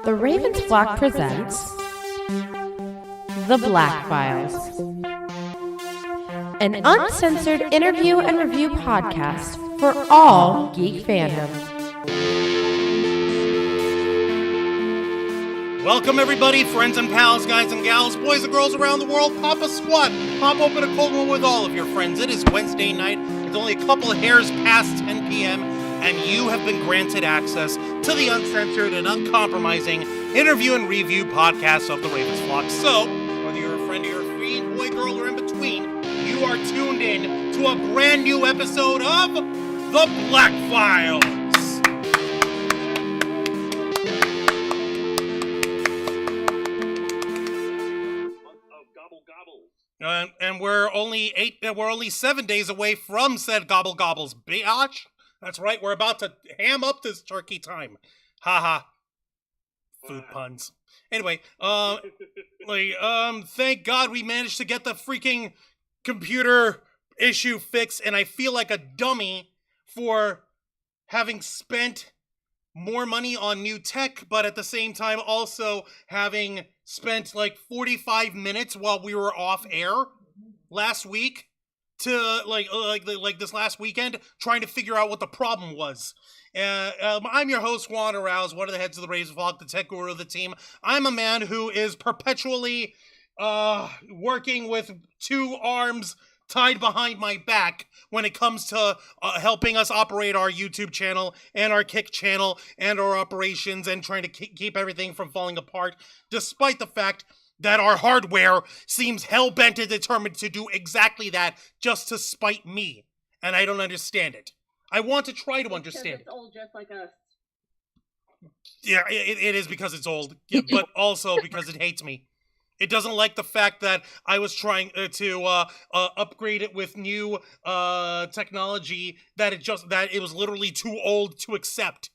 The Ravens Flock presents The Black Files, an uncensored interview and review podcast for all geek fandom. Welcome everybody, friends and pals, guys and gals, boys and girls around the world. Pop a squat, pop open a cold one with all of your friends. It is Wednesday night. It's only a couple of hairs past 10 p.m. and you have been granted access to the uncensored and uncompromising interview and review podcast of the Ravens Flock. So, whether you're a friend or you're a fiend, boy, girl, or in between, you are tuned in to a brand new episode of The Black Files. And we're only 7 days away from said gobble gobbles, biatch. That's right, we're about to ham up this turkey time. Haha. Food puns. Anyway, thank God we managed to get the freaking computer issue fixed, and I feel like a dummy for having spent more money on new tech, but at the same time also having spent like 45 minutes while we were off air last week to like this last weekend trying to figure out what the problem was. I'm your host, Juan Arouse, one of the heads of the Ravens Flock, the tech guru of the team. I'm a man who is perpetually working with two arms tied behind my back when it comes to helping us operate our YouTube channel and our Kick channel and our operations and trying to keep everything from falling apart, despite the fact that our hardware seems hell-bent and determined to do exactly that just to spite me. And I don't understand it. I want to try to understand it. It's old just like us. Yeah, it is because it's old, yeah, but also because it hates me. It doesn't like the fact that I was trying to upgrade it with new technology that it was literally too old to accept.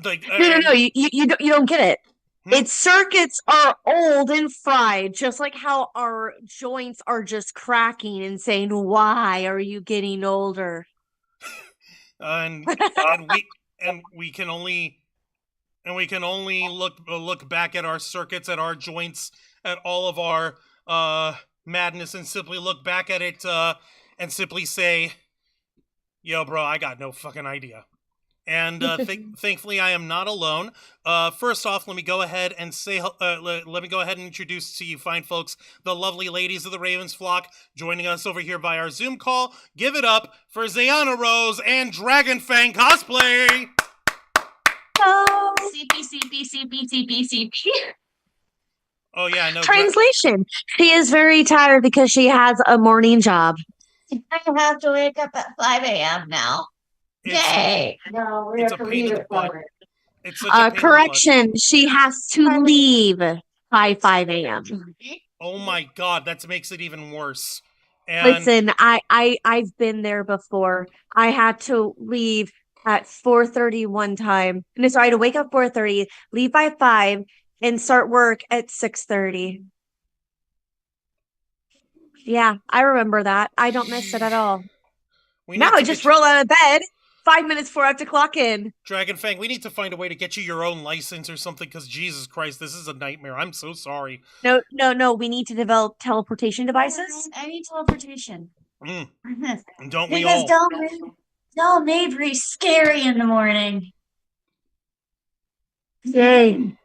Like, No, you don't get it. Its circuits are old and fried, just like how our joints are just cracking and saying, "Why are you getting older?" and we can only look back at our circuits, at our joints, at all of our madness, and simply look back at it and simply say, "Yo, bro, I got no fucking idea." And thankfully, I am not alone. First off, let me go ahead and introduce to you fine folks the lovely ladies of the Ravens Flock joining us over here by our Zoom call. Give it up for Zayana Rose and Dragon Fang Cosplay. Oh, CP. Oh yeah, I know. Translation: she is very tired because she has a morning job. I have to wake up at 5 a.m. now. Yay! No, it's a pain in the butt. It's such a pain in the correction: she has to leave by 5 a.m. Oh my God, that makes it even worse. And Listen, I've been there before. I had to leave at 4:30 one time. No, sorry, I had to wake up 4:30, leave by 5, and start work at 6:30. Yeah, I remember that. I don't miss it at all. Now I just roll out of bed 5 minutes before I have to clock in. Dragon Fang, we need to find a way to get you your own license or something, because Jesus Christ, this is a nightmare. I'm so sorry. No. We need to develop teleportation devices. I need teleportation. Don't we all? Because Del Mabry's scary in the morning. Yay.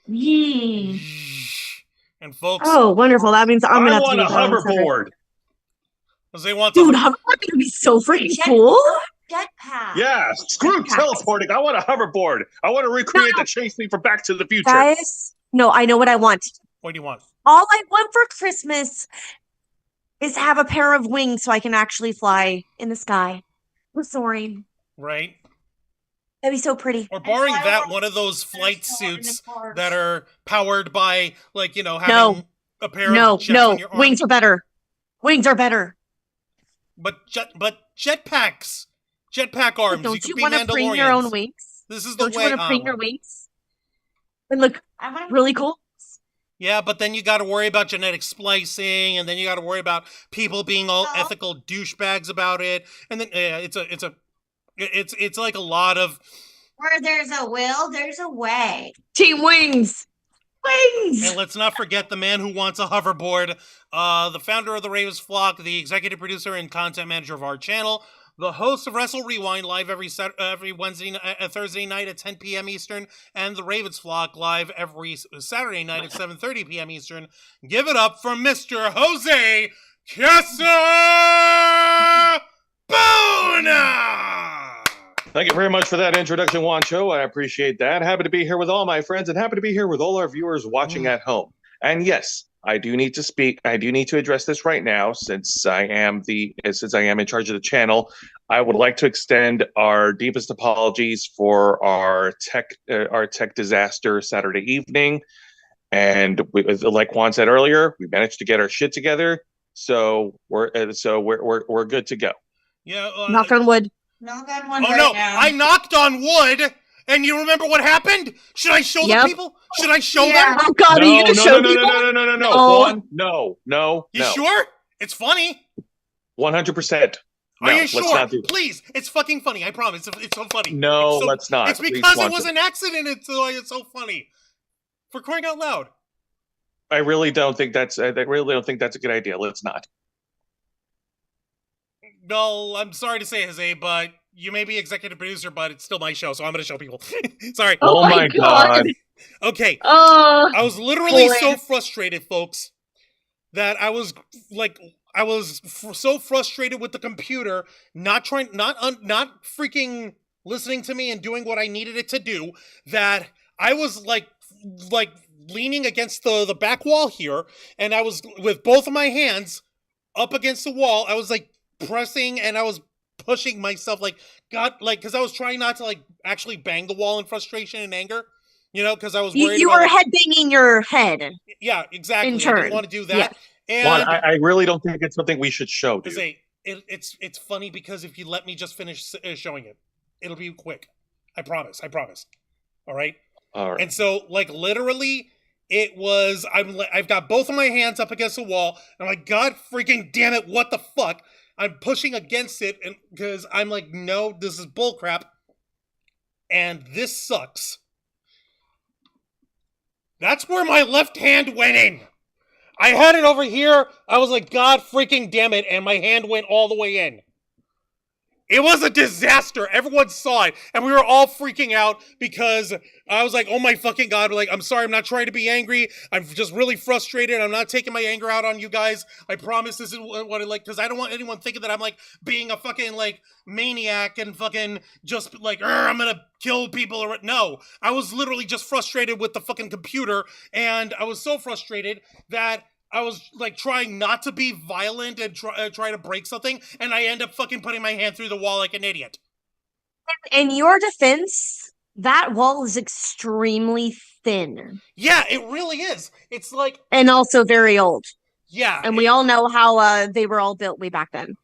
Yee. And folks, Oh, wonderful. That means I'm going to have to want a hoverboard. They want Dude, hoverboard would be so freaking cool. Jetpack. Yeah, screw teleporting. I want a hoverboard. I want to recreate the chase scene for Back to the Future. Guys, no, I know what I want. What do you want? All I want for Christmas is to have a pair of wings so I can actually fly in the sky. We're soaring. Right? That'd be so pretty. Or barring that, one of those flight suits that are powered by, like, you know, having a pair of jets on your arm. Wings are better. Wings are better. But jetpacks. Jetpack arms. Don't you want to bring your own wings? This is the way. Don't you want to bring your wings? And look really cool? Yeah, but then you got to worry about genetic splicing, and then you got to worry about people being all ethical douchebags about it, and then it's It's like a lot of. Where there's a will, there's a way. Team Wings. Wings. And let's not forget the man who wants a hoverboard, the founder of the Ravens Flock, the executive producer and content manager of our channel, the host of Wrestle Rewind live every Thursday night at 10 p.m. Eastern, and the Ravens Flock live every Saturday night at 7:30 p.m. Eastern. Give it up for Mr. Jose Casabona! Thank you very much for that introduction, Juancho. I appreciate that. Happy to be here with all my friends and happy to be here with all our viewers watching at home. And yes, I do need to speak. I do need to address this right now since I am in charge of the channel. I would like to extend our deepest apologies for our tech disaster Saturday evening. And like Juan said earlier, we managed to get our shit together. So we're good to go. Yeah. Knock on wood. Knock on one Oh right no! now. I knocked on wood, and you remember what happened? Should I show the people? Should I show Yeah. them? Oh God, are you gonna show people? No. Oh. Juan, no. You sure? It's funny. 100%. Are you let's sure? not do that. Please, it's fucking funny. I promise. It's so funny. No, It's so- let's not. It's Please, because it Juan. was an accident. It's so funny. For crying out loud. I really don't think that's a good idea. Let's not. No, I'm sorry to say, Jose, but you may be executive producer, but it's still my show, so I'm going to show people. Sorry. Oh my God. Okay. Oh, I was literally boy. so frustrated, folks, that I was so frustrated with the computer, not freaking listening to me and doing what I needed it to do, that I was like leaning against the back wall here, and I was with both of my hands up against the wall. I was like pressing and I was pushing myself because I was trying not to actually bang the wall in frustration and anger, because I was worried you about were headbanging your head. yeah, exactly. in I turn. didn't want to do that. Yeah. And Juan, I really don't think it's something we should show, dude. it's funny because if you let me just finish showing it, it'll be quick. I promise. All right. All right. And so, literally, it was. I've got both of my hands up against the wall, and I'm like, God freaking damn it! What the fuck? I'm pushing against it, and because I'm like, no, this is bullcrap, and this sucks. That's where my left hand went in. I had it over here. I was like, God freaking damn it, and my hand went all the way in. It was a disaster. Everyone saw it, and we were all freaking out because I was like, oh my fucking God. I'm sorry, I'm not trying to be angry. I'm just really frustrated. I'm not taking my anger out on you guys. I promise this is what because I don't want anyone thinking that I'm being a fucking maniac and fucking just I'm gonna kill people or no. I was literally just frustrated with the fucking computer, and I was so frustrated that I was trying not to be violent and try to break something, and I end up fucking putting my hand through the wall like an idiot. In your defense, that wall is extremely thin. Yeah, it really is. It's and also very old. Yeah. And we all know how they were all built way back then.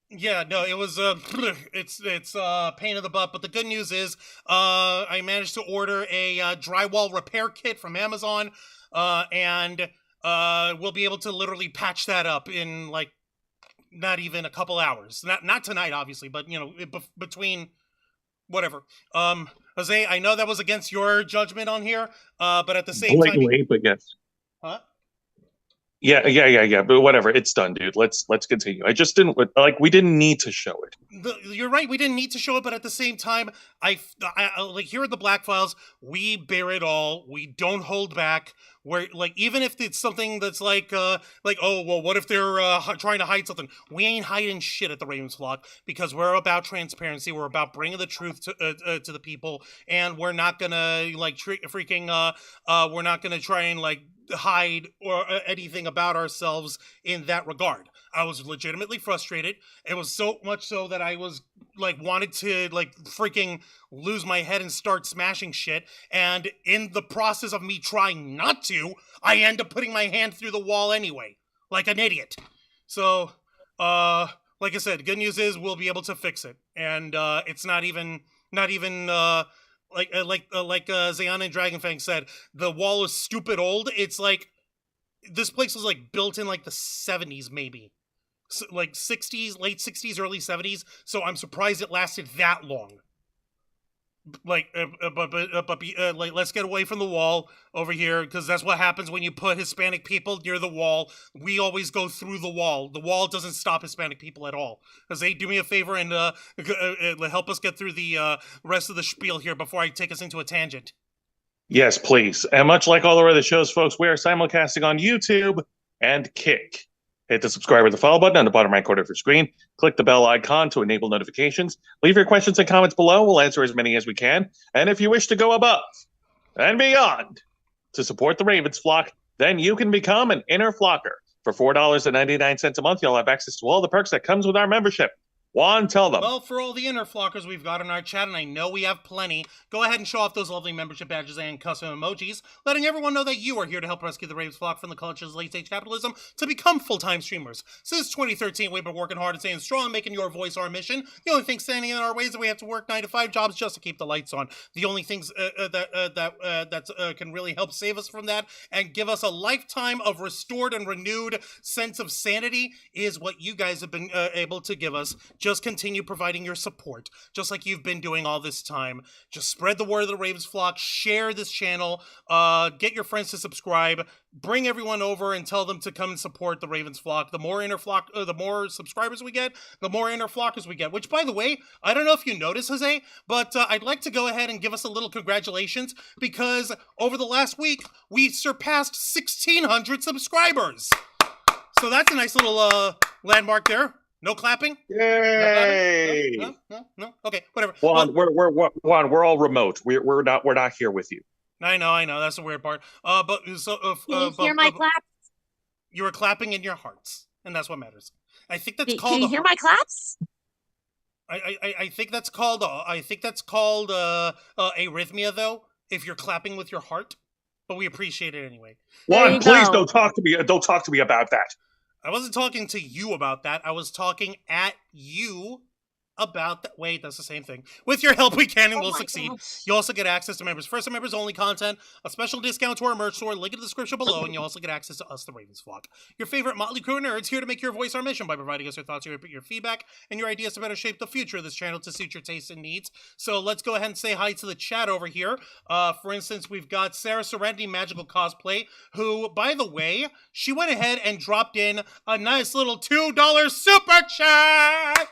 Yeah, no, it was it's pain in the butt, but the good news is I managed to order a drywall repair kit from Amazon, and we'll be able to literally patch that up in not even a couple hours. Not tonight, obviously, but between whatever. Jose, I know that was against your judgment on here, but at the same time, But yes. huh? Yeah. But whatever, it's done, dude. Let's continue. I just didn't we didn't need to show it. You're right. We didn't need to show it, but at the same time, I here at the Black Files, we bear it all. We don't hold back. Where even if it's something that's oh well, what if they're trying to hide something? We ain't hiding shit at the Ravens Flock because we're about transparency. We're about bringing the truth to the people, and we're not gonna we're not gonna try and hide or anything about ourselves in that regard. I was legitimately frustrated. It was so much so that I was wanted to freaking lose my head and start smashing shit, and in the process of me trying not to, I end up putting my hand through the wall anyway, like an idiot. So like I said, good news is we'll be able to fix it, and it's not even Zayana and Dragonfang said, the wall is stupid old. It's this place was built in the 70s maybe. like 60s, late 60s, early 70s. So I'm surprised it lasted that long. Like, like, let's get away from the wall over here, because that's what happens when you put Hispanic people near the wall. We always go through the wall. The wall doesn't stop Hispanic people at all. Because they do me a favor and help us get through the rest of the spiel here before I take us into a tangent. Yes, please. And much like all our other shows, folks, we are simulcasting on YouTube and Kick. Hit the subscribe or the follow button on the bottom right corner of your screen. Click the bell icon to enable notifications. Leave your questions and comments below. We'll answer as many as we can. And if you wish to go above and beyond to support the Ravens flock, then you can become an inner flocker. For $4.99 a month, you'll have access to all the perks that comes with our membership. Juan, tell them. Well, for all the inner flockers we've got in our chat, and I know we have plenty, go ahead and show off those lovely membership badges and custom emojis, letting everyone know that you are here to help rescue the Ravens flock from the clutches of late-stage capitalism to become full-time streamers. Since 2013, we've been working hard and staying strong, making your voice our mission. The only thing standing in our way is that we have to work 9-to-5 jobs just to keep the lights on. The only things that can really help save us from that and give us a lifetime of restored and renewed sense of sanity is what you guys have been able to give us. Just continue providing your support, just like you've been doing all this time. Just spread the word of the Ravens flock, share this channel, get your friends to subscribe, bring everyone over and tell them to come and support the Ravens flock. The more inner flock, the more subscribers we get, the more inner flockers we get, which, by the way, I don't know if you noticed, Jose, but I'd like to go ahead and give us a little congratulations, because over the last week, we surpassed 1,600 subscribers. So that's a nice little landmark there. No clapping? Yay! No. Okay, whatever. Juan, we're all remote. We're not here with you. I know. That's the weird part. But so Can you hear my claps? You were clapping in your hearts, and that's what matters. I think that's called. Can you hear my claps? I think that's called. Arrhythmia, though. If you're clapping with your heart, but we appreciate it anyway. Juan, please don't talk to me. Don't talk to me about that. I wasn't talking to you about that. I was talking at you about that. Wait, that's the same thing. With your help, we can and will succeed. Gosh. You also get access to members first and members only content, a special discount to our merch store, link in the description below, and you also get access to us, the Ravens flock. Your favorite motley crew of nerds here to make your voice our mission by providing us your thoughts, your feedback, and your ideas to better shape the future of this channel to suit your tastes and needs. So let's go ahead and say hi to the chat over here. For instance, we've got Sarah Serenity Magical Cosplay, who, by the way, she went ahead and dropped in a nice little $2 super chat.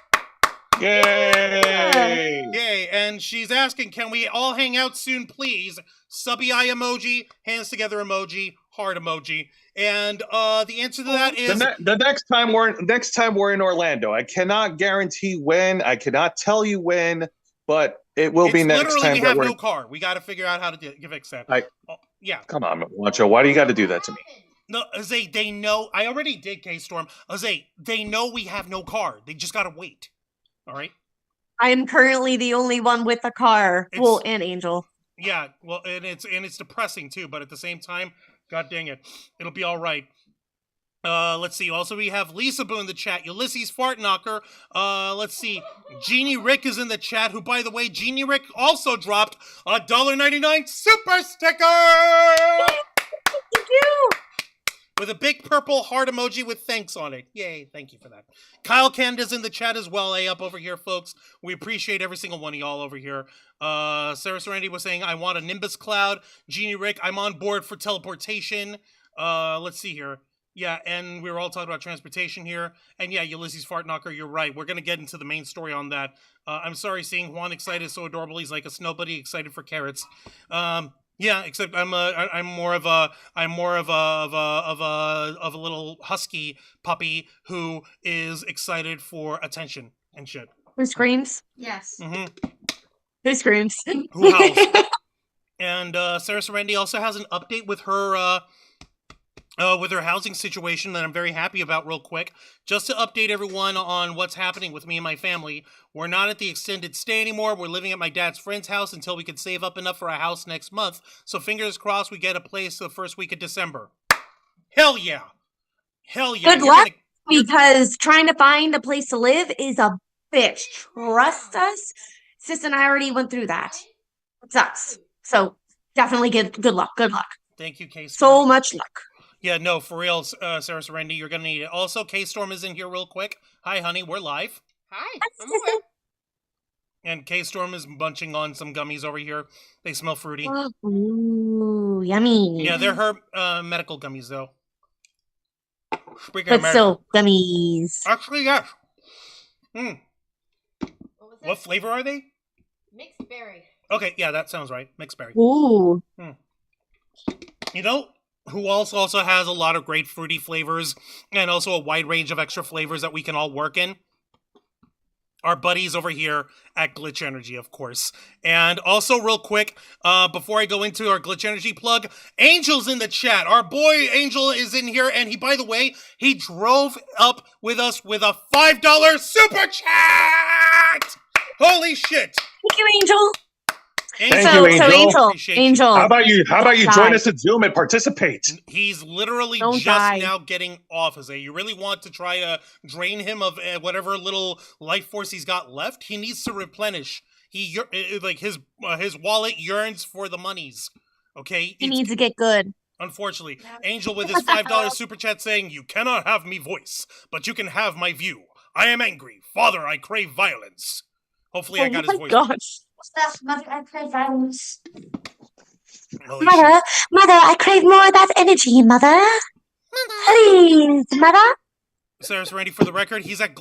Yay! Yay! And she's asking, can we all hang out soon, please? Subby eye emoji, hands together emoji, heart emoji. And the answer to that is the next time we're in Orlando. I cannot guarantee when. I cannot tell you when, but it will be next time. Literally, we have no car. We got to figure out how to give accept. Yeah. Come on, Wancho. Why do you got to do that to me? No, Jose, they know. I already did, K-Storm. Jose, they know we have no car. They just got to wait. All right. I am currently the only one with a car. And Angel. Yeah, well, and it's depressing too, but at the same time, god dang it, it'll be all right. Let's see. Also, we have Lisa Boo in the chat. Ulysses Fartknocker. Let's see. Jeannie Rick is in the chat. Who, by the way, Jeannie Rick also dropped a $1.99 super sticker. Thank you. With a big purple heart emoji with thanks on it. Yay, thank you for that. Kyle Canada's in the chat as well. Up over here, folks. We appreciate every single one of y'all over here. Sarah Serenity was saying, I want a Nimbus Cloud. Jeannie Rick, I'm on board for teleportation. Let's see here. Yeah, and we were all talking about transportation here. And yeah, Ulysses Fartknocker, you're right. We're going to get into the main story on that. I'm sorry seeing Juan excited, so adorable. He's like a snow buddy excited for carrots. Yeah, except I'm more of a little husky puppy who is excited for attention and shit. Who screams? Yes. Mm-hmm. Who screams? Who howls? And Sarah Serenity also has an update with her housing situation that I'm very happy about real quick. Just to update everyone on what's happening with me and my family. We're not at the extended stay anymore. We're living at my dad's friend's house until we can save up enough for a house next month. So fingers crossed we get a place the first week of December. Hell yeah. Hell yeah. Good luck, because trying to find a place to live is a bitch. Trust us. Sis and I already went through that. It sucks. So definitely good luck. Good luck. Thank you, Case. So much luck. Yeah, no, for real, Sarah Serenity, you're gonna need it. Also, K-Storm is in here real quick. Hi, honey, we're live. Hi, I'm aware. And K-Storm is munching on some gummies over here. They smell fruity. Ooh, yummy. Yeah, they're her medical gummies, though. Speaking But of medical. still, gummies. Actually, yes. What was that? What flavor are they? Mixed berry. Okay, yeah, that sounds right. Mixed berry. Ooh. You know who also has a lot of great fruity flavors and also a wide range of extra flavors that we can all work in? Our buddies over here at Glitch Energy, of course. And also, real quick, before I go into our Glitch Energy plug, Angel's in the chat. Our boy Angel is in here, and he, by the way, he drove up with us with a $5 super chat! Holy shit! Thank you, Angel. Thank you, Angel. Appreciate you. Angel. How about you Don't join die. us at Zoom and participate? He's literally Don't just die. now getting off, Jose. You really want to try to drain him of whatever little life force he's got left? He needs to replenish. Like his wallet yearns for the monies. Okay, He needs to get good. Unfortunately, Angel with his $5 super chat saying, "You cannot have me voice, but you can have my view. I am angry, father. I crave violence." Hopefully, I got his voice. gosh. Mother, I crave violence. Holy Mother, mother, I crave more of that energy, mother. Please, mother. Sarah Serenity, for the record, he's at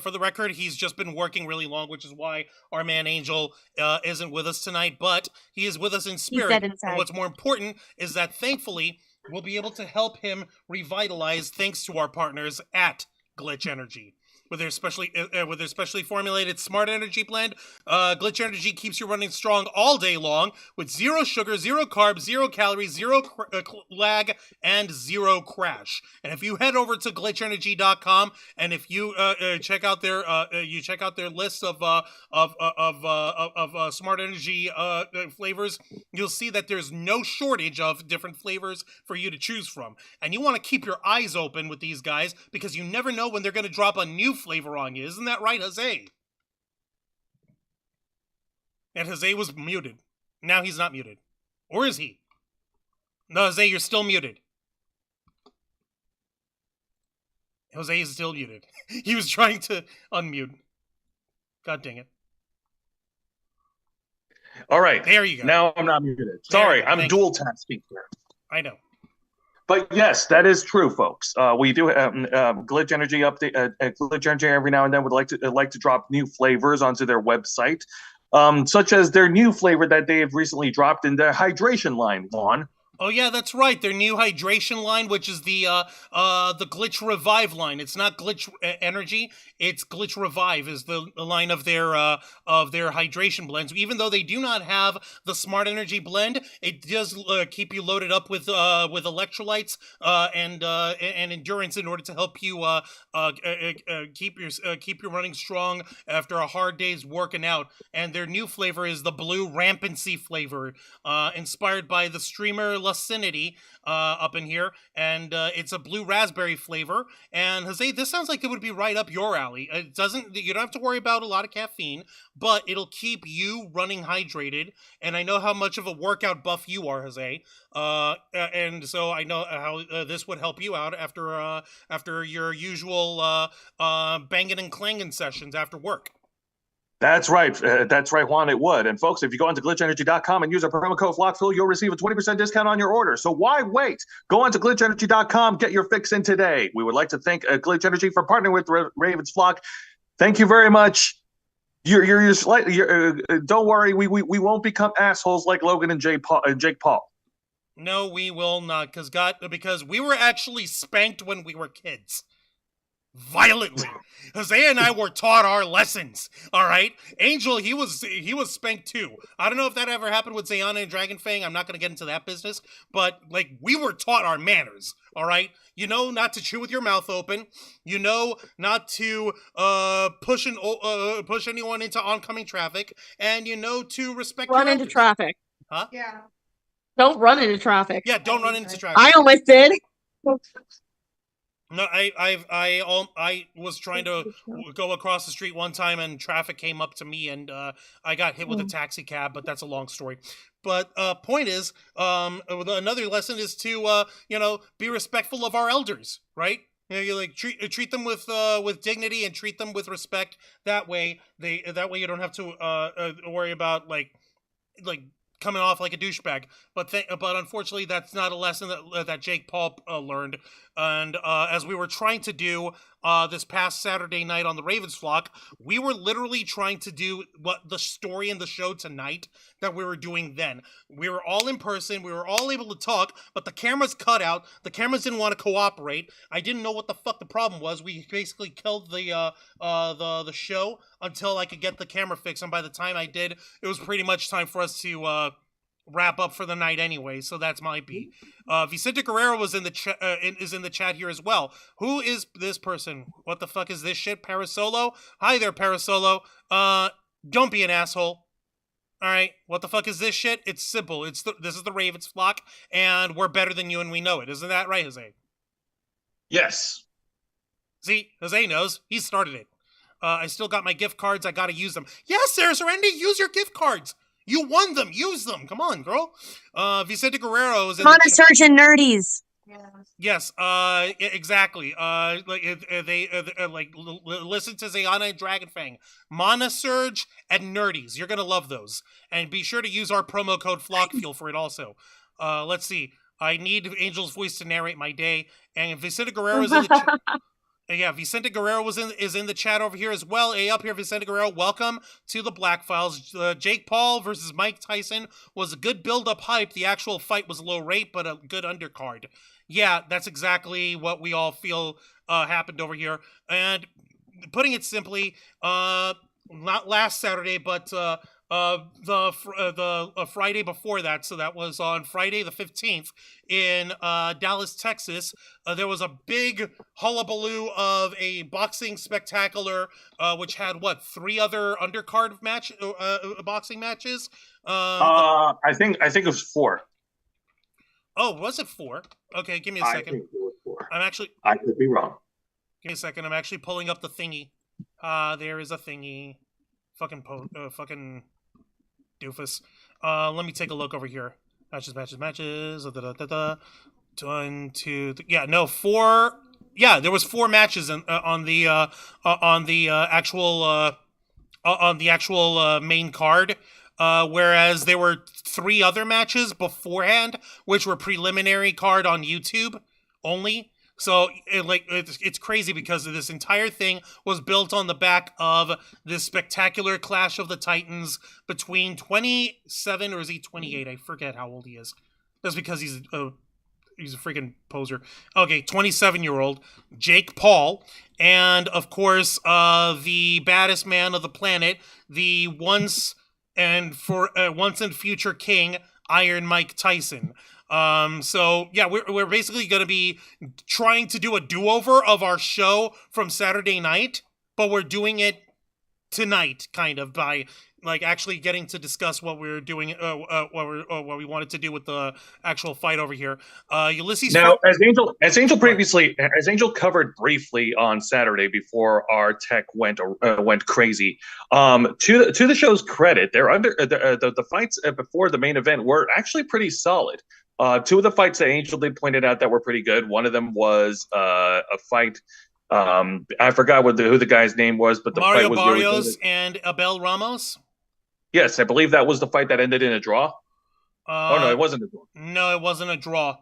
for the record, he's just been working really long, which is why our man Angel isn't with us tonight. But he is with us in spirit. dead inside. And what's more important is that thankfully we'll be able to help him revitalize, thanks to our partners at Glitch Energy. With their specially formulated Smart Energy blend, Glitch Energy keeps you running strong all day long with zero sugar, zero carbs, zero calories, zero lag, and zero crash. And if you head over to glitchenergy.com and if you check out their list of Smart Energy flavors, you'll see that there's no shortage of different flavors for you to choose from. And you want to keep your eyes open with these guys because you never know when they're going to drop a new flavor on you. Isn't that right, Jose? And Jose was muted. Now he's not muted. Or is he? No, Jose, you're still muted. Jose is still muted. He was trying to unmute. God dang it. All right. There you go. Now I'm not muted. Sorry, I'm Thank dual tasking here. I know. But yes, that is true, folks. We do Glitch Energy update. Glitch Energy every now and then would like to drop new flavors onto their website, such as their new flavor that they have recently dropped in their hydration line. Juan. Oh yeah, that's right. Their new hydration line, which is the Glitch Revive line. It's not Glitch Energy. It's Glitch Revive is the line of their hydration blends. Even though they do not have the Smart Energy blend, it does keep you loaded up with electrolytes and endurance in order to help you keep you running strong after a hard day's working out. And their new flavor is the Blue Rampancy flavor, inspired by the streamer Lucinity up in here, and it's a blue raspberry flavor. And Jose, this sounds like it would be right up your alley. You don't have to worry about a lot of caffeine, but it'll keep you running hydrated. And I know how much of a workout buff you are, Jose. And so I know how this would help you out after your usual banging and clanging sessions after work. That's right. That's right, Juan. It would. And folks, if you go onto glitchenergy.com and use our promo code FLOCKFILL, you'll receive a 20% discount on your order. So why wait? Go onto glitchenergy.com, get your fix in today. We would like to thank Glitch Energy for partnering with Raven's Flock. Thank you very much. You're slightly. Don't worry, we won't become assholes like Logan and Jake Paul. No, we will not, because we were actually spanked when we were kids. Violently. Jose and I were taught our lessons. All right, Angel, he was spanked too. I don't know if that ever happened with Zayana and Dragonfang. I'm not going to get into that business, but like we were taught our manners. All right, you know not to chew with your mouth open. You know not to push anyone into oncoming traffic, and you know to respect. Run into traffic. Huh? Yeah. Don't run into traffic. Yeah, don't run into traffic. I almost did. No, I was trying to go across the street one time and traffic came up to me and I got hit with a taxi cab, but that's a long story. But point is, another lesson is to be respectful of our elders, right? You like treat them with dignity and treat them with respect. That way you don't have to worry about like coming off like a douchebag. But unfortunately, that's not a lesson that Jake Paul learned. And as we were trying to do this past Saturday night on the Ravens Flock, we were literally trying to do what the story in the show tonight that we were doing then. We were all in person. We were all able to talk, but the cameras cut out. The cameras didn't want to cooperate. I didn't know what the fuck the problem was. We basically killed the show until I could get the camera fixed. And by the time I did, it was pretty much time for us to wrap up for the night anyway. So that's my beat. Vicente Guerrero was in the is in the chat here as well. Who is this person? What the fuck is this shit? Parasolo? Hi there, Parasolo. Don't be an asshole. All right, what the fuck is this shit? It's simple. This is the Ravens Flock, and we're better than you, and we know it. Isn't that right, Jose? Yes. See, Jose knows. He started it. I still got my gift cards. I gotta use them. Yes, Sarah Serenity, use your gift cards. You won them. Use them. Come on, girl. Vicente Guerrero is in the Surgeon Nerdies. Yes, exactly. Listen to Zayana and Dragonfang, Monosurge and Nerdies. You're gonna love those, and be sure to use our promo code FlockFuel for it also. Let's see. I need Angel's voice to narrate my day, and Vicente Guerrero is in the chat. Yeah, Vicente Guerrero is in the chat over here as well. Hey, up here, Vicente Guerrero. Welcome to the Black Files. Jake Paul versus Mike Tyson was a good build-up hype. The actual fight was low rate, but a good undercard. Yeah, that's exactly what we all feel happened over here. And putting it simply, not last Saturday, but the Friday before that, so that was on Friday the 15th in Dallas, Texas. There was a big hullabaloo of a boxing spectacular, which had three other undercard boxing matches. I think it was 4. Oh, was it 4? Okay, give me a second. I think it was 4. I could be wrong. Give me a second. I'm actually pulling up the thingy. There is a thingy. Fucking doofus. Let me take a look over here. Matches. 1, 2, 3. Yeah, no, 4. Yeah, there was 4 matches on the actual main card. Whereas there were 3 other matches beforehand, which were preliminary card on YouTube only. So it's crazy because this entire thing was built on the back of this spectacular clash of the Titans between 27, or is he 28? I forget how old he is. That's because he's a freaking poser. Okay, 27-year-old Jake Paul, and of course the baddest man of the planet, the once and future king, Iron Mike Tyson. So yeah, we're basically going to be trying to do a do-over of our show from Saturday night, but we're doing it tonight, kind of, by actually getting to discuss what we're doing, what we wanted to do with the actual fight over here. Ulysses. Now, as Angel covered briefly on Saturday before our tech went crazy. To the show's credit, they're the fights before the main event were actually pretty solid. 2 of the fights that Angel did pointed out that were pretty good. One of them was a fight. I forgot who the guy's name was, but the Mario fight was Barrios really good. and Abel Ramos. Yes, I believe that was the fight that ended in a draw. No, it wasn't a draw. No, it wasn't a draw.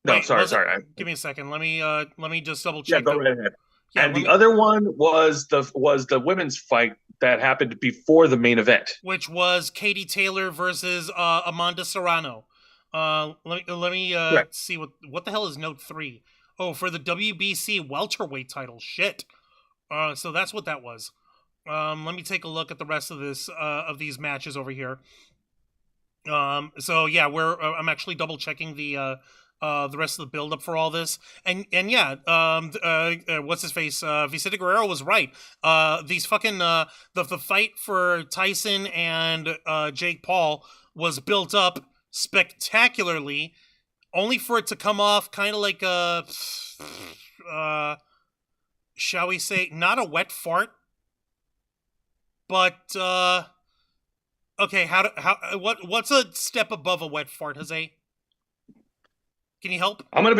No, Wait, sorry. Give me a second. Let me just double check. Yeah, go right ahead. Yeah, and the other one was the women's fight that happened before the main event, which was Katie Taylor versus Amanda Serrano. Let me see what the hell is note 3. Oh, for the WBC welterweight title. Shit. So that's what that was. Let me take a look at the rest of of these matches over here. So yeah, I'm actually double checking the rest of the build up for all this, and yeah, what's his face? Vicente Guerrero was right. These fucking the fight for Tyson and Jake Paul was built up spectacularly, only for it to come off kind of like a shall we say, not a wet fart, but Okay, what's a step above a wet fart, Jose? Can you help? I'm gonna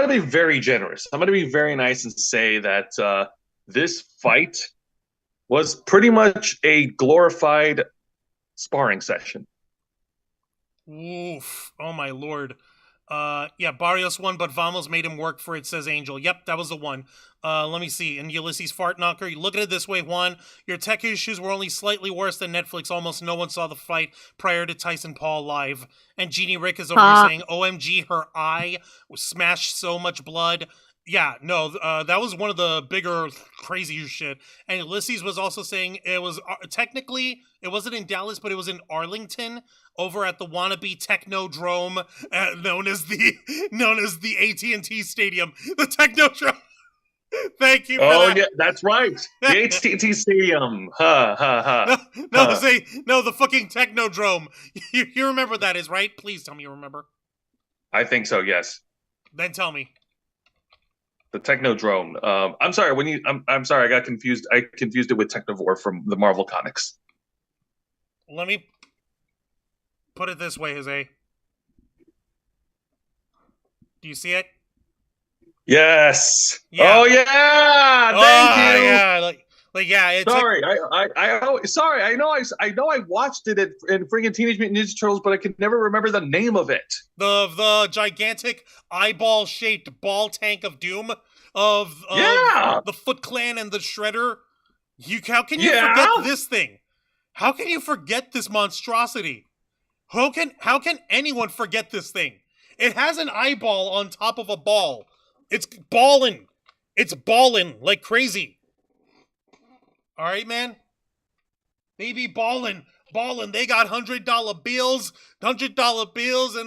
be very generous. I'm gonna be very nice and say that this fight was pretty much a glorified sparring session. Oof. Oh my lord. Yeah, Barrios won, but Vamos made him work for it, says Angel. Yep, that was the one. Let me see. And Ulysses Fart Knocker, you look at it this way, Juan. Your tech issues were only slightly worse than Netflix. Almost no one saw the fight prior to Tyson Paul live. And Jeannie Rick is over here saying, OMG, her eye smashed so much blood. Yeah, no, that was one of the bigger, crazier shit. And Ulysses was also saying it was technically, it wasn't in Dallas, but it was in Arlington, over at the wannabe Technodrome, known as the AT&T Stadium, the Technodrome. Thank you for that. Yeah, that's right. The AT&T Stadium. Ha ha ha. No, the fucking Technodrome. You remember what that is, right? Please tell me you remember. I think so. Yes. Then tell me. The Technodrome. I'm sorry. I'm sorry. I got confused. I confused it with Technovore from the Marvel comics. Let me put it this way, Jose. Do you see it? Yes. Yeah. Oh yeah. Thank you. Yeah. Yeah. It's sorry. Sorry. I know. I watched it in friggin' Teenage Mutant Ninja Turtles, but I can never remember the name of it. The gigantic eyeball-shaped ball tank of doom of the Foot Clan and the Shredder. How can you forget this thing? How can you forget this monstrosity? How can anyone forget this thing? It has an eyeball on top of a ball. It's ballin'. It's ballin' like crazy. All right, man? They be ballin'. They got $100 bills, and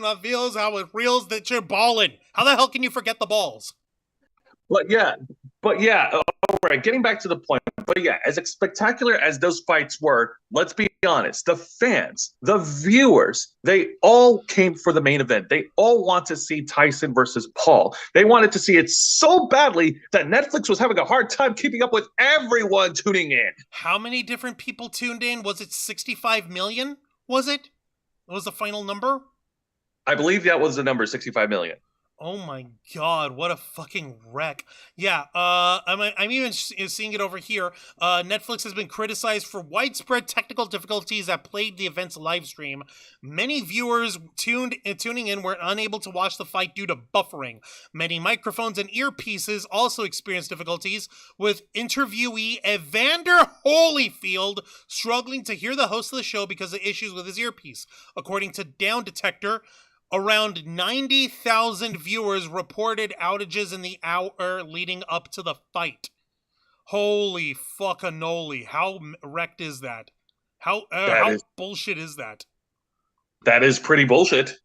the bills, how it reels that you're ballin'. How the hell can you forget the balls? But yeah, all right, getting back to the point, but yeah, as spectacular as those fights were, let's be honest, the fans, the viewers, they all came for the main event. They all want to see Tyson versus Paul. They wanted to see it so badly that Netflix was having a hard time keeping up with everyone tuning in. How many different people tuned in? Was it 65 million? Was it? What was the final number? I believe that was the number, 65 million. Oh my god, what a fucking wreck. Yeah, I'm even seeing it over here. Netflix has been criticized for widespread technical difficulties that plagued the event's live stream. Many viewers tuning in were unable to watch the fight due to buffering. Many microphones and earpieces also experienced difficulties, with interviewee Evander Holyfield struggling to hear the host of the show because of issues with his earpiece. According to Down Detector, around 90,000 viewers reported outages in the hour leading up to the fight. Holy fucking-noli. How wrecked is that? How bullshit is that? That is pretty bullshit.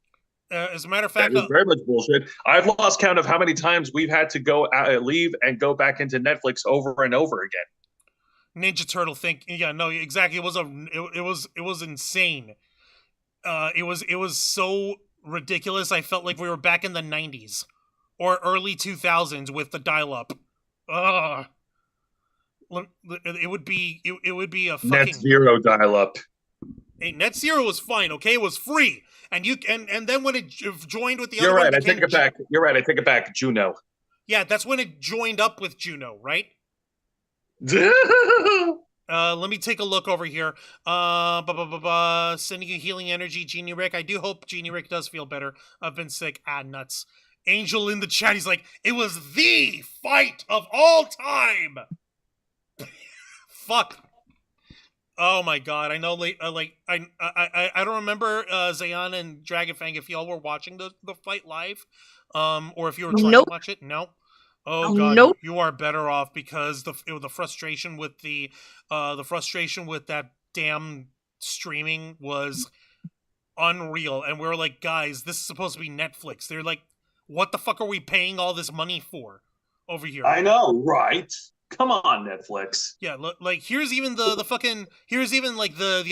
As a matter of fact... That is very much bullshit. I've lost count of how many times we've had to go leave and go back into Netflix over and over again. Ninja Turtle yeah, no, exactly. It was insane. It was so ridiculous. I felt like we were back in the 90s or early 2000s with the dial-up. It would be a fucking Net Zero dial-up. Hey, Net Zero was fine, okay? It was free, and then when it joined with the You're other right. one, I take it back. You're right. I take it back. Juno. Yeah, that's when it joined up with Juno, right? Let me take a look over here. Sending you healing energy, Genie Rick. I do hope Genie Rick does feel better. I've been sick. Nuts. Angel in the chat, he's like, it was the fight of all time. Fuck. Oh my god. I know, I don't remember Zayan and Dragonfang if y'all were watching the fight live, or if you were trying to watch it. No. Oh god, nope. You are better off because the frustration with the frustration with that damn streaming was unreal. And we were like, guys, this is supposed to be Netflix. They're like, what the fuck are we paying all this money for over here? I know, right? Come on, Netflix. Yeah, like here's even the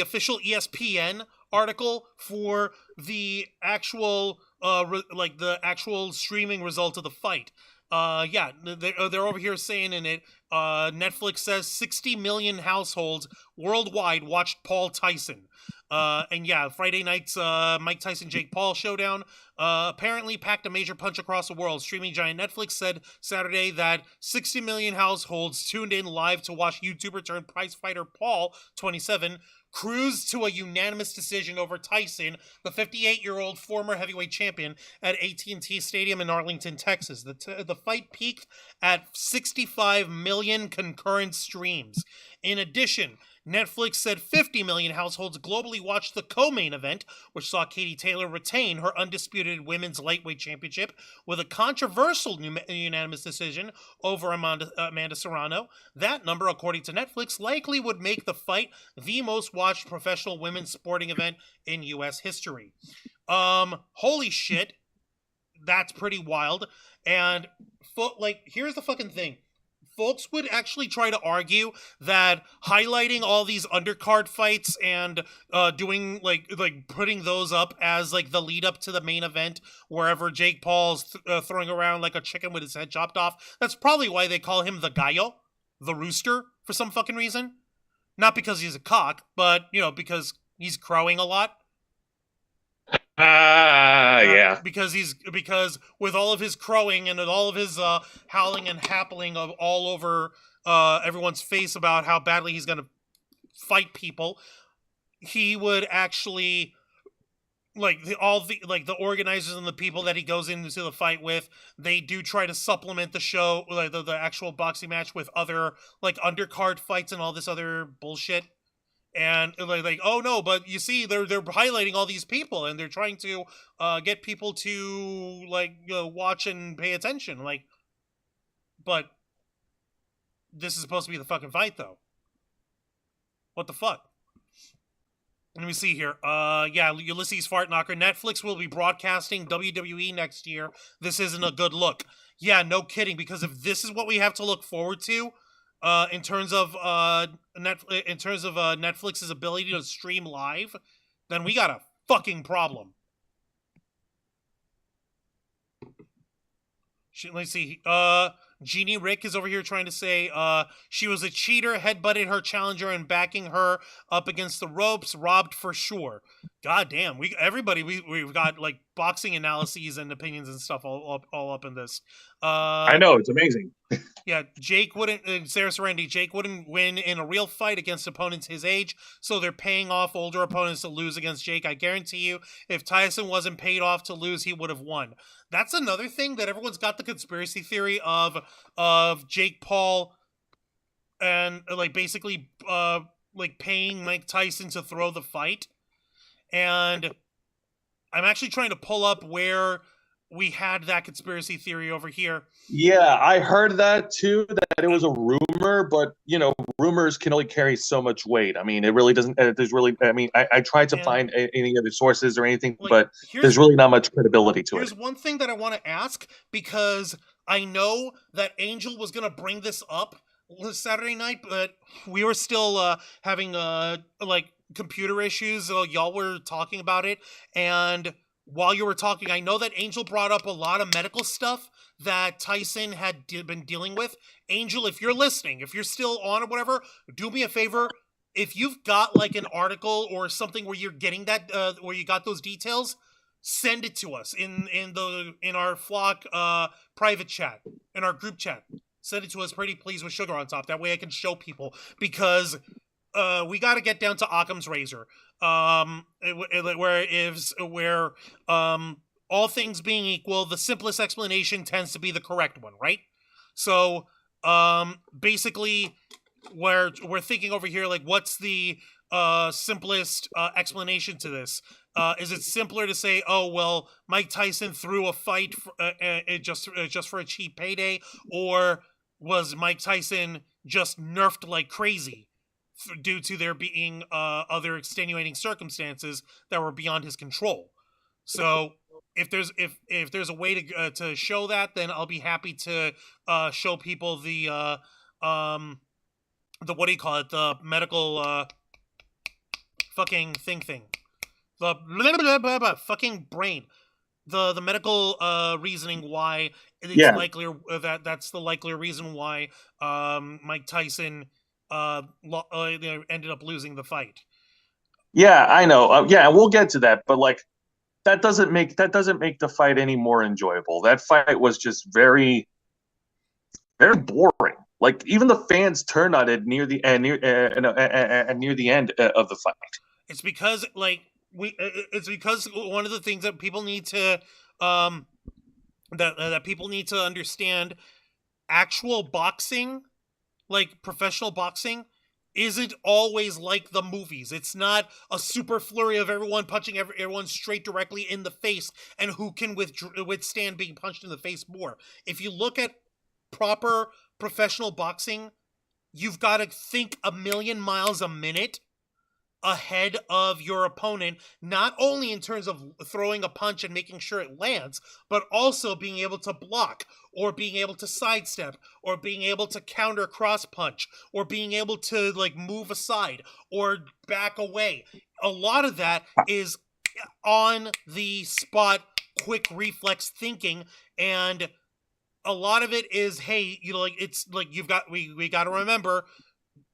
official ESPN article for the actual like the actual streaming result of the fight. Yeah, they're over here saying in it, Netflix says 60 million households worldwide watched Paul Tyson. And yeah, Friday night's Mike Tyson Jake Paul showdown apparently packed a major punch across the world. Streaming giant Netflix said Saturday that 60 million households tuned in live to watch YouTuber turned prizefighter Paul, 27, cruise to a unanimous decision over Tyson, the 58-year-old former heavyweight champion, at AT&T Stadium in Arlington, Texas. The fight peaked at 65 million concurrent streams. In addition, Netflix said 50 million households globally watched the co-main event, which saw Katie Taylor retain her undisputed women's lightweight championship with a controversial unanimous decision over Amanda Serrano. That number, according to Netflix, likely would make the fight the most watched professional women's sporting event in U.S. history. Holy shit. That's pretty wild. And, here's the fucking thing. Folks would actually try to argue that highlighting all these undercard fights and doing putting those up as the lead up to the main event, wherever Jake Paul's throwing around like a chicken with his head chopped off. That's probably why they call him the gallo, the rooster, for some fucking reason. Not because he's a cock, but because he's crowing a lot. Yeah. Because with all of his crowing and all of his howling and happling of all over everyone's face about how badly he's gonna fight people, he would actually the organizers and the people that he goes into the fight with, they do try to supplement the show, the actual boxing match, with other undercard fights and all this other bullshit. And oh no, but you see, they're highlighting all these people, and they're trying to get people to watch and pay attention. But this is supposed to be the fucking fight, though. What the fuck? Let me see here. Yeah, Ulysses Fartknocker. Netflix will be broadcasting WWE next year. This isn't a good look. Yeah, no kidding. Because if this is what we have to look forward to, in terms of Netflix's ability to stream live, then we got a fucking problem. Let's see. Jeannie Rick is over here trying to say she was a cheater, headbutted her challenger, and backing her up against the ropes, robbed for sure. God damn, we've got boxing analyses and opinions and stuff all up in this. I know, it's amazing. Yeah, Sarah Serendi, Jake wouldn't win in a real fight against opponents his age, so they're paying off older opponents to lose against Jake. I guarantee you, if Tyson wasn't paid off to lose, he would have won. That's another thing that everyone's got the conspiracy theory of Jake Paul and basically paying Mike Tyson to throw the fight. And I'm actually trying to pull up where we had that conspiracy theory over here. Yeah, I heard that too, that it was a rumor, but rumors can only carry so much weight. I mean, it really doesn't, I tried to find any other sources or anything, but there's really not much credibility to it. Here's one thing that I want to ask, because I know that Angel was going to bring this up Saturday night, but we were still having computer issues. Y'all were talking about it, and while you were talking, I know that Angel brought up a lot of medical stuff that Tyson had been dealing with. Angel, if you're listening, if you're still on or whatever, do me a favor. If you've got an article or something where you're getting that, where you got those details, send it to us in our Flock private chat, in our group chat. Send it to us, pretty please, with sugar on top. That way I can show people, because we got to get down to Occam's razor. Where all things being equal, the simplest explanation tends to be the correct one, right? So basically, we're thinking over here, what's the simplest explanation to this? Is it simpler to say, oh well, Mike Tyson threw a fight just for a cheap payday, or was Mike Tyson just nerfed like crazy due to there being other extenuating circumstances that were beyond his control? So if there's a way to show that, then I'll be happy to show people the what do you call it, the medical fucking thing, the blah, blah, blah, blah, fucking brain. the medical reasoning why it's Yeah. likelier that's the likelier reason why Mike Tyson ended up losing the fight. Yeah, I know. Yeah, we'll get to that, but like that doesn't make the fight any more enjoyable. That fight was just very very boring. Like even the fans turned on it near the end, near the end of the fight. It's because it's because one of the things that people need to that people need to understand, actual boxing, like professional boxing, isn't always like the movies. It's not a super flurry of everyone punching everyone straight directly in the face and who can withstand being punched in the face more. If you look at proper professional boxing, you've got to think a million miles a minute ahead of your opponent, not only in terms of throwing a punch and making sure it lands, but also being able to block, or being able to sidestep, or being able to counter cross punch, or being able to like move aside or back away. A lot of that is on the spot, quick reflex thinking, and a lot of it is, hey, you know, like it's like we got to remember,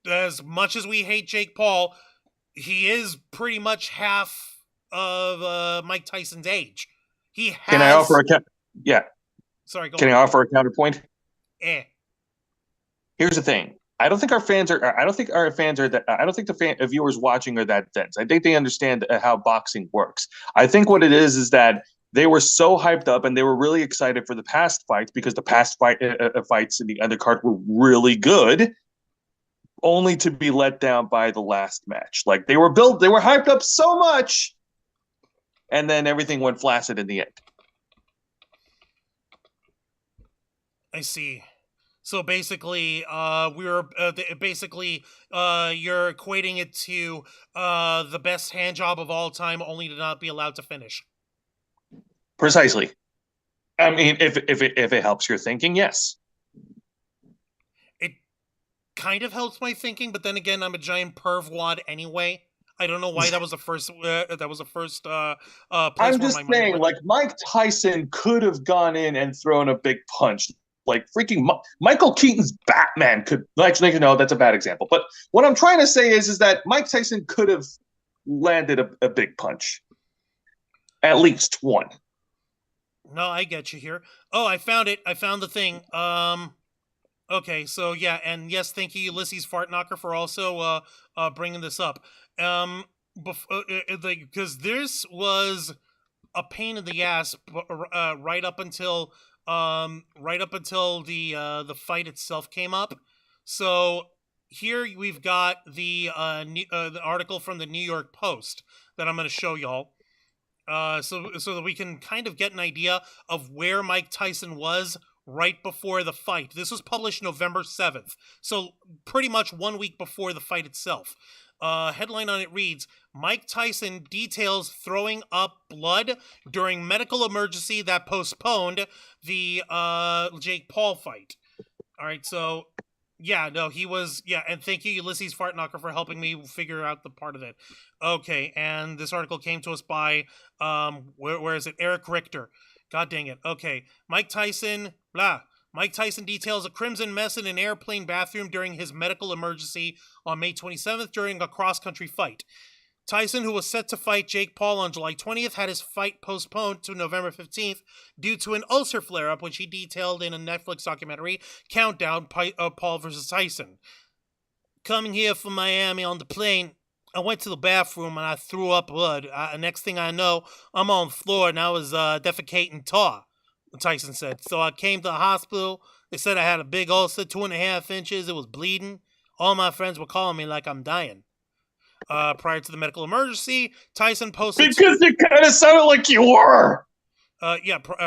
as much as we hate Jake Paul, he is pretty much half of Mike Tyson's age. He has. Can I offer a yeah? Sorry, go Can on. I offer a counterpoint? Here's the thing. I don't think our fans are. I don't think our fans are that. I don't think the viewers watching are that dense. I think they understand how boxing works. I think what it is that they were so hyped up and they were really excited for the past fights because the past fights in the undercard were really good, only to be let down by the last match. Like they were hyped up so much, and then everything went flaccid in the end. I see. So basically, you're equating it to the best hand job of all time, only to not be allowed to finish. Precisely. I mean, if it helps your thinking, yes. It kind of helps my thinking, but then again, I'm a giant perv wad anyway. I don't know why that was the first. Place I'm just saying, like Mike Tyson could have gone in and thrown a big punch. Like freaking Michael Keaton's Batman could. Actually, no, that's a bad example. But what I'm trying to say is that Mike Tyson could have landed a big punch, at least one. No, I get you here. Oh, I found it. I found the thing. Okay, so yeah, and yes, thank you, Ulysses Fartknocker, for also bringing this up. Because this was a pain in the ass, right up until the fight itself came up. So here we've got the article from the New York Post that I'm going to show y'all. So that we can kind of get an idea of where Mike Tyson was right before the fight. This was published November 7th, so pretty much 1 week before the fight itself. Headline on it reads, Mike Tyson details throwing up blood during medical emergency that postponed the Jake Paul fight. All right, so yeah, no, he was, yeah, and thank you, Ulysses Fartknocker, for helping me figure out the part of it. Okay, and this article came to us by, where is it? Eric Richter. God dang it. Okay, Mike Tyson details a crimson mess in an airplane bathroom during his medical emergency on May 27th during a cross-country fight. Tyson, who was set to fight Jake Paul on July 20th, had his fight postponed to November 15th due to an ulcer flare-up, which he detailed in a Netflix documentary, Countdown, Paul vs. Tyson. Coming here from Miami on the plane, I went to the bathroom and I threw up blood. Next thing I know, I'm on the floor and I was defecating tar, Tyson said. So I came to the hospital. They said I had a big ulcer, 2.5 inches. It was bleeding. All my friends were calling me like I'm dying. Prior to the medical emergency, Tyson posted... Because you kind of sounded like you were!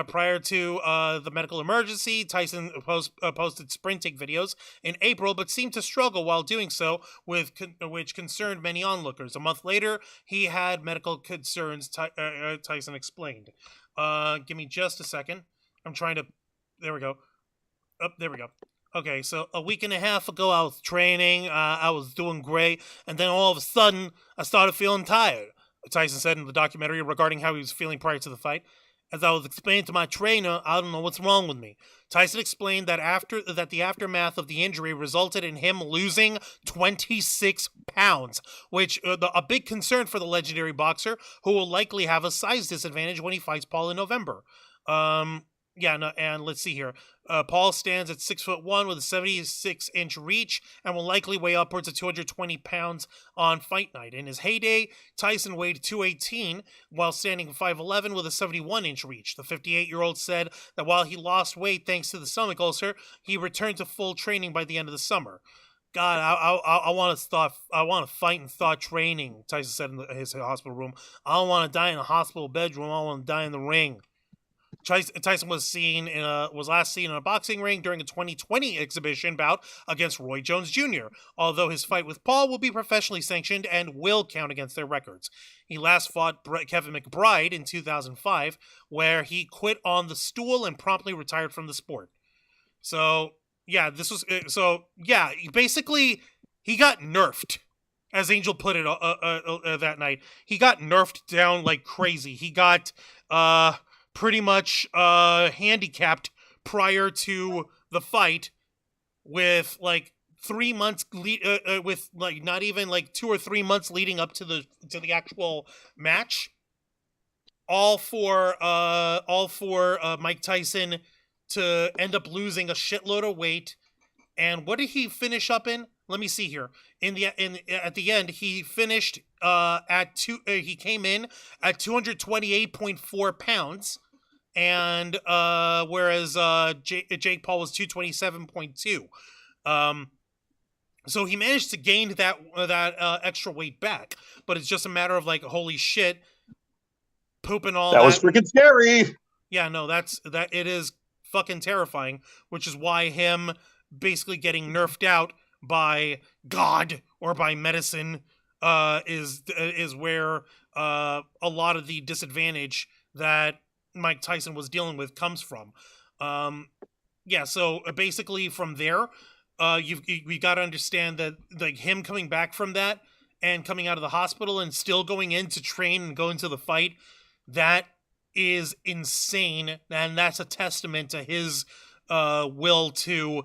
Prior to the medical emergency, Tyson posted sprinting videos in April, but seemed to struggle while doing so, which concerned many onlookers. A month later, he had medical concerns, Tyson explained. Give me just a second. I'm trying to... There we go. Oh, there we go. Okay, so a week and a half ago, I was training. I was doing great. And then all of a sudden, I started feeling tired, Tyson said in the documentary regarding how he was feeling prior to the fight. As I was explaining to my trainer, I don't know what's wrong with me. Tyson explained that the aftermath of the injury resulted in him losing 26 pounds, which a big concern for the legendary boxer, who will likely have a size disadvantage when he fights Paul in November. And let's see here. Paul stands at 6'1" with a 76-inch reach and will likely weigh upwards of 220 pounds on fight night. In his heyday, Tyson weighed 218 while standing 5'11" with a 71-inch reach. The 58-year-old said that while he lost weight thanks to the stomach ulcer, he returned to full training by the end of the summer. God, I want to fight and start training, Tyson said in his hospital room. I don't want to die in a hospital bedroom. I want to die in the ring. Tyson was last seen in a boxing ring during a 2020 exhibition bout against Roy Jones Jr., although his fight with Paul will be professionally sanctioned and will count against their records. He last fought Kevin McBride in 2005, where he quit on the stool and promptly retired from the sport. Basically, he got nerfed. As Angel put it that night, he got nerfed down like crazy. He got pretty much handicapped prior to the fight with like 3 months with like not even like 2 or 3 months leading up to the actual match, all for Mike Tyson to end up losing a shitload of weight. And what did he finish up in? Let me see here. At the end, he finished he came in at 228.4 pounds, and whereas Jake Paul was 227.2. So he managed to gain that extra weight back, but it's just a matter of like, holy shit, pooping all that. That was freaking scary. Yeah, no, it is fucking terrifying, which is why him basically getting nerfed out by God or by medicine is where a lot of the disadvantage that Mike Tyson was dealing with comes from. So basically from there, we got to understand that like him coming back from that and coming out of the hospital and still going in to train and go into the fight, that is insane, and that's a testament to his will to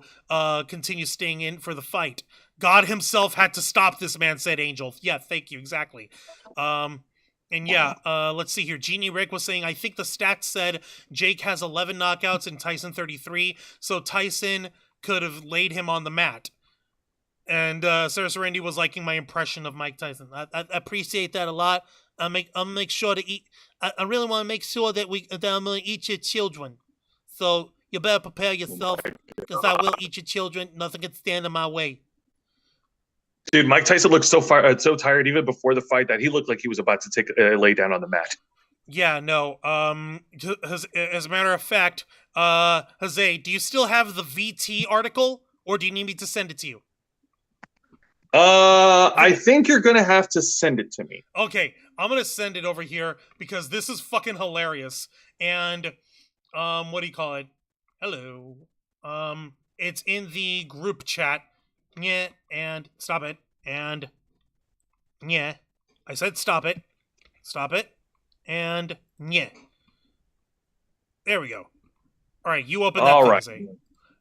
continue staying in for the fight. God himself had to stop this man, said Angel. Yeah, thank you, exactly. Let's see here. Jeannie Rick was saying, I think the stats said Jake has 11 knockouts and Tyson 33, so Tyson could have laid him on the mat. And Sarah Serendi was liking my impression of Mike Tyson. I appreciate that a lot. I'll make sure to eat. I really want to make sure that I'm going to eat your children. So you better prepare yourself, because I will eat your children. Nothing can stand in my way. Dude, Mike Tyson looked so tired even before the fight that he looked like he was about to lay down on the mat. Yeah, no. As a matter of fact, Jose, do you still have the VT article, or do you need me to send it to you? I think you're gonna have to send it to me. Okay, I'm gonna send it over here because this is fucking hilarious. And what do you call it? Hello. It's in the group chat. Yeah, and stop it. And yeah, I said stop it. Stop it. And yeah. There we go. All right, you open that. All right.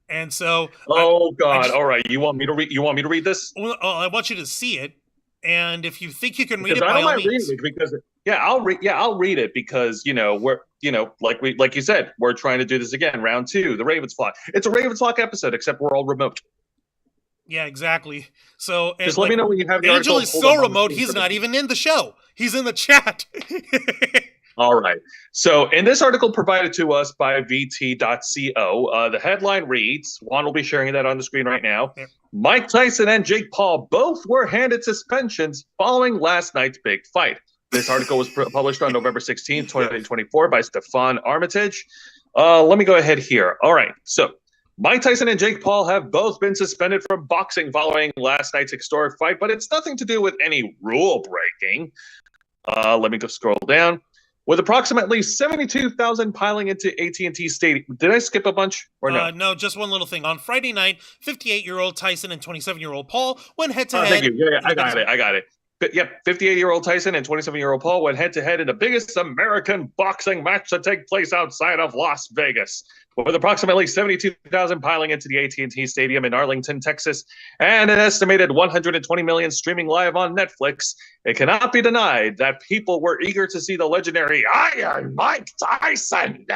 And so, God! All right, you want me to read? You want me to read this? Well, I want you to see it, and if you think you can read it, by all means. I'll read it because we're like you said, we're trying to do this again, round 2, the Ravens Flock. It's a Ravens Flock episode, except we're all remote. Yeah, exactly. So just let me know when you have the Angel is so remote; he's not even in the show. He's in the chat. All right. So in this article provided to us by VT.co, the headline reads, Juan will be sharing that on the screen right now. Yep. Mike Tyson and Jake Paul both were handed suspensions following last night's big fight. This article was published on November 16, 2024 by Stefan Armitage. Let me go ahead here. All right. So Mike Tyson and Jake Paul have both been suspended from boxing following last night's historic fight, but it's nothing to do with any rule breaking. Let me go scroll down. With approximately 72,000 piling into AT&T Stadium. Did I skip a bunch or no? No, just one little thing. On Friday night, 58-year-old Tyson and 27-year-old Paul went head-to-head. Thank you. Yeah, I got it. But yep, 58-year-old Tyson and 27-year-old Paul went head-to-head in the biggest American boxing match to take place outside of Las Vegas. With approximately 72,000 piling into the AT&T Stadium in Arlington, Texas, and an estimated 120 million streaming live on Netflix, it cannot be denied that people were eager to see the legendary Iron Mike Tyson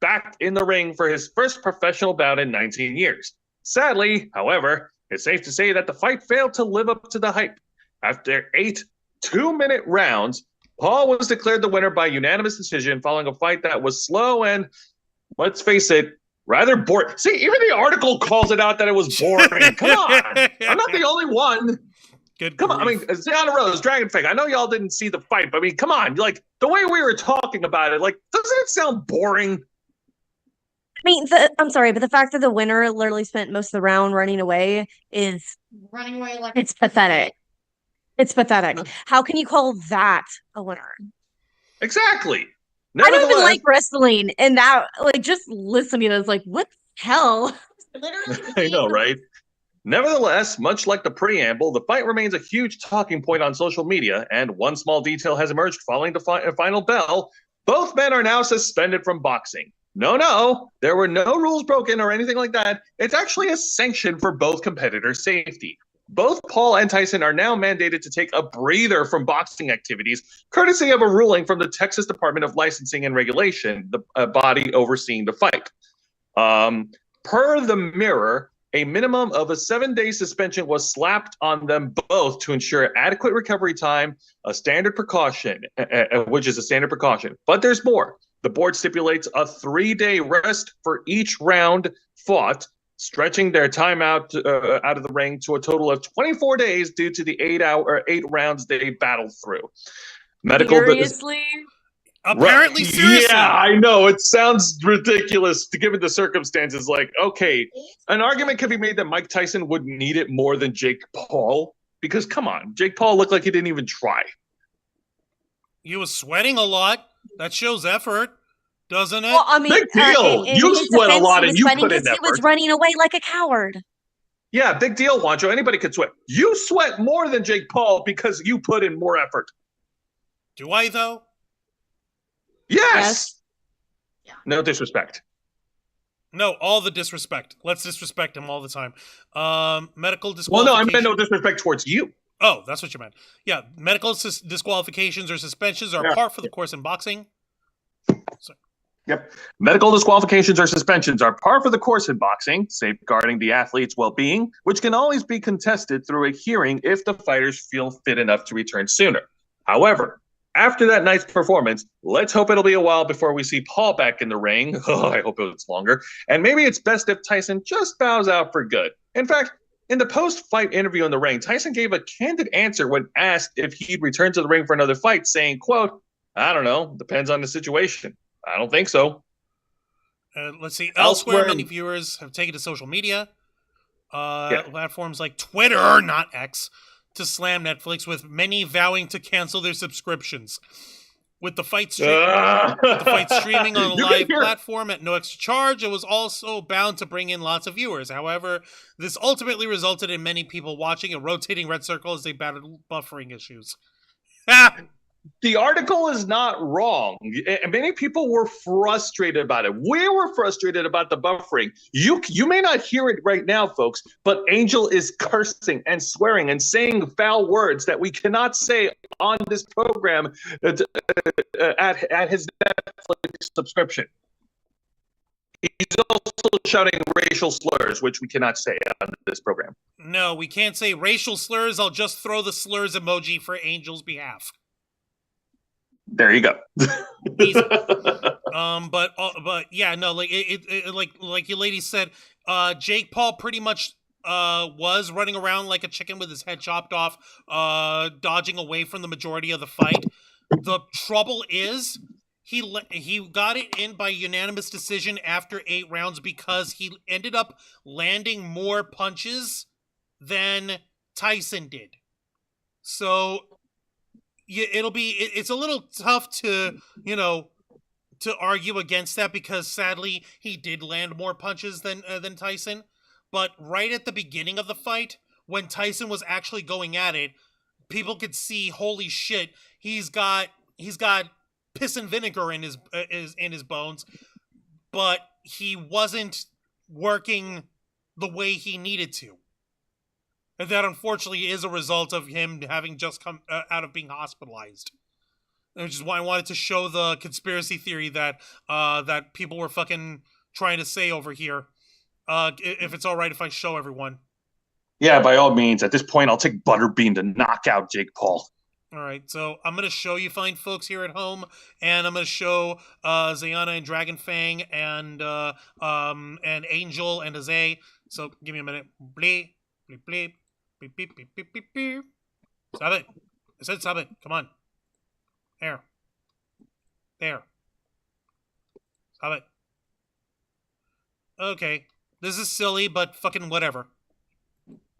back in the ring for his first professional bout in 19 years. Sadly, however, it's safe to say that the fight failed to live up to the hype. After 8 two-minute rounds, Paul was declared the winner by unanimous decision following a fight that was slow and, let's face it, rather boring. See, even the article calls it out that it was boring. Come on. I'm not the only one. Come on. I mean, Ziana Rose, Dragon Fang, I know y'all didn't see the fight, but I mean, come on. Like, the way we were talking about it, like, doesn't it sound boring? I mean, I'm sorry, but the fact that the winner literally spent most of the round running away is Running away like it's pathetic. It's pathetic. How can you call that a winner? Exactly. I don't even like wrestling, and that, like, just listening is like, what the hell? literally. I know, right? Nevertheless, much like the preamble, the fight remains a huge talking point on social media, and one small detail has emerged following the final bell. Both men are now suspended from boxing. No, there were no rules broken or anything like that. It's actually a sanction for both competitors' safety. Both Paul and Tyson are now mandated to take a breather from boxing activities, courtesy of a ruling from the Texas Department of Licensing and Regulation, the body overseeing the fight. Per the Mirror, a minimum of a 7-day suspension was slapped on them both to ensure adequate recovery time, a standard precaution, which is a standard precaution. But there's more. The board stipulates a 3-day rest for each round fought, stretching their time out of the ring to a total of 24 days due to the 8 rounds they battled through. Seriously? Apparently, seriously. Yeah, I know. It sounds ridiculous given the circumstances. Like, okay, an argument could be made that Mike Tyson would need it more than Jake Paul. Because, come on, Jake Paul looked like he didn't even try. He was sweating a lot. That shows effort, doesn't it? Well, I mean, Big deal. You sweat a lot and you put in he was running away like a coward. Yeah, big deal, Wancho. Anybody could sweat. You sweat more than Jake Paul because you put in more effort. Do I, though? Yes. Yeah. No disrespect. No, all the disrespect. Let's disrespect him all the time. Medical Well, disqualification. no, I meant no disrespect towards you. Oh, that's what you meant. Yeah, medical disqualifications or suspensions are par for the course in boxing. Yep. Medical disqualifications or suspensions are par for the course in boxing, safeguarding the athlete's well-being, which can always be contested through a hearing if the fighters feel fit enough to return sooner. However, after that night's performance, let's hope it'll be a while before we see Paul back in the ring. Oh, I hope it's longer. And maybe it's best if Tyson just bows out for good. In fact, in the post-fight interview in the ring, Tyson gave a candid answer when asked if he'd return to the ring for another fight, saying, quote, "I don't know, depends on the situation. I don't think so." Let's see. Elsewhere, many viewers have taken to social media platforms like Twitter, not X, to slam Netflix, with many vowing to cancel their subscriptions. With the fight streaming on a live platform at no extra charge, it was also bound to bring in lots of viewers. However, this ultimately resulted in many people watching a rotating red circle as they battled buffering issues. The article is not wrong. Many people were frustrated about it. We were frustrated about the buffering. You may not hear it right now, folks, but Angel is cursing and swearing and saying foul words that we cannot say on this program at his Netflix subscription. He's also shouting racial slurs, which we cannot say on this program. No, we can't say racial slurs. I'll just throw the slurs emoji for Angel's behalf. There you go. But yeah, no, like like your lady said, Jake Paul pretty much was running around like a chicken with his head chopped off, dodging away from the majority of the fight. The trouble is, he got it in by unanimous decision after 8 rounds because he ended up landing more punches than Tyson did. So yeah, it's a little tough to, to argue against that because sadly he did land more punches than Tyson. But right at the beginning of the fight, when Tyson was actually going at it, people could see, holy shit, he's got piss and vinegar in his bones, but he wasn't working the way he needed to. And that unfortunately is a result of him having just come out of being hospitalized. Which is why I wanted to show the conspiracy theory that that people were fucking trying to say over here. If it's all right if I show everyone. Yeah, by all means. At this point, I'll take Butterbean to knock out Jake Paul. All right, so I'm gonna show you fine folks here at home, and I'm gonna show Zayana and Dragon Fang and Angel and Azay. So give me a minute. Bleep, bleep, bleep, beep, beep, beep, beep, beep, beep. Stop it! I said stop it. Come on. There. Stop it. Okay, this is silly, but fucking whatever.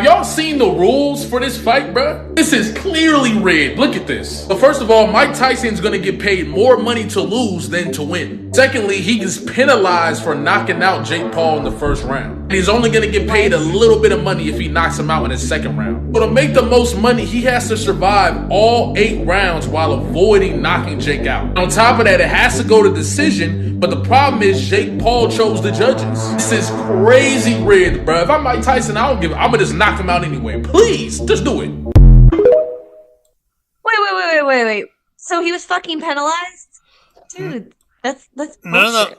Y'all seen the rules for this fight, bruh? This is clearly rigged. Look at this. So first of all, Mike Tyson's gonna get paid more money to lose than to win. Secondly, he gets penalized for knocking out Jake Paul in the first round. And he's only gonna get paid a little bit of money if he knocks him out in his second round. So to make the most money, he has to survive all 8 rounds while avoiding knocking Jake out. On top of that, it has to go to decision, but the problem is Jake Paul chose the judges. This is crazy rigged, bruh. If I'm Mike Tyson, I'm gonna just knock him out anyway. Please, just do it. Wait. So he was fucking penalized? Dude, that's bullshit. No.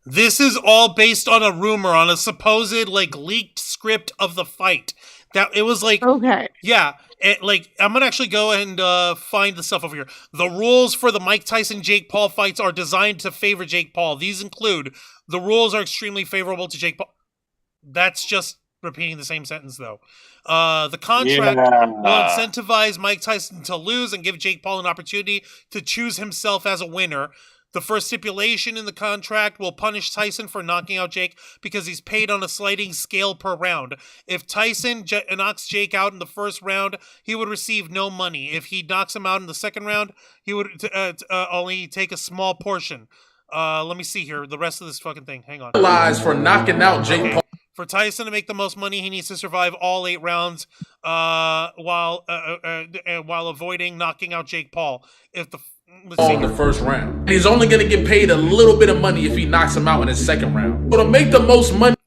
This is all based on a rumor, on a supposed like leaked script of the fight. That it was like, Okay. yeah, I'm gonna actually go and find the stuff over here. The rules for the Mike Tyson Jake Paul fights are designed to favor Jake Paul. These include the rules are extremely favorable to Jake Paul. That's just repeating the same sentence though. The contract will incentivize Mike Tyson to lose and give Jake Paul an opportunity to choose himself as a winner. The first stipulation in the contract will punish Tyson for knocking out Jake because he's paid on a sliding scale per round. If Tyson knocks Jake out in the first round, he would receive no money. If he knocks him out in the second round, he would only take a small portion. Let me see here. The rest of this fucking thing. Hang on. Penalized for knocking out Jake Paul. For Tyson to make the most money, he needs to survive all 8 rounds while avoiding knocking out Jake Paul. If the in the first round. And he's only going to get paid a little bit of money if he knocks him out in his second round. So to make the most money...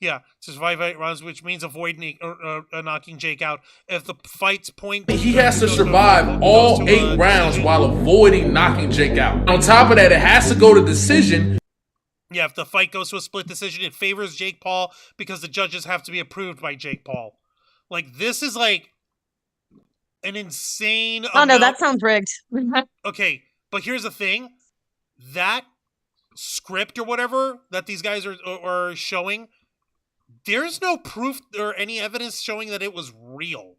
Yeah, to survive 8 rounds, which means avoiding knocking Jake out. If the fight's point... He has to survive all 8 rounds while avoiding knocking Jake out. On top of that, it has to go to decision. Yeah, if the fight goes to a split decision, it favors Jake Paul because the judges have to be approved by Jake Paul. Like, this is like an insane Oh no, that sounds rigged. Okay, but here's the thing. That script or whatever that these guys are showing, there's no proof or any evidence showing that it was real.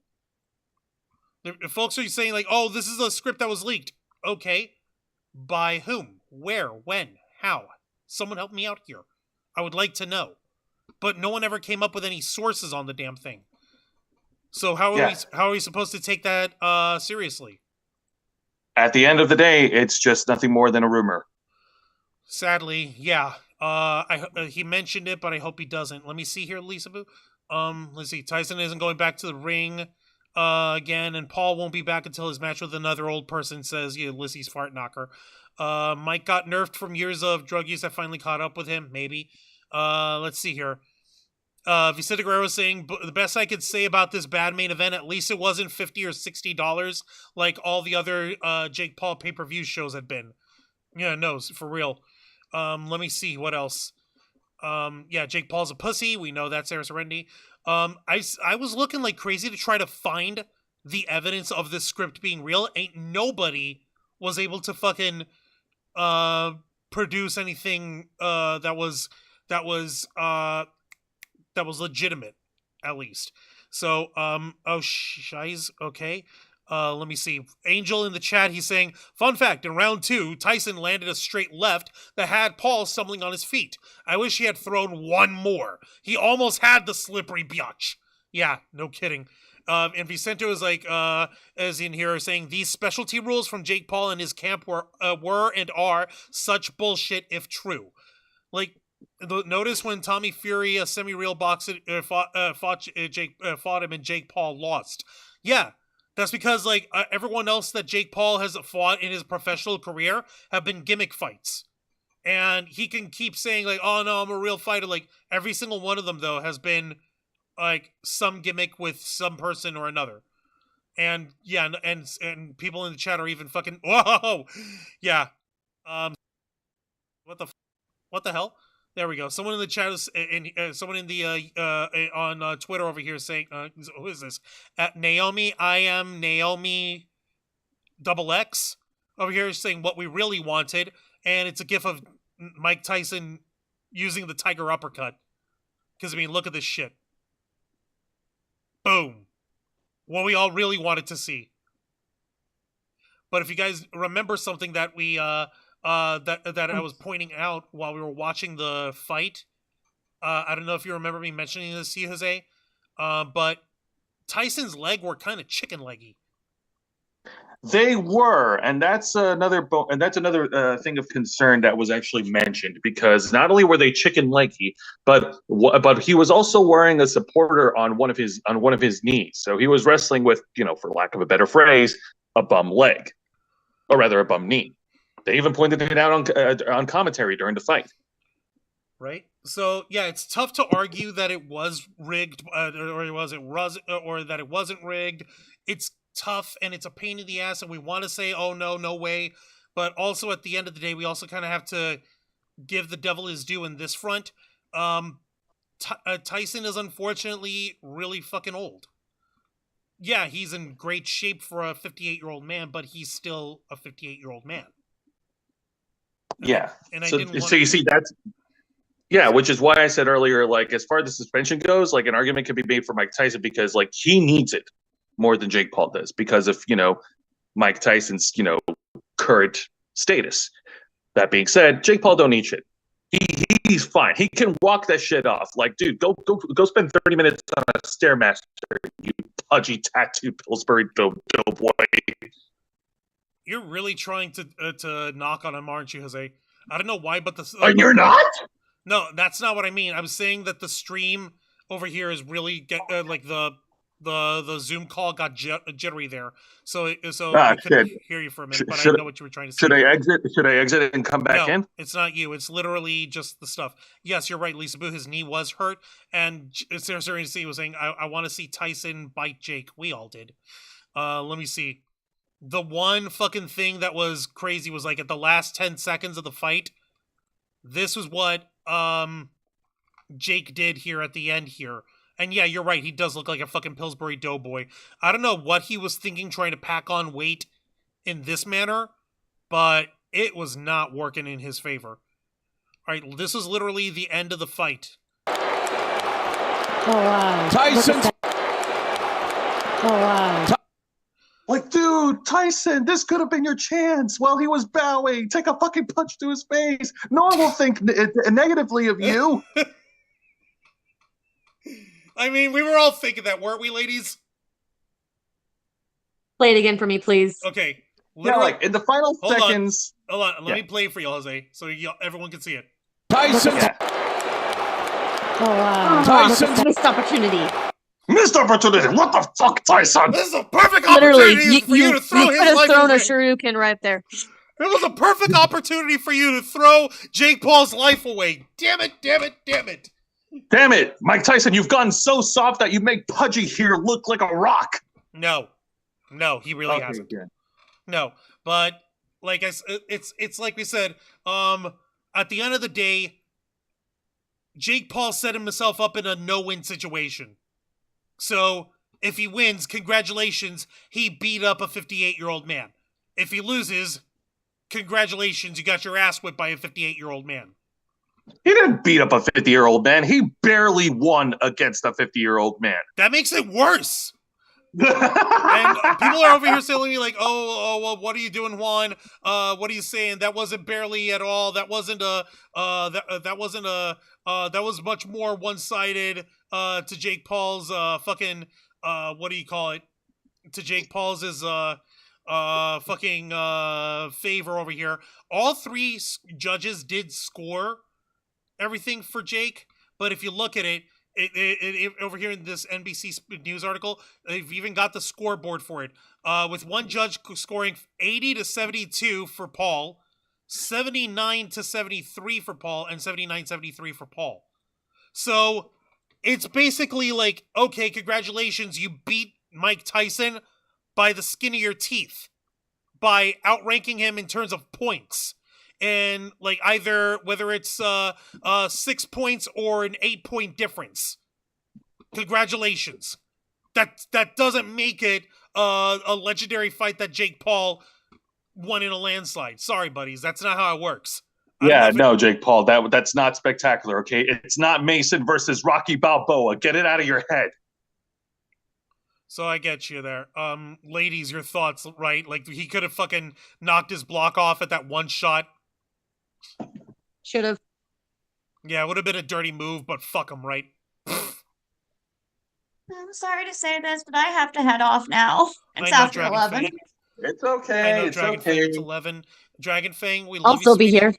Folks are saying like, oh, this is a script that was leaked. Okay. By whom? Where? When? How? Someone help me out here. I would like to know. But no one ever came up with any sources on the damn thing. So how are we supposed to take that seriously? At the end of the day, it's just nothing more than a rumor. Sadly, yeah. He mentioned it, but I hope he doesn't. Let me see here, Lisa Boo. Let's see. Tyson isn't going back to the ring again, and Paul won't be back until his match with another old person, says Ulysses Fart Knocker. Mike got nerfed from years of drug use that finally caught up with him. Maybe. Let's see here. Vicente Guerrero saying, the best I could say about this bad main event, at least it wasn't $50 or $60 like all the other Jake Paul pay-per-view shows had been. Yeah, no, for real. Let me see, what else? Yeah, Jake Paul's a pussy. We know that, Sarah Serendi. I was looking like crazy to try to find the evidence of this script being real. Ain't nobody was able to fucking produce anything that was legitimate, at least. So, Shies, okay. Let me see. Angel in the chat, he's saying, fun fact, in round 2, Tyson landed a straight left that had Paul stumbling on his feet. I wish he had thrown one more. He almost had the slippery biatch. Yeah, no kidding. And Vicente was like, as in here, saying, these specialty rules from Jake Paul and his camp were and are such bullshit if true. Like, notice when Tommy Fury, a semi-real boxer, fought him and Jake Paul lost. Yeah, that's because like everyone else that Jake Paul has fought in his professional career have been gimmick fights, and he can keep saying like, "Oh no, I'm a real fighter." Like every single one of them though has been like some gimmick with some person or another. And yeah, and people in the chat are even fucking whoa, yeah. What the what the hell? There we go. Someone in the chat is, someone in the on Twitter over here saying, who is this? At Naomi, I am Naomi double X over here saying what we really wanted, and it's a gif of Mike Tyson using the tiger uppercut. Because I mean, look at this shit. Boom. What we all really wanted to see. But if you guys remember something that we that I was pointing out while we were watching the fight, I don't know if you remember me mentioning this to you, Jose, but Tyson's leg were kind of chicken leggy. They were, and that's another thing of concern that was actually mentioned, because not only were they chicken leggy, but he was also wearing a supporter on one of his knees, so he was wrestling with, for lack of a better phrase, a bum leg, or rather a bum knee. They even pointed it out on commentary during the fight. Right. So yeah, it's tough to argue that it was rigged, or that it wasn't rigged. It's tough and it's a pain in the ass, and we want to say, oh no way, but also at the end of the day, we also kind of have to give the devil his due in this front. Tyson is unfortunately really fucking old. Yeah, he's in great shape for a 58-year-old man, but he's still a 58-year-old man. Yeah. And so you see that's. Yeah, which is why I said earlier, like, as far as the suspension goes, like, an argument could be made for Mike Tyson, because, like, he needs it more than Jake Paul does because of, Mike Tyson's, current status. That being said, Jake Paul don't need shit. He's fine. He can walk that shit off. Like, dude, go spend 30 minutes on a Stairmaster, you pudgy tattooed Pillsbury doughboy. You're really trying to knock on him, aren't you, Jose? I don't know why, but You're not? No, that's not what I mean. I'm saying that the stream over here is really like the Zoom call got jittery there, so I couldn't hear you for a minute. But I know what you were trying to say. Should I exit and come back in? It's not you. It's literally just the stuff. Yes, you're right, Lisa Boo. His knee was hurt, and Seriously was saying, I want to see Tyson bite Jake. We all did. Let me see. The one fucking thing that was crazy was like at the last 10 seconds of the fight. This was what Jake did here at the end here. And yeah, you're right. He does look like a fucking Pillsbury Doughboy. I don't know what he was thinking trying to pack on weight in this manner, but it was not working in his favor. All right, this is literally the end of the fight. Oh, wow. Tyson. Oh, wow. Like, dude, Tyson, this could have been your chance while he was bowing. Take a fucking punch to his face. No one will think negatively of you. I mean, we were all thinking that, weren't we, ladies? Play it again for me, please. Okay. Yeah, like, in the final seconds. Hold on. Let me play it for you, Jose, so everyone can see it. Tyson. Yeah. Oh, wow. Tyson. Missed opportunity. Missed opportunity. What the fuck, Tyson? This is a perfect Literally, opportunity for you to throw his could have life thrown away. a shuriken right there. It was a perfect opportunity for you to throw Jake Paul's life away. Damn it. Damn it, Mike Tyson, you've gotten so soft that you make Pudgy here look like a rock. No, he really hasn't. Okay. No, but like it's like we said. At the end of the day, Jake Paul set himself up in a no-win situation. So if he wins, congratulations, he beat up a 58-year-old man. If he loses, congratulations, you got your ass whipped by a 58-year-old man. He didn't beat up a 50-year-old man. He barely won against a 50-year-old man. That makes it worse. And people are over here telling me like, well, what are you doing, Juan? What are you saying? That wasn't barely at all. That wasn't that was much more one-sided to Jake Paul's fucking what do you call it? To Jake Paul's fucking favor over here. All three judges did score everything for Jake, but if you look at it, Over here in this NBC News article, they've even got the scoreboard for it. With one judge scoring 80 to 72 for Paul, 79 to 73 for Paul, and 79-73 for Paul. So it's basically like, okay, congratulations, you beat Mike Tyson by the skin of your teeth, by outranking him in terms of points. And like either whether it's 6 points or an 8-point difference. Congratulations. That doesn't make it a legendary fight that Jake Paul won in a landslide. Sorry, buddies, that's not how it works. Yeah, no, Jake Paul, that's not spectacular. Okay, it's not Mason versus Rocky Balboa. Get it out of your head. So I get you there. Ladies, your thoughts, right? Like he could have fucking knocked his block off at that one shot. Should have. Yeah, it would have been a dirty move, but fuck him, right? I'm sorry to say this, but I have to head off now. I It's know, after Dragon 11. Fang. It's I okay. know, It's Dragon Fang, okay. it's 11. Dragon Fang, we love I'll you, still be sweetie. here.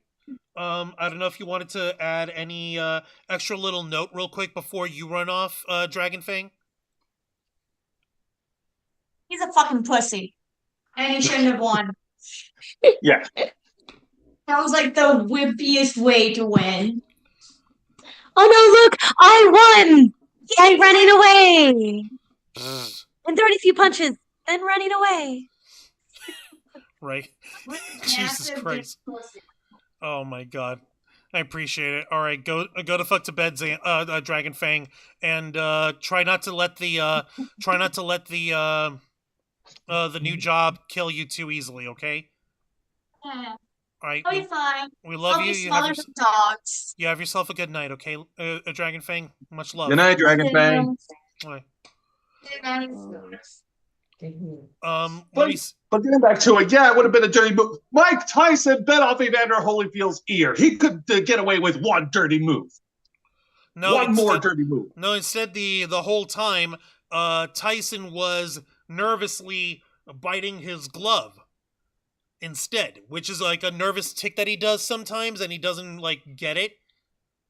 I don't know if you wanted to add any extra little note real quick before you run off, Dragon Fang. He's a fucking pussy. And he shouldn't have won. Yeah. That was like the wimpiest way to win. Oh no, look, I won! I'm running away! And throwing a few punches, and running away. Right? Jesus Christ. Oh my god. I appreciate it. All right, go to fuck to bed, Dragon Fang, and try not to let the new job kill you too easily, okay? Yeah. All right. I'll be fine. We love I'll you. be You have, smaller than dogs. you have yourself a good night, okay? Dragon Fang, much love. Good night, Dragon Fang. All right. But getting back to it, yeah, it would have been a dirty move. Mike Tyson bit off Evander Holyfield's ear. He could get away with one dirty move. One more dirty move. No, instead the whole time, Tyson was nervously biting his glove instead, which is like a nervous tick that he does sometimes, and he doesn't like get it.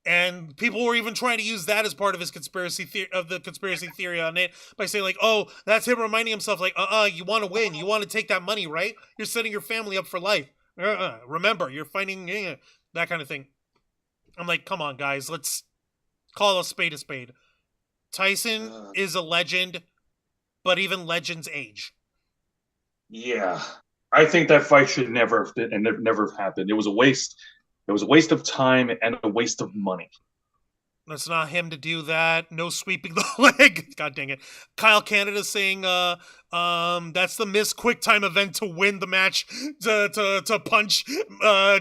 And people were even trying to use that as part of his conspiracy theory on it by saying like, oh, that's him reminding himself like, you want to win, you want to take that money, right? You're setting your family up for life. Remember, you're fighting that kind of thing. I'm like, come on, guys, let's call a spade a spade. Tyson is a legend, but even legends age. Yeah, I think that fight should never have happened. It was a waste. It was a waste of time and a waste of money. That's not him to do that. No sweeping the leg. God dang it. Kyle Canada saying that's the missed quick time event to win the match, to punch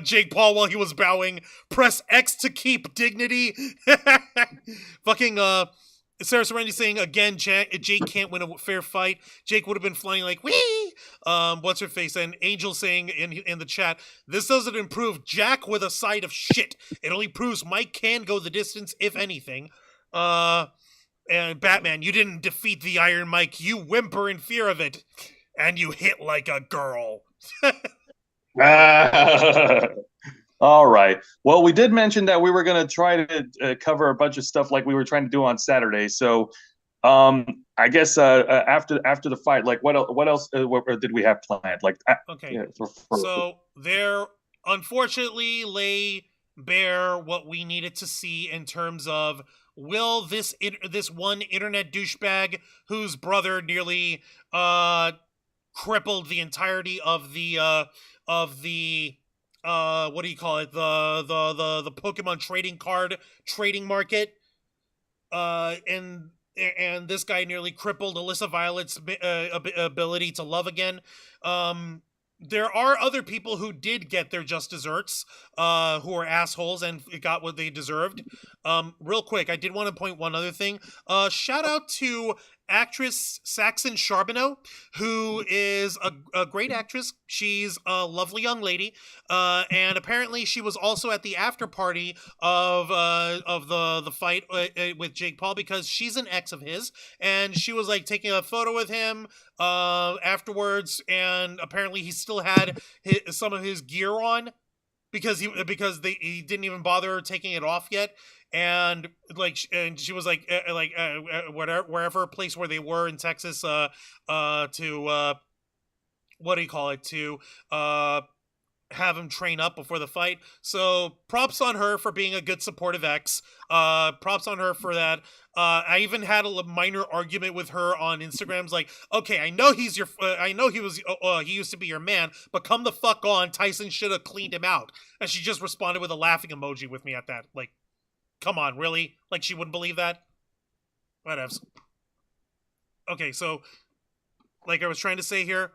Jake Paul while he was bowing. Press X to keep dignity. Fucking Sarah Serenity saying again, Jake can't win a fair fight. Jake would have been flying like wee. What's her face? And Angel saying in the chat, this doesn't improve Jack with a side of shit. It only proves Mike can go the distance, if anything. And Batman, you didn't defeat the Iron Mike. You whimper in fear of it, and you hit like a girl. All right. Well, we did mention that we were going to try to cover a bunch of stuff like we were trying to do on Saturday. So, I guess after the fight, like what else did we have planned? Like, okay. Yeah, so there, unfortunately, lay bare what we needed to see in terms of will this one internet douchebag whose brother nearly crippled the entirety of the what do you call it? The Pokemon trading card trading market. And this guy nearly crippled Alyssa Violet's ability to love again. There are other people who did get their just desserts, who are assholes and got what they deserved. Real quick, I did want to point one other thing. Shout out to actress Saxon Charbonneau, who is a great actress. She's a lovely young lady, and apparently she was also at the after party of the fight with Jake Paul, because she's an ex of his, and she was like taking a photo with him afterwards, and apparently he still had some of his gear on because he didn't even bother taking it off yet. and and she was like wherever place where they were in Texas, to what do you call it, to have him train up before the fight. So props on her for being a good supportive ex. Props on her for that. I even had a minor argument with her on Instagram's like, okay, I know he's your, I know he was, he used to be your man, but come the fuck on, Tyson should have cleaned him out. And she just responded with a laughing emoji with me at that. Like, come on, really? Like she wouldn't believe that? Whatevs. Okay, so, like I was trying to say here,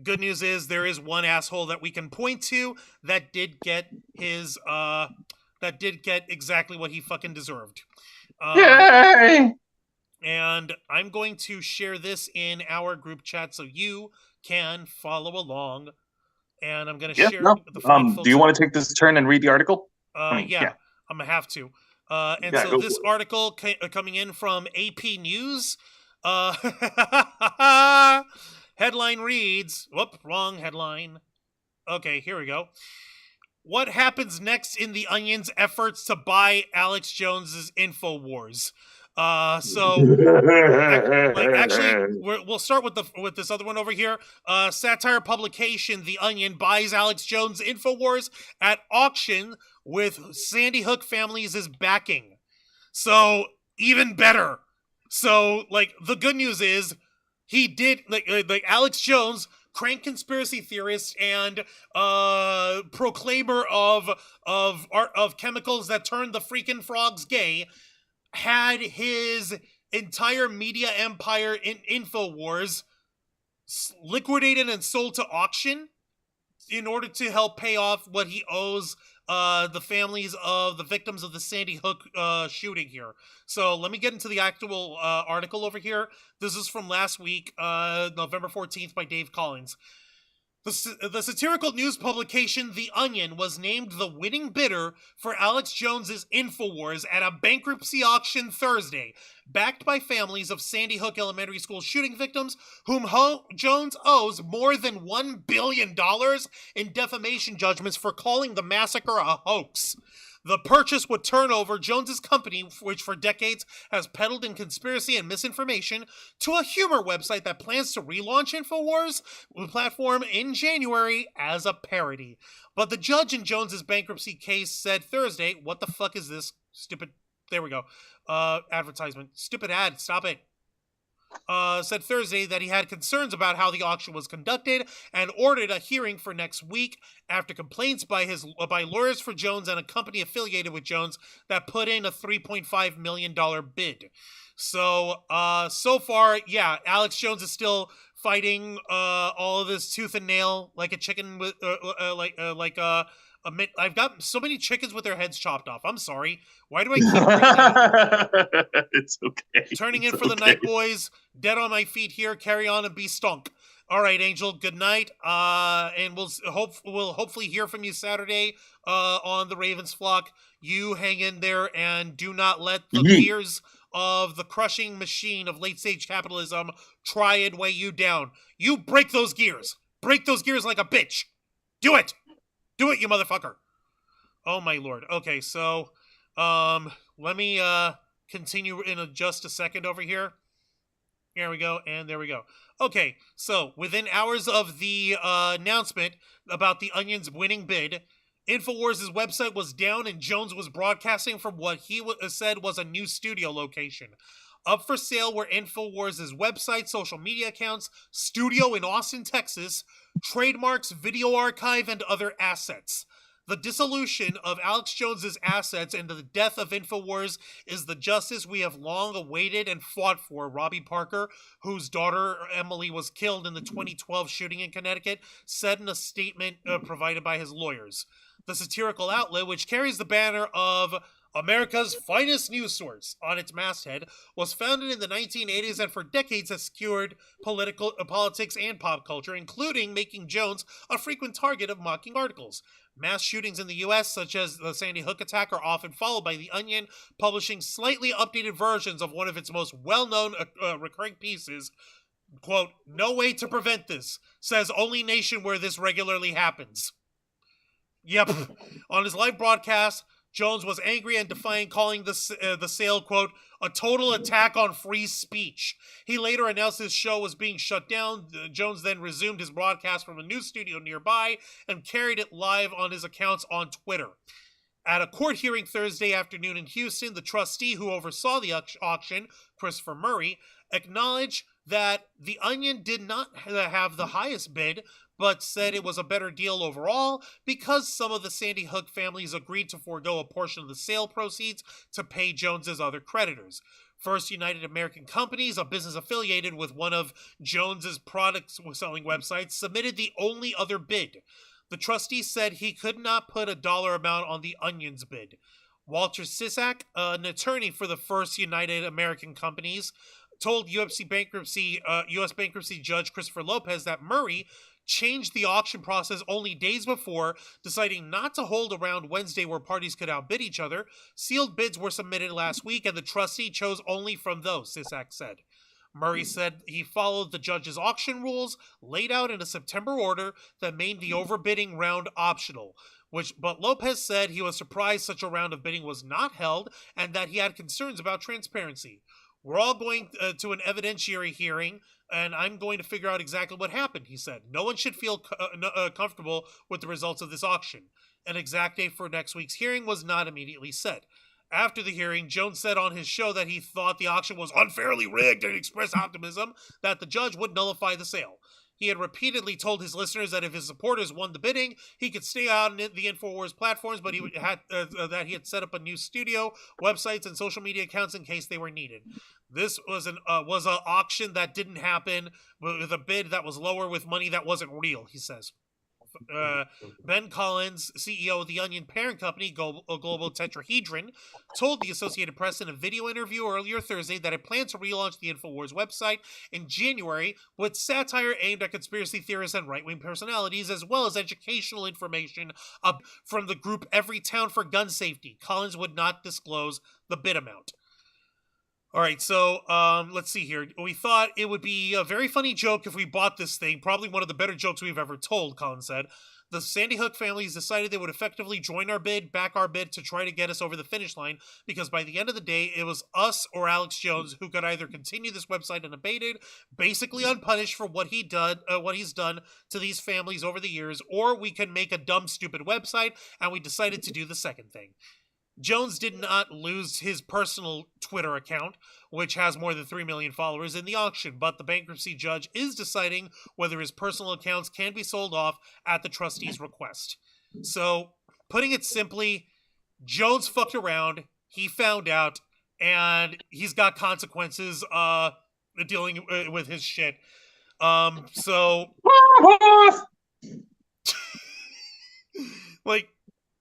good news is there is one asshole that we can point to that did get his, that did get exactly what he fucking deserved. Yay! And I'm going to share this in our group chat so you can follow along. And I'm going to share the fine folks. Do you want to take this turn and read the article? Yeah, I'm going to have to. This article coming in from AP News. Headline reads, whoop, wrong headline. Okay, here we go. What happens next in the Onion's efforts to buy Alex Jones's InfoWars? We'll start with this other one over here. Satire publication The Onion buys Alex Jones InfoWars at auction with Sandy Hook families' backing. So even better. So the good news is he did like Alex Jones, crank conspiracy theorist and proclaimer of chemicals that turn the freaking frogs gay, had his entire media empire in InfoWars liquidated and sold to auction in order to help pay off what he owes the families of the victims of the Sandy Hook shooting here. So let me get into the actual article over here. This is from last week, November 14th by Dave Collins. The satirical news publication The Onion was named the winning bidder for Alex Jones's InfoWars at a bankruptcy auction Thursday, backed by families of Sandy Hook Elementary School shooting victims, whom Jones owes more than $1 billion in defamation judgments for calling the massacre a hoax. The purchase would turn over Jones's company, which for decades has peddled in conspiracy and misinformation, to a humor website that plans to relaunch InfoWars platform in January as a parody. But the judge in Jones's bankruptcy case said Thursday, what the fuck is this stupid, there we go, advertisement, stupid ad, stop it. Said Thursday that he had concerns about how the auction was conducted and ordered a hearing for next week after complaints by lawyers for Jones and a company affiliated with Jones that put in a $3.5 million bid. So, so far, yeah, Alex Jones is still fighting all of this tooth and nail like a chicken with I've got so many chickens with their heads chopped off. I'm sorry. Why do I keep It's okay. Turning in for the night, boys. Dead on my feet here. Carry on and be stunk. All right, Angel. Good night. And we'll hopefully hear from you Saturday on the Ravens flock. You hang in there and do not let the gears of the crushing machine of late stage capitalism try and weigh you down. You break those gears. Break those gears like a bitch. Do it. Do it, you motherfucker. Oh, my lord. Okay, so, let me, continue in just a second over here. Here we go, and there we go. Okay, so, within hours of the, announcement about the Onion's winning bid, InfoWars' website was down and Jones was broadcasting from what he said was a new studio location. Up for sale were InfoWars' website, social media accounts, studio in Austin, Texas, trademarks, video archive, and other assets. The dissolution of Alex Jones's assets and the death of InfoWars is the justice we have long awaited and fought for, Robbie Parker, whose daughter Emily was killed in the 2012 shooting in Connecticut, said in a statement provided by his lawyers. The satirical outlet, which carries the banner of America's finest news source on its masthead, was founded in the 1980s and for decades has skewered politics and pop culture, including making Jones a frequent target of mocking articles. Mass shootings in the U.S., such as the Sandy Hook attack, are often followed by The Onion publishing slightly updated versions of one of its most well-known recurring pieces. Quote, "No way to prevent this, says only nation where this regularly happens." Yep. On his live broadcast, Jones was angry and defiant, calling the sale, quote, a total attack on free speech. He later announced his show was being shut down. Jones then resumed his broadcast from a news studio nearby and carried it live on his accounts on Twitter. At a court hearing Thursday afternoon in Houston, the trustee who oversaw the auction, Christopher Murray, acknowledged that the Onion did not have the highest bid, but said it was a better deal overall because some of the Sandy Hook families agreed to forego a portion of the sale proceeds to pay Jones's other creditors. First United American Companies, a business affiliated with one of Jones's product-selling websites, submitted the only other bid. The trustee said he could not put a dollar amount on the Onion's bid. Walter Sisak, an attorney for the First United American Companies, told U.S. bankruptcy judge Christopher Lopez that Murray changed the auction process only days before, deciding not to hold around Wednesday where parties could outbid each other. Sealed bids were submitted last week, and the trustee chose only from those, Sisak said. Murray said he followed the judge's auction rules laid out in a September order that made the overbidding round optional, but Lopez said he was surprised such a round of bidding was not held and that he had concerns about transparency. We're all going to an evidentiary hearing, and I'm going to figure out exactly what happened, he said. No one should feel comfortable with the results of this auction. An exact date for next week's hearing was not immediately set. After the hearing, Jones said on his show that he thought the auction was unfairly rigged and expressed optimism that the judge would nullify the sale. He had repeatedly told his listeners that if his supporters won the bidding, he could stay on the InfoWars platforms, but he had set up a new studio, websites, and social media accounts in case they were needed. This was an auction that didn't happen with a bid that was lower with money that wasn't real, he says. Ben Collins, CEO of the Onion parent company, Global Tetrahedron, told the Associated Press in a video interview earlier Thursday that it plans to relaunch the InfoWars website in January with satire aimed at conspiracy theorists and right-wing personalities, as well as educational information from the group Every Town for Gun Safety. Collins would not disclose the bid amount. All right, so let's see here. We thought it would be a very funny joke if we bought this thing. Probably one of the better jokes we've ever told, Collins said. The Sandy Hook families decided they would effectively join our bid, back our bid to try to get us over the finish line, because by the end of the day, it was us or Alex Jones who could either continue this website unabated, basically unpunished for what he's done to these families over the years, or we can make a dumb, stupid website, and we decided to do the second thing. Jones did not lose his personal Twitter account, which has more than 3 million followers, in the auction, but the bankruptcy judge is deciding whether his personal accounts can be sold off at the trustee's request. So, putting it simply, Jones fucked around, he found out, and he's got consequences dealing with his shit. Like,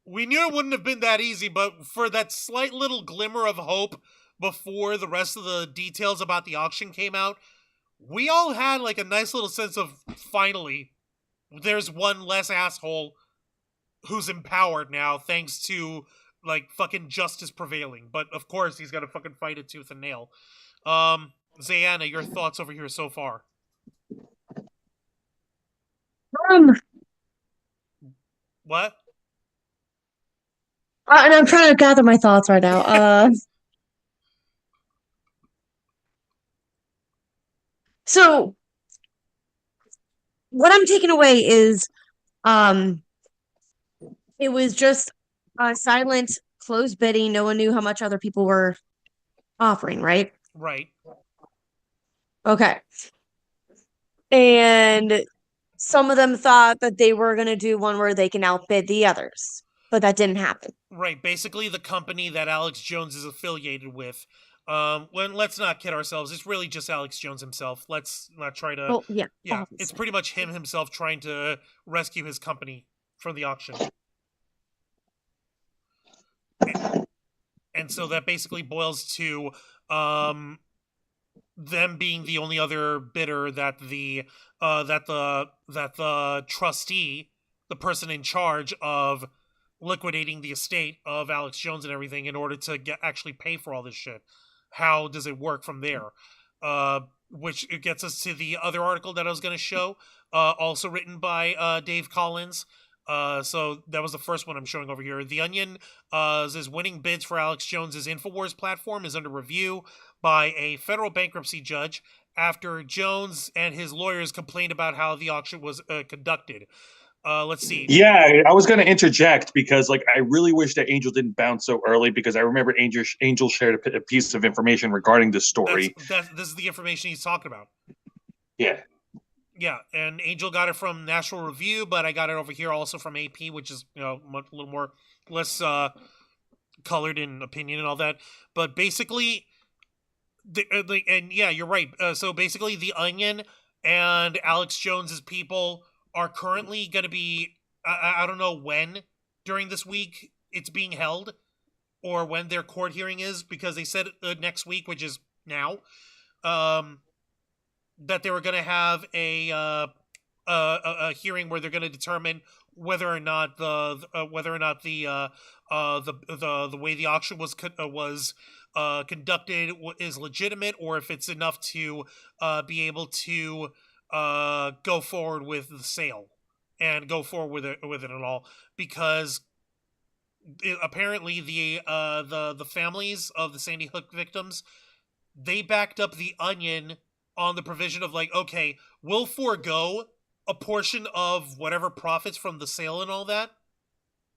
we knew it wouldn't have been that easy, but for that slight little glimmer of hope before the rest of the details about the auction came out, we all had like a nice little sense of, finally, there's one less asshole who's empowered now thanks to, like, fucking justice prevailing. But, of course, he's got to fucking fight it tooth and nail. Zayanna, your thoughts over here so far? What? And I'm trying to gather my thoughts right now. So what I'm taking away is, it was just a silent, closed bidding. No one knew how much other people were offering, right? Right. Okay. And some of them thought that they were going to do one where they can outbid the others, but that didn't happen. Right. Basically, the company that Alex Jones is affiliated with. Let's not kid ourselves. It's really just Alex Jones himself. Let's not try to. Well, yeah. Yeah, obviously. it's pretty much him himself trying to rescue his company from the auction. And so that basically boils to them being the only other bidder that the trustee, the person in charge of liquidating the estate of Alex Jones and everything, in order to actually pay for all this shit. How does it work from there? Which gets us to the other article that I was going to show, also written by Dave Collins. So that was the first one I'm showing over here. The Onion says winning bids for Alex Jones's Infowars platform is under review by a federal bankruptcy judge after Jones and his lawyers complained about how the auction was conducted. Let's see. Yeah, I was going to interject because, like, I really wish that Angel didn't bounce so early because I remember Angel shared a piece of information regarding this story. This is the information he's talking about. Yeah. Yeah, and Angel got it from National Review, but I got it over here also from AP, which is a little more less colored in opinion and all that. But basically, and yeah, you're right. So basically, the Onion and Alex Jones's people are currently going to be. I don't know when during this week it's being held, or when their court hearing is, because they said next week, which is now. That they were going to have a hearing where they're going to determine whether or not the way the auction was conducted is legitimate, or if it's enough to be able to go forward with the sale and go forward with it at all, because apparently the families of the Sandy Hook victims, they backed up the Onion on the provision of, like, okay, we'll forego a portion of whatever profits from the sale and all that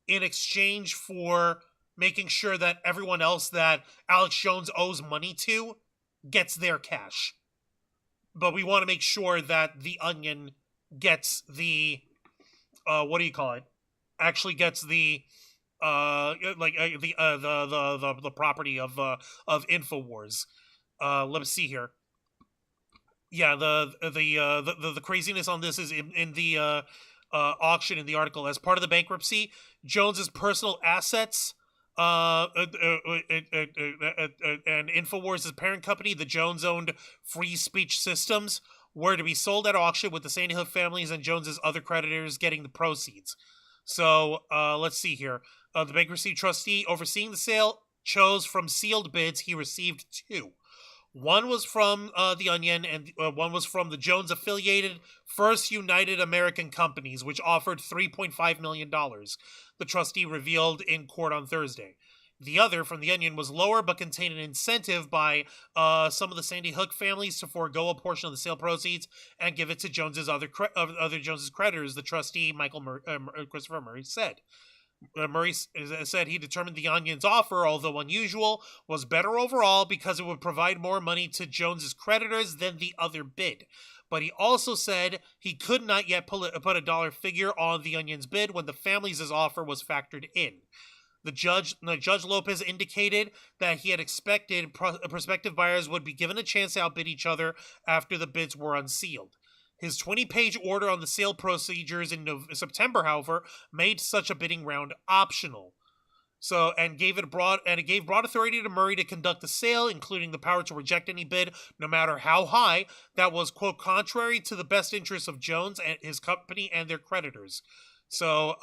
in exchange for making sure that everyone else that Alex Jones owes money to gets their cash. But we want to make sure that the Onion gets the actually gets the the property of Infowars. Let me see here. Yeah, the craziness on this is in the auction in the article. As part of the bankruptcy, Jones's personal assets and Infowars' parent company, the Jones-owned Free Speech Systems, were to be sold at auction, with the Sandy Hook families and Jones's other creditors getting the proceeds. So let's see here. The bankruptcy trustee overseeing the sale chose from sealed bids. He received 2. One was from the Onion, and one was from the Jones-affiliated First United American Companies, which offered $3.5 million, the trustee revealed in court on Thursday. The other, from the Onion, was lower but contained an incentive by some of the Sandy Hook families to forego a portion of the sale proceeds and give it to Jones's other Jones's creditors, the trustee Christopher Murray said. Murray said he determined the Onion's offer, although unusual, was better overall because it would provide more money to Jones's creditors than the other bid. But he also said he could not yet put a dollar figure on the Onion's bid when the family's offer was factored in. Judge Lopez indicated that he had expected prospective buyers would be given a chance to outbid each other after the bids were unsealed. His 20-page order on the sale procedures in September, however, made such a bidding round optional. So, and it gave broad authority to Murray to conduct the sale, including the power to reject any bid, no matter how high, that was, quote, contrary to the best interests of Jones and his company and their creditors. So,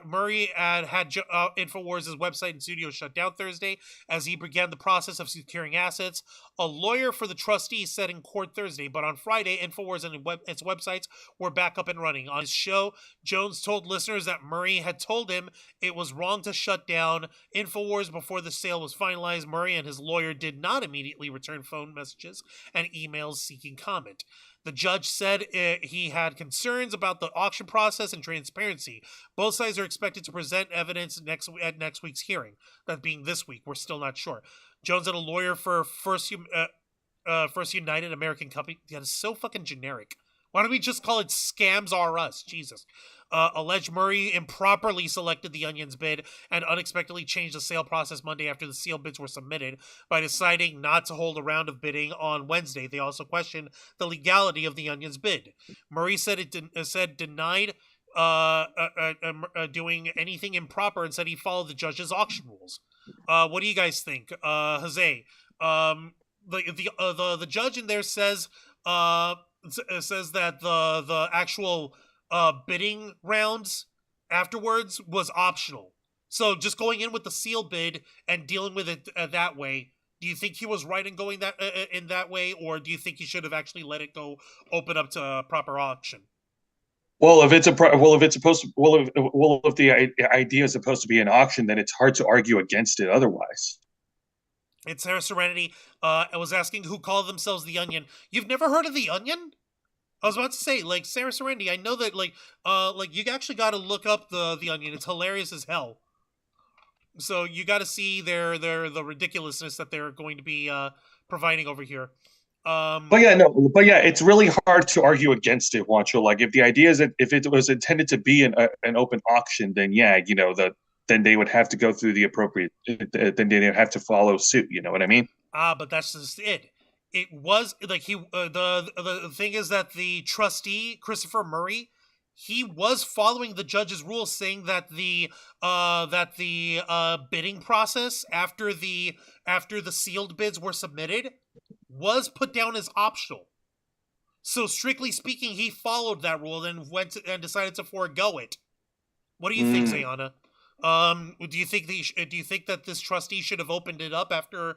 Murray had Infowars' website and studio shut down Thursday as he began the process of securing assets. A lawyer for the trustee said in court Thursday, but on Friday, Infowars and its websites were back up and running. On his show, Jones told listeners that Murray had told him it was wrong to shut down Infowars before the sale was finalized. Murray and his lawyer did not immediately return phone messages and emails seeking comment. The judge said he had concerns about the auction process and transparency. Both sides are expected to present evidence at next week's hearing. That being this week. We're still not sure. Jones had a lawyer for First United American Company. That is so fucking generic. Why don't we just call it Scams R Us? Jesus. Alleged Murray improperly selected the Onion's bid and unexpectedly changed the sale process Monday after the sealed bids were submitted by deciding not to hold a round of bidding on Wednesday. They also questioned the legality of the Onion's bid. Murray said denied doing anything improper and said he followed the judge's auction rules. What do you guys think, Jose? The judge in there says that the actual bidding rounds afterwards was optional. So just going in with the seal bid and dealing with it that way, do you think he was right in going that way, or do you think he should have actually let it go open up to a proper auction? Well, if it's a well, if it's supposed to, if the idea is supposed to be an auction, then it's hard to argue against it otherwise. It's Sarah Serenity. I was asking who call themselves the Onion. You've never heard of the Onion? I was about to say, like, Sarah Serenity. I know that, like you actually got to look up the Onion. It's hilarious as hell. So you got to see the ridiculousness that they're going to be providing over here. But yeah, it's really hard to argue against it, Wancho. Like, if the idea is that if it was intended to be an open auction, then yeah, then they would have to go through the appropriate. Then they'd have to follow suit. You know what I mean? But that's just it. It was like the thing is that the trustee Christopher Murray, he was following the judge's rules, saying that the bidding process after the sealed bids were submitted was put down as optional. So strictly speaking, he followed that rule and and decided to forego it. What do you think, Zayana? Do you think that this trustee should have opened it up after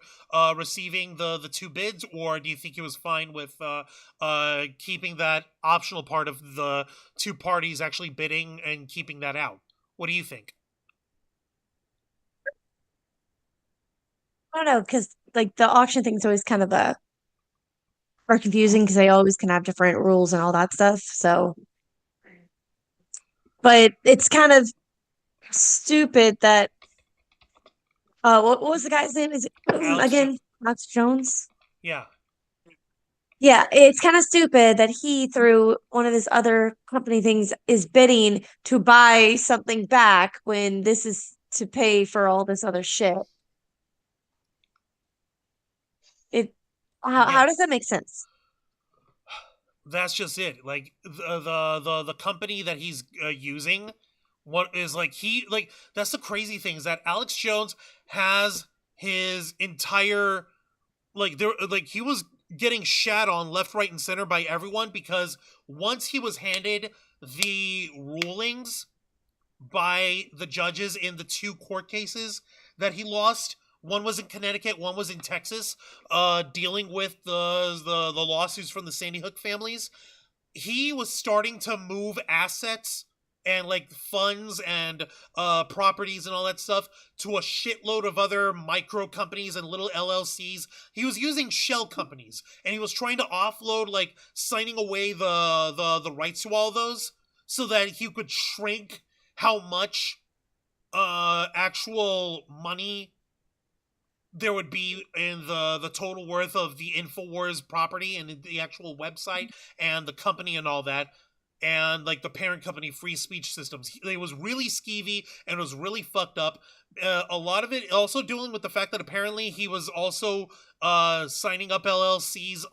receiving the two bids, or do you think he was fine with keeping that optional part of the two parties actually bidding and keeping that out? What do you think? I don't know, because like the auction thing's always kind of are confusing because they always can have different rules and all that stuff. So, but it's kind of stupid that what was the guy's name? Is it again Alex Jones? Yeah. Yeah, it's kind of stupid that he, through one of his other company things, is bidding to buy something back when this is to pay for all this other shit. How does that make sense? That's just it. Like the company that he's using, what is like that's the crazy thing is that Alex Jones has his entire he was getting shat on left, right, and center by everyone because once he was handed the rulings by the judges in the two court cases that he lost. One was in Connecticut, one was in Texas, dealing with the lawsuits from the Sandy Hook families. He was starting to move assets and like funds and properties and all that stuff to a shitload of other micro companies and little LLCs. He was using shell companies, and he was trying to offload, like signing away the rights to all those, so that he could shrink how much actual money there would be in the total worth of the InfoWars property and the actual website and the company and all that, and like the parent company Free Speech Systems. It was really skeevy and it was really fucked up. A lot of it also dealing with the fact that apparently he was also signing up LLCs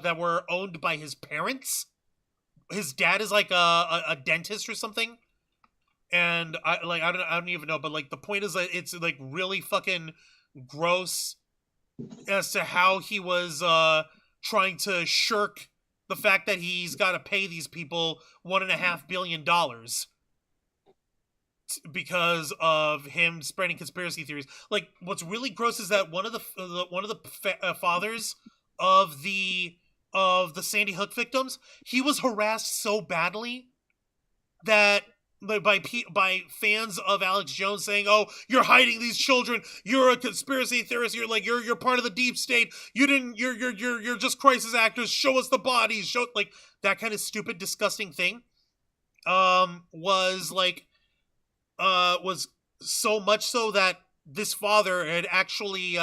that were owned by his parents. His dad is like a dentist or something, and I don't even know, but like the point is that it's like really fucking gross as to how he was trying to shirk the fact that he's got to pay these people $1.5 billion because of him spreading conspiracy theories. Like, what's really gross is that one of the fathers of the Sandy Hook victims, he was harassed so badly that by fans of Alex Jones saying, "Oh, you're hiding these children. You're a conspiracy theorist. You're part of the deep state. You're just crisis actors. Show us the bodies." Show like that kind of stupid, disgusting thing. Was so much so that this father had actually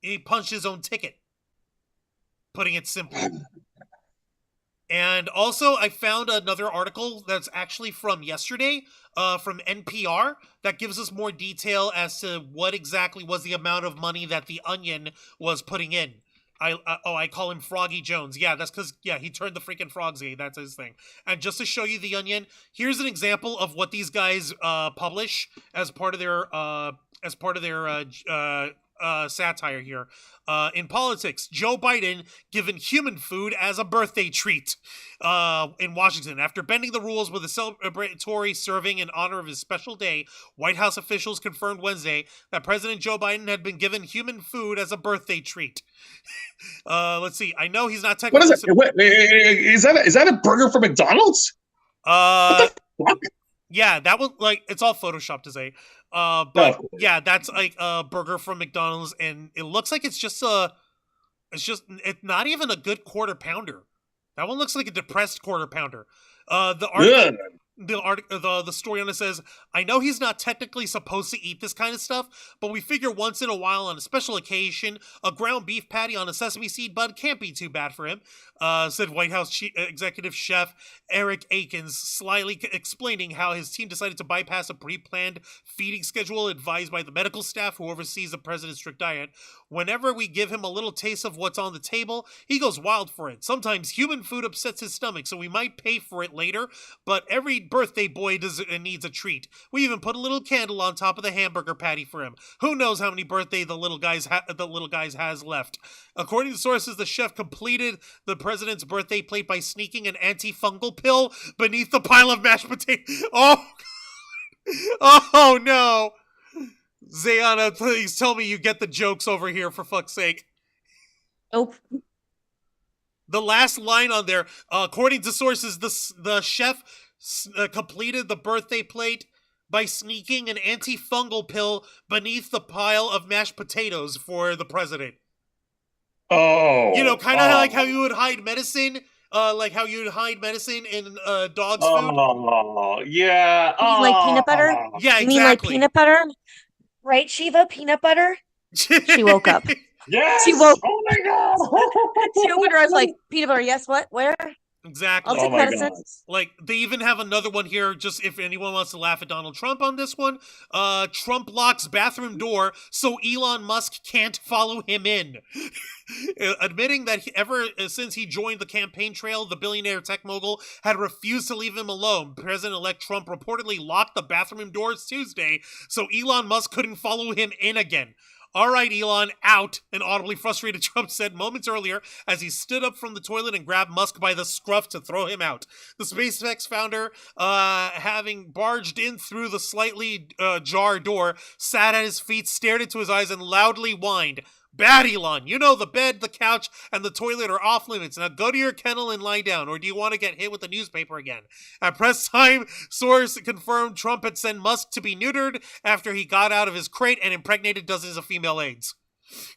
he punched his own ticket. Putting it simply. And also, I found another article that's actually from yesterday, from NPR, that gives us more detail as to what exactly was the amount of money that the Onion was putting in. I call him Froggy Jones. Yeah, that's because he turned the freaking frogs gay. That's his thing. And just to show you the Onion, here's an example of what these guys publish as part of their satire here. In politics, Joe Biden given human food as a birthday treat in Washington. After bending the rules with a celebratory serving in honor of his special day, White House officials confirmed Wednesday that President Joe Biden had been given human food as a birthday treat. Let's see. I know he's not technically... What is it? Is that a burger from McDonald's? Fuck? Yeah, that was like, it's all Photoshopped to say. But yeah, that's like a burger from McDonald's, and it looks like it's not even a good quarter pounder. That one looks like a depressed quarter pounder. The story on it says, I know he's not technically supposed to eat this kind of stuff, but we figure once in a while on a special occasion, a ground beef patty on a sesame seed bun can't be too bad for him, said White House Executive Chef Eric Akins, slyly explaining how his team decided to bypass a pre-planned feeding schedule advised by the medical staff who oversees the president's strict diet. Whenever we give him a little taste of what's on the table, he goes wild for it. Sometimes human food upsets his stomach, so we might pay for it later, but every birthday boy needs a treat. We even put a little candle on top of the hamburger patty for him. Who knows how many birthday the little guys has left. According to sources, the chef completed the president's birthday plate by sneaking an antifungal pill beneath the pile of mashed potatoes. Oh no. Zayana, please tell me you get the jokes over here, for fuck's sake. Nope. The last line on there, according to sources, the chef completed the birthday plate by sneaking an antifungal pill beneath the pile of mashed potatoes for the president. Oh. You know, kind of like how you would hide medicine, in dog's food. Oh, yeah. You mean like peanut butter? Yeah, exactly. You mean like peanut butter? Right, Shiva? Peanut butter? She woke up. Yes! She woke. Oh my god! She opened her eyes like, peanut butter, yes, what? Where? Exactly. I'll take medicine. Like, they even have another one here, just if anyone wants to laugh at Donald Trump on this one. Trump locks bathroom door so Elon Musk can't follow him in. Admitting that ever since he joined the campaign trail, the billionaire tech mogul had refused to leave him alone. President-elect Trump reportedly locked the bathroom doors Tuesday so Elon Musk couldn't follow him in again. All right, Elon, out, an audibly frustrated Trump said moments earlier as he stood up from the toilet and grabbed Musk by the scruff to throw him out. The SpaceX founder, having barged in through the slightly ajar door, sat at his feet, stared into his eyes, and loudly whined, "Bad, Elon. You know the bed, the couch, and the toilet are off limits. Now go to your kennel and lie down, or do you want to get hit with the newspaper again?" At press time, source confirmed Trump had sent Musk to be neutered after he got out of his crate and impregnated dozens of female aides.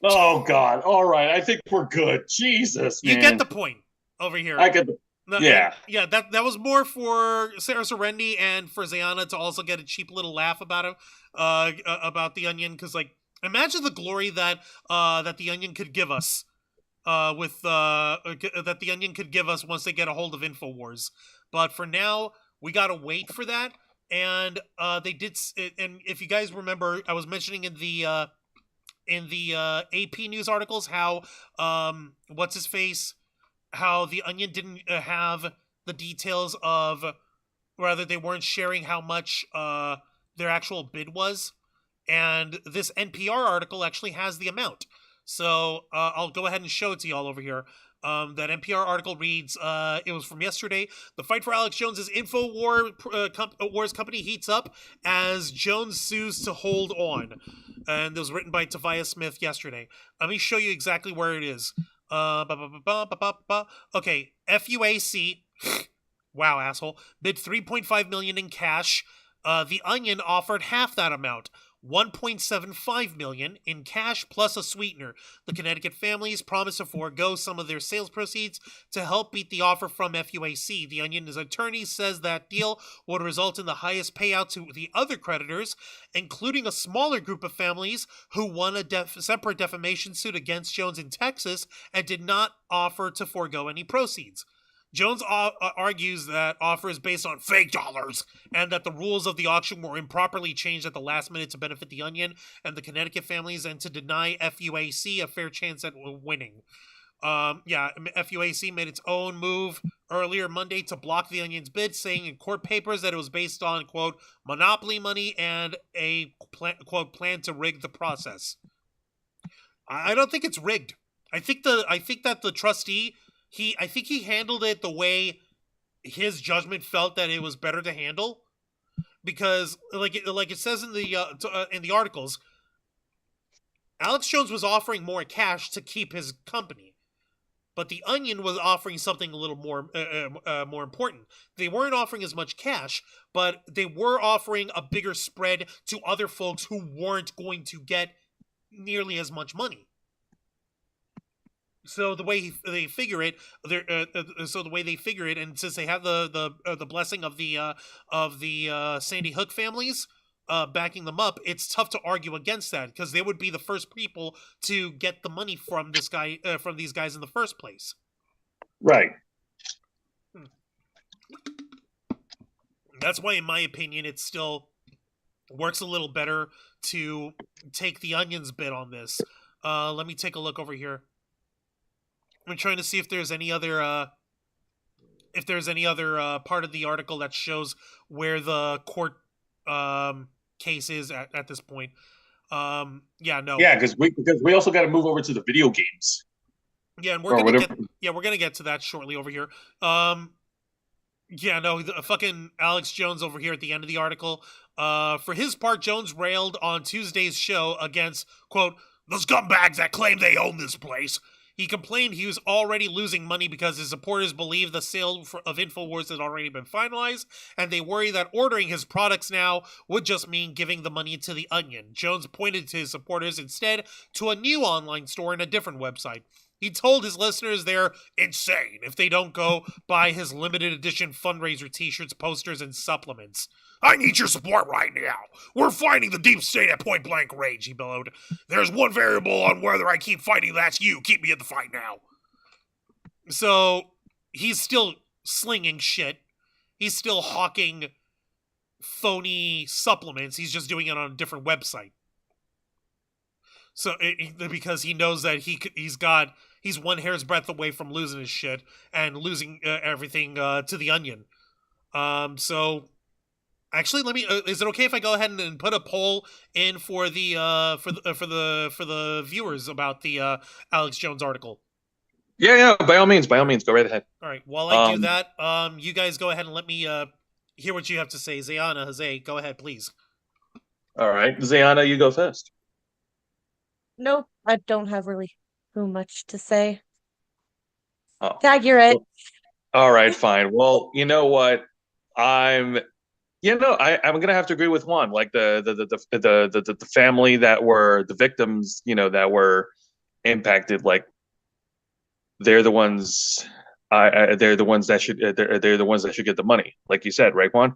Oh, God. All right. I think we're good. Jesus, man. You get the point over here. I get the... Yeah. Yeah, that was more for Sarah Serendi and for Zayana to also get a cheap little laugh about him, about The Onion, because, like, imagine the glory that The Onion could give us, that The Onion could give us once they get a hold of InfoWars. But for now, we gotta wait for that. And they did. And if you guys remember, I was mentioning in the AP news articles how what's his face, how The Onion didn't have the details of, rather they weren't sharing how much their actual bid was. And this NPR article actually has the amount. So I'll go ahead and show it to y'all over here. That NPR article reads, it was from yesterday. The fight for Alex Jones's InfoWars company heats up as Jones sues to hold on. And it was written by Tobias Smith yesterday. Let me show you exactly where it is. Okay, FUAC, wow, asshole, bid $3.5 million in cash. The Onion offered half that amount, $1.75 million in cash plus a sweetener. The Connecticut families promised to forego some of their sales proceeds to help beat the offer from FUAC. The Onion's attorney says that deal would result in the highest payout to the other creditors, including a smaller group of families who won a separate defamation suit against Jones in Texas and did not offer to forego any proceeds. Jones argues that offer is based on fake dollars and that the rules of the auction were improperly changed at the last minute to benefit the Onion and the Connecticut families and to deny FUAC a fair chance at winning. FUAC made its own move earlier Monday to block the Onion's bid, saying in court papers that it was based on, quote, monopoly money and a, quote, plan to rig the process. I don't think it's rigged. I think that the trustee, I think he handled it the way his judgment felt that it was better to handle, because like it says in the articles, Alex Jones was offering more cash to keep his company, but the Onion was offering something a little more more important. They weren't offering as much cash, but they were offering a bigger spread to other folks who weren't going to get nearly as much money. So the way they figure it, and since they have the blessing of the Sandy Hook families backing them up, it's tough to argue against that, because they would be the first people to get the money from these guys in the first place. Right. That's why, in my opinion, it still works a little better to take the Onion's bid on this. Let me take a look over here. I'm trying to see if there's any other part of the article that shows where the court case is at this point. No. Yeah, because we also got to move over to the video games. Yeah, and we're gonna get to that shortly over here. Fucking Alex Jones over here at the end of the article. For his part, Jones railed on Tuesday's show against, quote, the scumbags that claim they own this place. He complained he was already losing money because his supporters believe the sale of InfoWars had already been finalized, and they worry that ordering his products now would just mean giving the money to the Onion. Jones pointed to his supporters instead to a new online store and a different website. He told his listeners they're insane if they don't go buy his limited edition fundraiser t-shirts, posters, and supplements. I need your support right now. We're fighting the deep state at point blank range, he bellowed. There's one variable on whether I keep fighting, that's you. Keep me in the fight now. So, he's still slinging shit. He's still hawking phony supplements. He's just doing it on a different website. So, because he knows that he's one hair's breadth away from losing his shit and losing everything to the Onion. Actually, let me. Is it okay if I go ahead and put a poll in for the viewers about the Alex Jones article? Yeah. By all means, go right ahead. All right. While I do that, you guys go ahead and let me hear what you have to say. Zayana, Jose, go ahead, please. All right, Zayana, you go first. Nope, I don't have really too much to say. Oh, Accurate. all right, fine. Well, you know what? I'm gonna have to agree with Juan. Like the family that were the victims, that were impacted. Like they're the ones. They're the ones that should. They're the ones that should get the money. Like you said, right, Juan?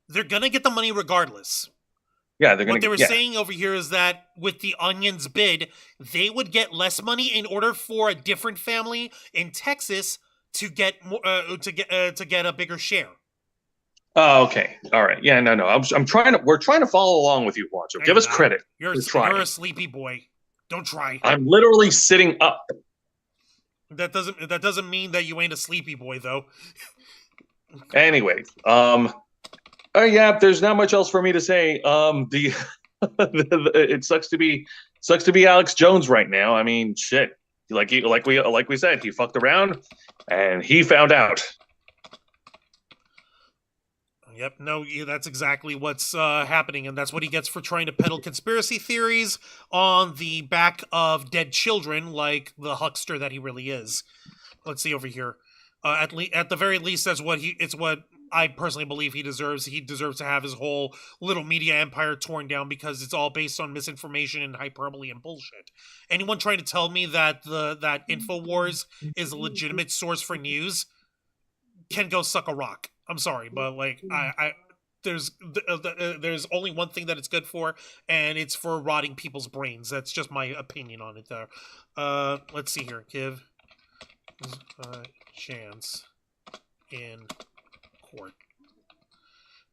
They're gonna get the money regardless. Yeah, they're gonna. What they were saying over here is that with the Onion's bid, they would get less money in order for a different family in Texas to get more to get a bigger share. Oh, okay. All right. Yeah, no. I'm trying to. We're trying to follow along with you, Juan. So give us credit. You're a sleepy boy. Don't try. I'm literally sitting up. That doesn't mean that you ain't a sleepy boy, though. Anyway, yeah. There's not much else for me to say. It sucks to be Alex Jones right now. I mean, shit. Like we said, he fucked around, and he found out. Yep, no, that's exactly what's happening, and that's what he gets for trying to peddle conspiracy theories on the back of dead children, like the huckster that he really is. Let's see over here. At the very least, it's what I personally believe he deserves. He deserves to have his whole little media empire torn down because it's all based on misinformation and hyperbole and bullshit. Anyone trying to tell me that that InfoWars is a legitimate source for news can go suck a rock. I'm sorry, but like there's only one thing that it's good for, and it's for rotting people's brains. That's just my opinion on it. There. Let's see here. Give a chance in court.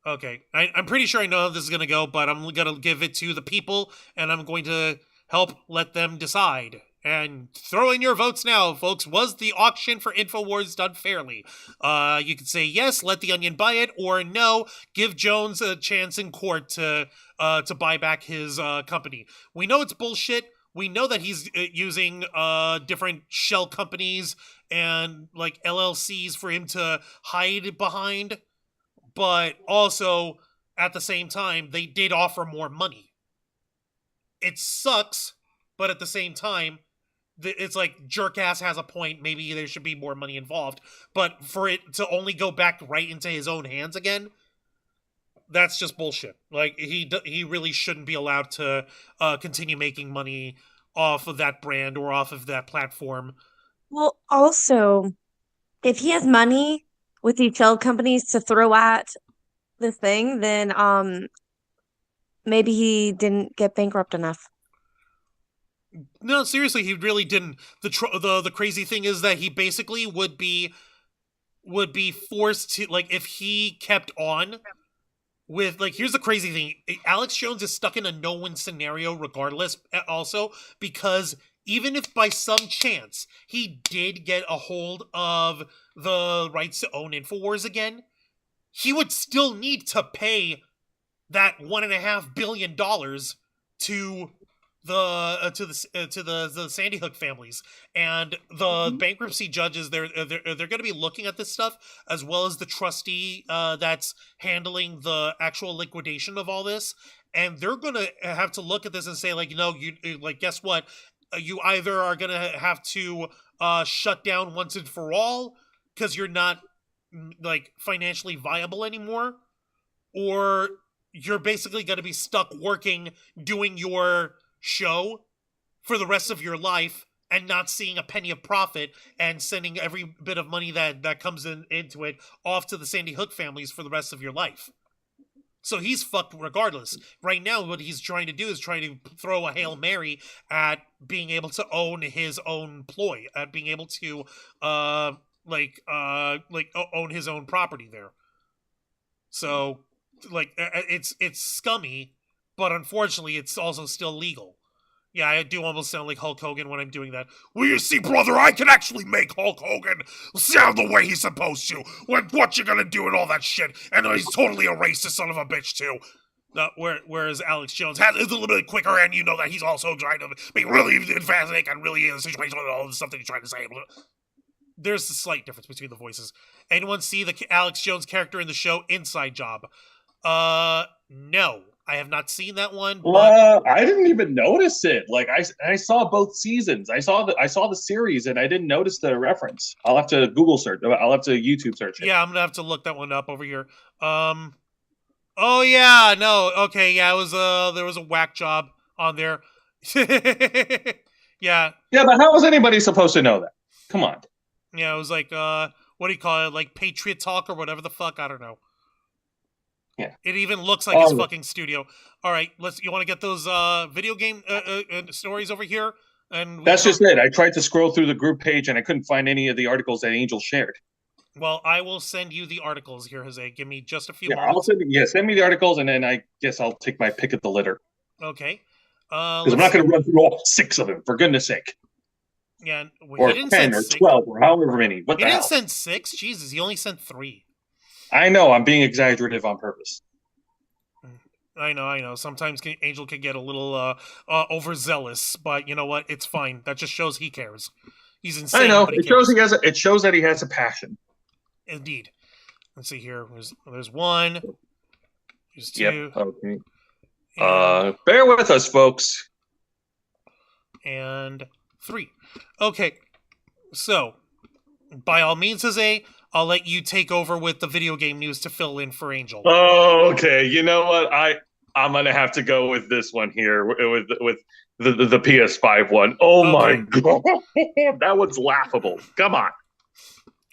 Okay, I'm pretty sure I know how this is gonna go, but I'm gonna give it to the people, and I'm going to help let them decide. And throw in your votes now, folks. Was the auction for InfoWars done fairly? You can say yes, let the Onion buy it, or no, give Jones a chance in court to buy back his company. We know it's bullshit. We know that he's using different shell companies and like LLCs for him to hide behind. But also, at the same time, they did offer more money. It sucks, but at the same time, it's like Jerkass has a point. Maybe there should be more money involved, but for it to only go back right into his own hands again, that's just bullshit. Like he really shouldn't be allowed to continue making money off of that brand or off of that platform. Well, also, if he has money with these shell companies to throw at this thing, then maybe he didn't get bankrupt enough. No, seriously, he really didn't. The crazy thing is that he basically would be forced to, like, if he kept on with, like, here's the crazy thing. Alex Jones is stuck in a no-win scenario regardless also, because even if by some chance he did get a hold of the rights to own InfoWars again, he would still need to pay that $1.5 billion to the Sandy Hook families, and the bankruptcy judges. They're going to be looking at this stuff, as well as the trustee that's handling the actual liquidation of all this, and they're going to have to look at this and say, like, no, you like, guess what? You either are going to have to shut down once and for all because you're not like financially viable anymore, or you're basically going to be stuck working, doing your show for the rest of your life and not seeing a penny of profit, and sending every bit of money that comes into it off to the Sandy Hook families for the rest of your life. So he's fucked regardless. Right now, what he's trying to do is trying to throw a Hail Mary at being able to own his own ploy, at being able to own his own property there. So, like, it's scummy, but unfortunately, it's also still legal. Yeah, I do almost sound like Hulk Hogan when I'm doing that. Well, you see, brother, I can actually make Hulk Hogan sound the way he's supposed to. What you gonna do and all that shit. And he's totally a racist son of a bitch, too. Whereas Alex Jones is a little bit quicker, and you know that he's also trying to be really emphatic and really in a situation with all the stuff that he's trying to say. There's a slight difference between the voices. Anyone see the Alex Jones character in the show Inside Job? No. I have not seen that one. But I didn't even notice it. Like I saw both seasons. I saw the series, and I didn't notice the reference. I'll have to Google search. I'll have to YouTube search it. Yeah, I'm gonna have to look that one up over here. Oh yeah, no, okay, yeah, it was there was a whack job on there. Yeah. Yeah, but how was anybody supposed to know that? Come on. Yeah, it was like what do you call it? Like Patriot Talk or whatever the fuck. I don't know. Yeah. It even looks like his fucking studio. All right, you want to get those video game stories over here? And that's just it. I tried to scroll through the group page and I couldn't find any of the articles that Angel shared. Well, I will send you the articles here, Jose. Give me just a few moments. Send me the articles, and then I guess I'll take my pick of the litter. Okay. Because I'm not going to run through all 6 of them, for goodness sake. Yeah, or 10 or 12 or however many. What the hell? He didn't send 6? Jesus, he only sent 3. I know, I'm being exaggerative on purpose. I know. Sometimes Angel can get a little overzealous, but you know what? It's fine. That just shows he cares. He's insane. I know. It shows that he has a passion. Indeed. Let's see here. There's 1. There's 2. Yep. Okay. Bear with us, folks. And 3. Okay. So, by all means, Jose, I'll let you take over with the video game news to fill in for Angel. Oh, okay. You know what? I'm gonna have to go with this one here with the PS5 one. Oh my god, that one's laughable. Come on.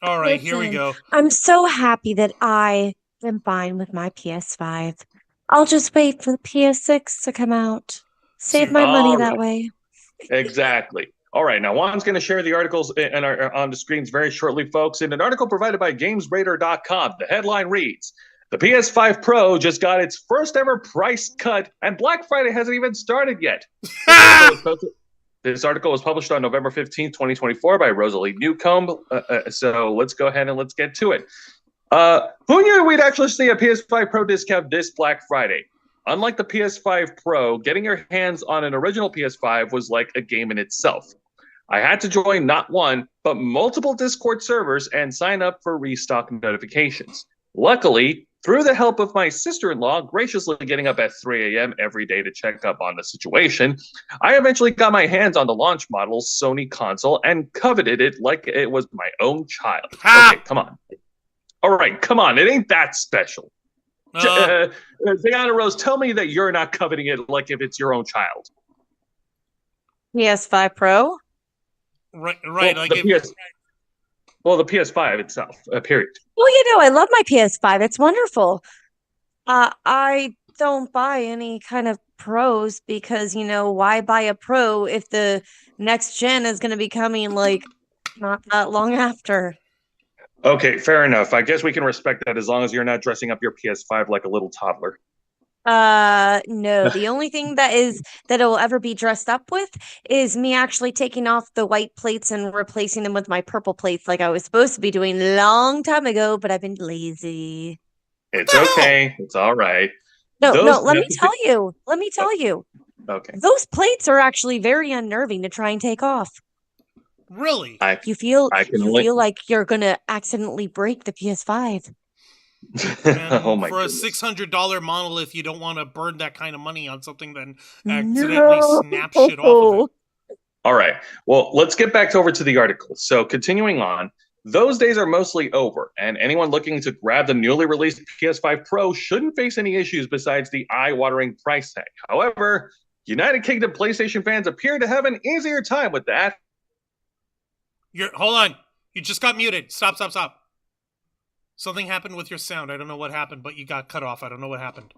All right, here we go. I'm so happy that I am fine with my PS5. I'll just wait for the PS6 to come out. Save my money that way. Exactly. All right, now Juan's going to share the articles on the screens very shortly, folks. In an article provided by GamesRadar.com, the headline reads, "The PS5 Pro just got its first ever price cut, and Black Friday hasn't even started yet." This article was published on November 15th, 2024 by Rosalie Newcomb. So let's go ahead and let's get to it. Who knew we'd actually see a PS5 Pro discount this Black Friday? Unlike the PS5 Pro, getting your hands on an original PS5 was like a game in itself. I had to join not one, but multiple Discord servers and sign up for restock notifications. Luckily, through the help of my sister-in-law graciously getting up at 3 a.m. every day to check up on the situation, I eventually got my hands on the launch model Sony console and coveted it like it was my own child. Okay, come on. All right, come on. It ain't that special. Diana Rose, tell me that you're not coveting it like if it's your own child. PS5 Pro? Right. Well, Like the PS5 itself, period. Well, I love my PS5. It's wonderful. I don't buy any kind of pros because, why buy a pro if the next gen is going to be coming like not that long after? Okay, fair enough. I guess we can respect that as long as you're not dressing up your PS5 like a little toddler. No. The only thing that it will ever be dressed up with is me actually taking off the white plates and replacing them with my purple plates like I was supposed to be doing a long time ago, but I've been lazy. It's okay. It's all right. No, let me tell you. Okay. Those plates are actually very unnerving to try and take off. really? You feel like you're gonna accidentally break the PS5. Oh my For a goodness. $600 monolith, you don't want to burn that kind of money on something then accidentally snap shit off of it. All right. Well, let's get back over to the article. So continuing on, those days are mostly over, and anyone looking to grab the newly released PS5 Pro shouldn't face any issues besides the eye-watering price tag. However, United Kingdom PlayStation fans appear to have an easier time with that. Hold on. You just got muted. Stop. Something happened with your sound. I don't know what happened, but you got cut off. I don't know what happened.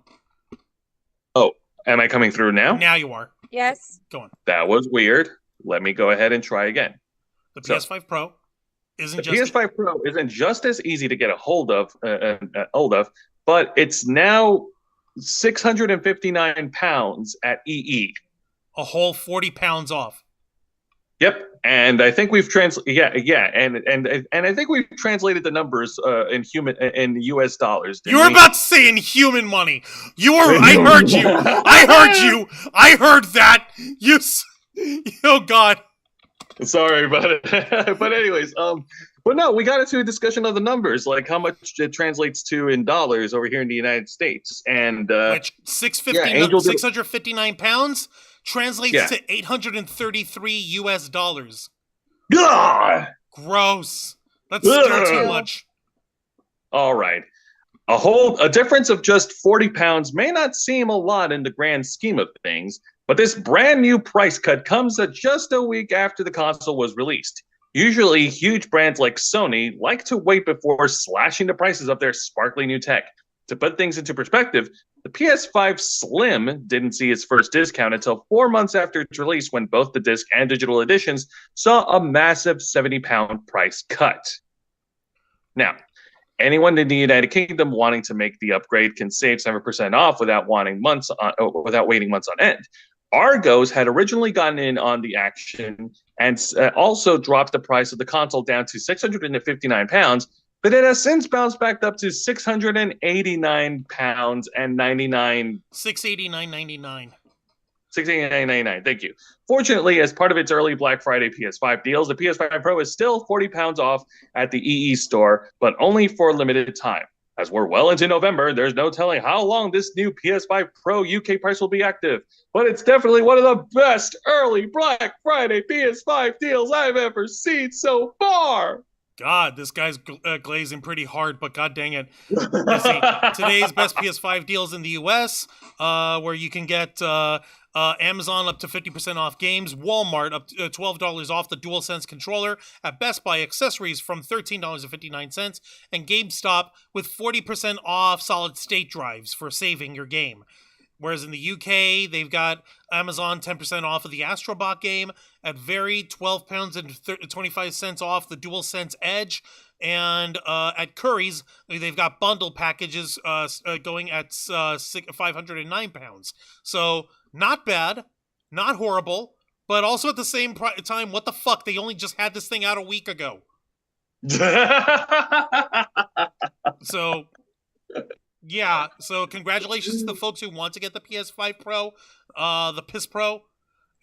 Oh, am I coming through now? Now you are. Yes. Go on. That was weird. Let me go ahead and try again. The PS5 Pro isn't The PS5 Pro isn't just as easy to get a hold of, but it's now £659 at EE. a whole 40 pounds off. Yep, and I think we've translated. And I think we've translated the numbers in US dollars. You were about to say in human money. I heard you. I heard that. Oh God. Sorry about it. But anyways, but no, we got into a discussion of the numbers, like how much it translates to in dollars over here in the United States, and which 659 pounds translates to 833 US dollars. Gross. That's still too much. All right. A difference of just 40 pounds may not seem a lot in the grand scheme of things, but this brand new price cut comes at just a week after the console was released. Usually, huge brands like Sony like to wait before slashing the prices of their sparkly new tech. To put things into perspective, the PS5 Slim didn't see its first discount until 4 months after its release, when both the disc and digital editions saw a massive £70 price cut. Now, anyone in the United Kingdom wanting to make the upgrade can save 7% off without waiting months on end. Argos had originally gotten in on the action and also dropped the price of the console down to £659, but it has since bounced back up to £689 and 99. $689.99. $689.99. Thank you. Fortunately, as part of its early Black Friday PS5 deals, the PS5 Pro is still £40 off at the EE store, but only for a limited time. As we're well into November, there's no telling how long this new PS5 Pro UK price will be active, but it's definitely one of the best early Black Friday PS5 deals I've ever seen so far. God, this guy's glazing pretty hard, but god dang it. Let's see. Today's best PS5 deals in the US, where you can get Amazon up to 50% off games, Walmart up to $12 off the DualSense controller, at Best Buy accessories from $13.59, and GameStop with 40% off solid state drives for saving your game. Whereas in the UK, they've got Amazon 10% off of the Astrobot game, at Very £12 and 25 cents off the DualSense Edge, and at Curry's, they've got bundle packages going at £509. So not bad, not horrible. But also at the same time, what the fuck? They only just had this thing out a week ago. So, yeah. So congratulations to the folks who want to get the PS5 Pro, the PS Pro,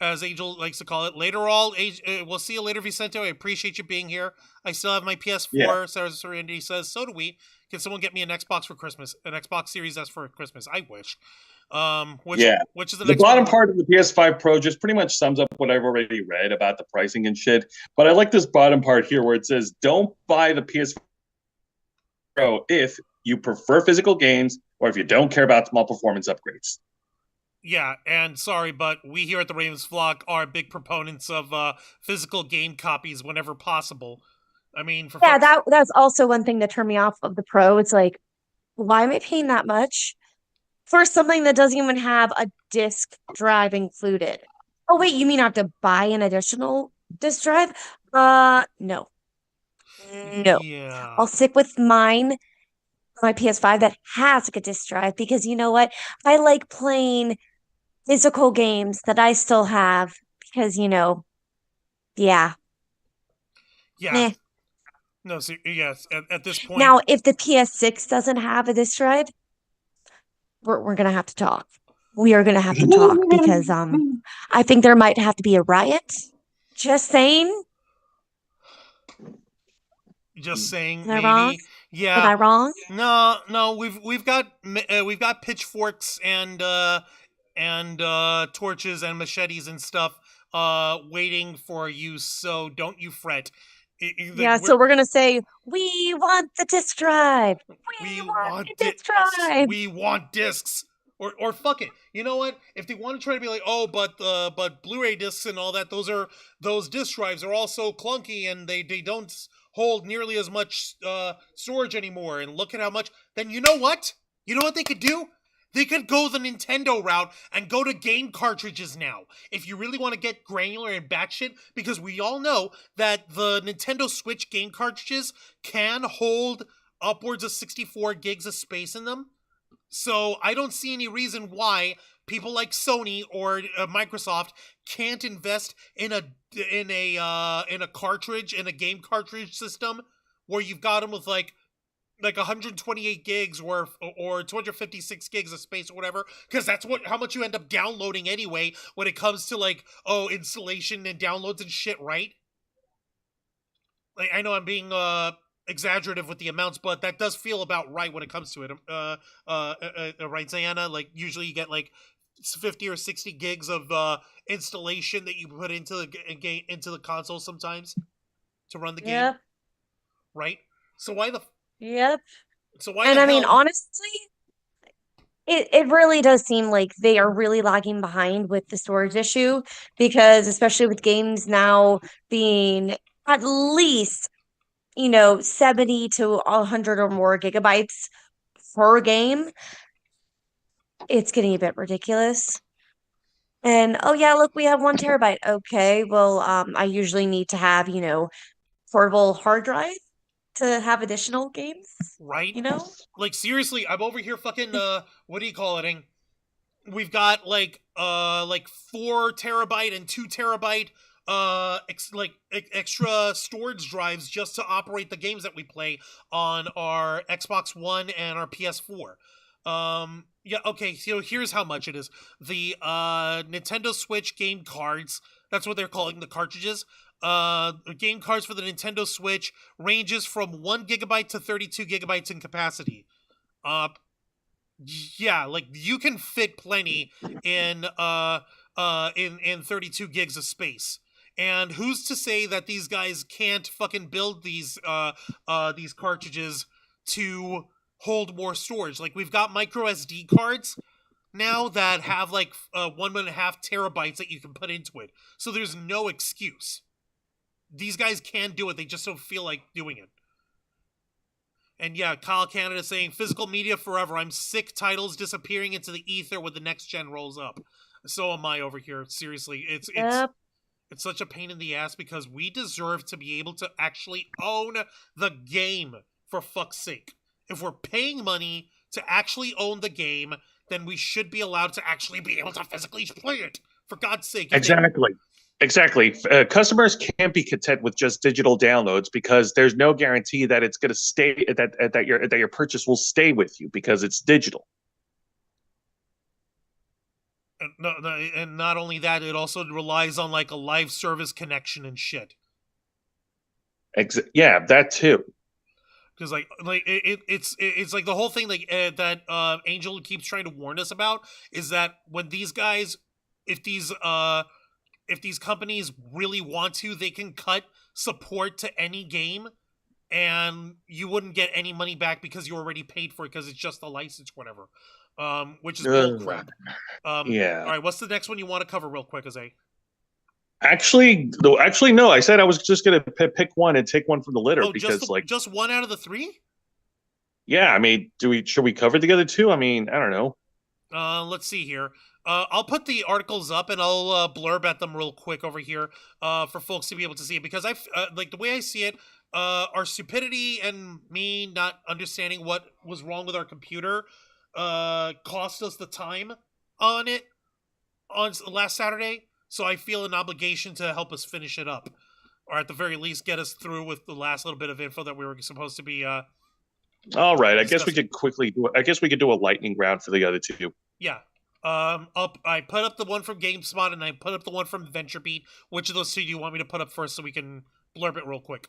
as Angel likes to call it. We'll see you later, Vicento. I appreciate you being here. I still have my PS4. Yeah. Sarah Serenity says, so do we. Can someone get me an Xbox for Christmas? An Xbox Series S for Christmas? I wish. Which is the The next bottom one? part of the PS5 Pro just pretty much sums up what I've already read about the pricing and shit. But I like this bottom part here where it says, don't buy the PS5 Pro if you prefer physical games or if you don't care about small performance upgrades. Yeah, and sorry, but we here at the Ravens Flock are big proponents of physical game copies whenever possible. I mean, that's also one thing that turned me off of the Pro. It's like, why am I paying that much for something that doesn't even have a disk drive included? Oh wait, you mean I have to buy an additional disk drive? No. Yeah. I'll stick with my PS5 that has like a disc drive because you know what? I like playing physical games that I still have because yeah. Yeah. Meh. No, so, yes, at this point. Now, if the PS6 doesn't have a disc drive, we're gonna have to talk. We are gonna have to talk because I think there might have to be a riot. Just saying. Just saying, Am I maybe. wrong? Yeah. Am I wrong? No. We've got pitchforks and torches and machetes and stuff waiting for you. So don't you fret. Yeah. So we're gonna say we want the disc drive. We want the disc drive. We want discs. Or fuck it. You know what? If they want to try to be like, oh, but Blu-ray discs and all that, those disc drives are also clunky and they don't hold nearly as much storage anymore. And look at how much. Then you know what? You know what they could do? They could go the Nintendo route and go to game cartridges now. If you really want to get granular and batshit, because we all know that the Nintendo Switch game cartridges can hold upwards of 64 gigs of space in them. So I don't see any reason why people like Sony or Microsoft can't invest in a cartridge, in a game cartridge system where you've got them with like 128 gigs or 256 gigs of space or whatever, because that's how much you end up downloading anyway when it comes to installation and downloads and shit, right? Like, I know I'm being exaggerative with the amounts, but that does feel about right when it comes to it. Right, Zayana? Like, usually you get 50 or 60 gigs of installation that you put into the console sometimes to run the game. Yep. Right? So why the Yep. So why and the I mean, hell? honestly, it really does seem like they are really lagging behind with the storage issue because especially with games now being at least 70 to 100 or more gigabytes per game, it's getting a bit ridiculous. And oh yeah, look, we have 1 terabyte. Okay, well, I usually need to have portable hard drive to have additional games. Right? Like seriously, I'm over here fucking what do you call it? We've got 4 terabyte and 2 terabyte extra storage drives just to operate the games that we play on our Xbox One and our PS4. Yeah, okay, so here's how much it is. The Nintendo Switch game cards, that's what they're calling the cartridges. Game cards for the Nintendo Switch ranges from 1 gigabyte to 32 gigabytes in capacity. Yeah, you can fit plenty in 32 gigs of space. And who's to say that these guys can't fucking build these cartridges to hold more storage? We've got micro SD cards now that have 1.5 terabytes that you can put into it. So there's no excuse. These guys can do it. They just don't feel like doing it. And yeah, Kyle Canada saying, physical media forever. I'm sick titles disappearing into the ether when the next gen rolls up. So am I over here. Seriously, it's such a pain in the ass because we deserve to be able to actually own the game, for fuck's sake. If we're paying money to actually own the game, then we should be allowed to actually be able to physically play it. For God's sake. Exactly. Exactly. Customers can't be content with just digital downloads because there's no guarantee that it's going to stay that your purchase will stay with you because it's digital. And not only that, it also relies on like a live service connection and shit. Yeah, that too. Because it's like the whole thing like that Angel keeps trying to warn us about is that when these guys, if these companies really want to, they can cut support to any game, and you wouldn't get any money back because you already paid for it because it's just a license, whatever. Which is bullcrap. Yeah. All right, what's the next one you want to cover real quick, Jose? Actually, no. I said I was just gonna pick one and take one from the litter because, just one out of the three. Yeah, I mean, should we cover the other two? I mean, I don't know. Let's see here. I'll put the articles up and I'll blurb at them real quick over here for folks to be able to see it because I like the way I see it. Our stupidity and me not understanding what was wrong with our computer cost us the time on it on last Saturday. So I feel an obligation to help us finish it up, or at the very least get us through with the last little bit of info that we were supposed to be. All right, I guess we could quickly do. I guess we could do a lightning round for the other two. Yeah. I put up the one from GameSpot and I put up the one from VentureBeat. Which of those two do you want me to put up first so we can blurb it real quick?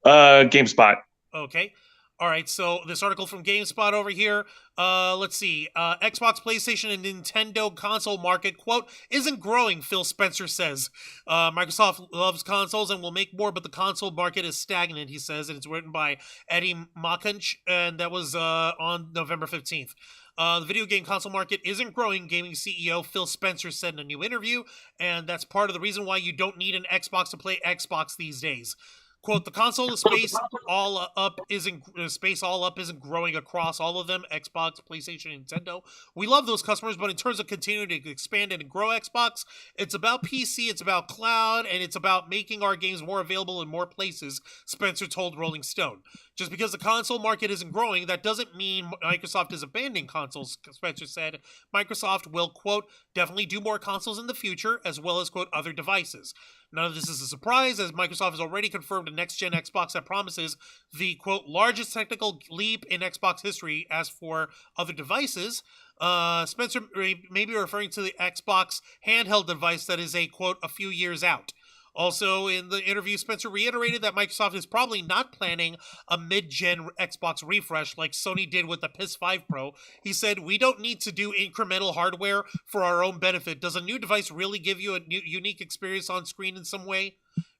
GameSpot. Okay. All right, so this article from GameSpot over here. Let's see. Xbox, PlayStation, and Nintendo console market, quote, isn't growing, Phil Spencer says. Microsoft loves consoles and will make more, but the console market is stagnant, he says, and it's written by Eddie Makunch, and that was on November 15th. The video game console market isn't growing, gaming CEO Phil Spencer said in a new interview, and that's part of the reason why you don't need an Xbox to play Xbox these days. Quote, the console space all up isn't growing across all of them, Xbox, PlayStation, and Nintendo. We love those customers, but in terms of continuing to expand and grow Xbox, it's about PC, it's about cloud, and it's about making our games more available in more places, Spencer told Rolling Stone. Just because the console market isn't growing, that doesn't mean Microsoft is abandoning consoles, Spencer said. Microsoft will, quote, definitely do more consoles in the future, as well as, quote, other devices. None of this is a surprise, as Microsoft has already confirmed a next-gen Xbox that promises the, quote, largest technical leap in Xbox history. As for other devices, Spencer may be referring to the Xbox handheld device that is a, quote, a few years out. Also, in the interview, Spencer reiterated that Microsoft is probably not planning a mid-gen Xbox refresh like Sony did with the PS5 Pro. He said, we don't need to do incremental hardware for our own benefit. Does a new device really give you a unique experience on screen in some way?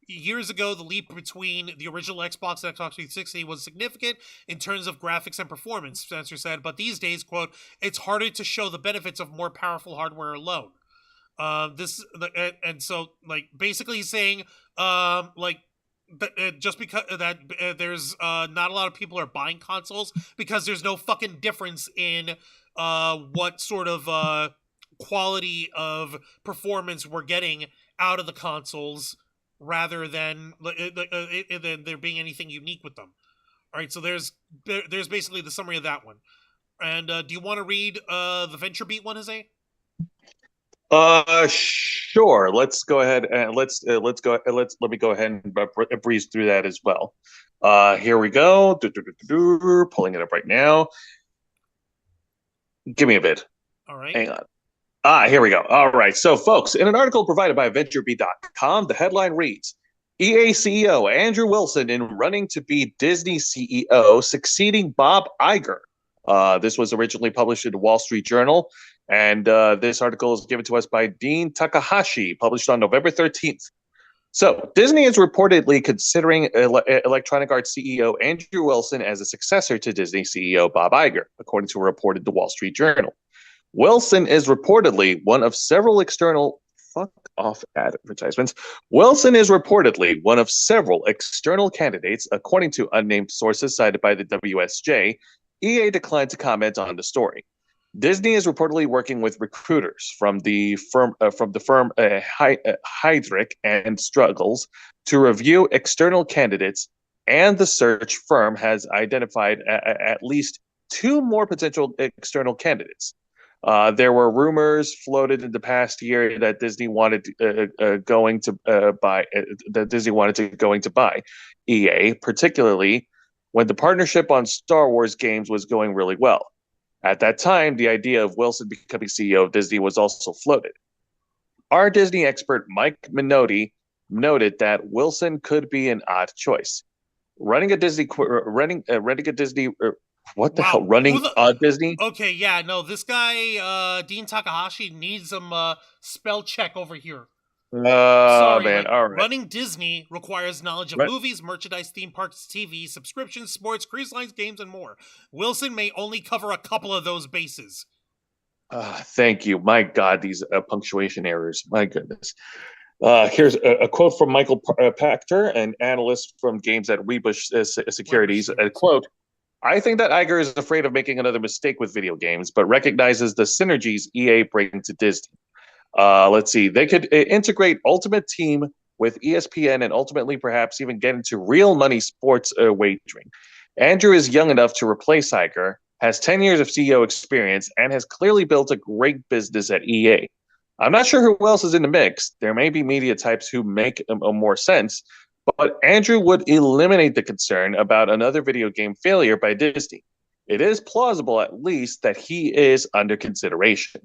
Years ago, the leap between the original Xbox and Xbox 360 was significant in terms of graphics and performance, Spencer said, but these days, quote, it's harder to show the benefits of more powerful hardware alone. So basically he's saying just because that there's not a lot of people are buying consoles because there's no fucking difference in what sort of quality of performance we're getting out of the consoles rather than there being anything unique with them. All right, so there's basically the summary of that one. And do you want to read the VentureBeat one, Jose? Sure. Let's go ahead and let me go ahead and breeze through that as well. Here we go. Pulling it up right now. Give me a bit. All right. Hang on. Here we go. All right. So, folks, in an article provided by VentureBeat.com, the headline reads, EA CEO Andrew Wilson in running to be Disney CEO, succeeding Bob Iger. This was originally published in the Wall Street Journal, and this article is given to us by Dean Takahashi, published on November 13th. So, Disney is reportedly considering Electronic Arts CEO Andrew Wilson as a successor to Disney CEO Bob Iger, according to a report in the Wall Street Journal. Wilson is reportedly one of several external advertisements. Wilson is reportedly one of several external candidates, according to unnamed sources cited by the WSJ. EA declined to comment on the story. Disney is reportedly working with recruiters from the firm Heidrick and Struggles to review external candidates, and the search firm has identified at least two more potential external candidates. There were rumors floated in the past year that Disney wanted going to buy EA, particularly when the partnership on Star Wars games was going really well. At that time, the idea of Wilson becoming CEO of Disney was also floated. Our Disney expert Mike Minotti noted that Wilson could be an odd choice. Running a Disney, what the Wow, hell? Running who the- a Disney? Okay, yeah, no, this guy, Dean Takahashi, needs some spell check over here. Oh, Sorry, man, like, all right. running Disney requires knowledge of Right. movies, merchandise, theme parks, TV, subscriptions, sports, cruise lines, games, and more. Wilson may only cover a couple of those bases. Thank you. My God, these punctuation errors. My goodness. Here's a quote from Michael Pachter, an analyst from Games at Webush Securities. A quote: I think that Iger is afraid of making another mistake with video games, but recognizes the synergies EA bring to Disney. Let's see. They could integrate Ultimate Team with ESPN and ultimately perhaps even get into real money sports wagering. Andrew is young enough to replace Iger, has 10 years of CEO experience, and has clearly built a great business at EA. I'm not sure who else is in the mix. There may be media types who make more sense, but Andrew would eliminate the concern about another video game failure by Disney. It is plausible, at least, that he is under consideration.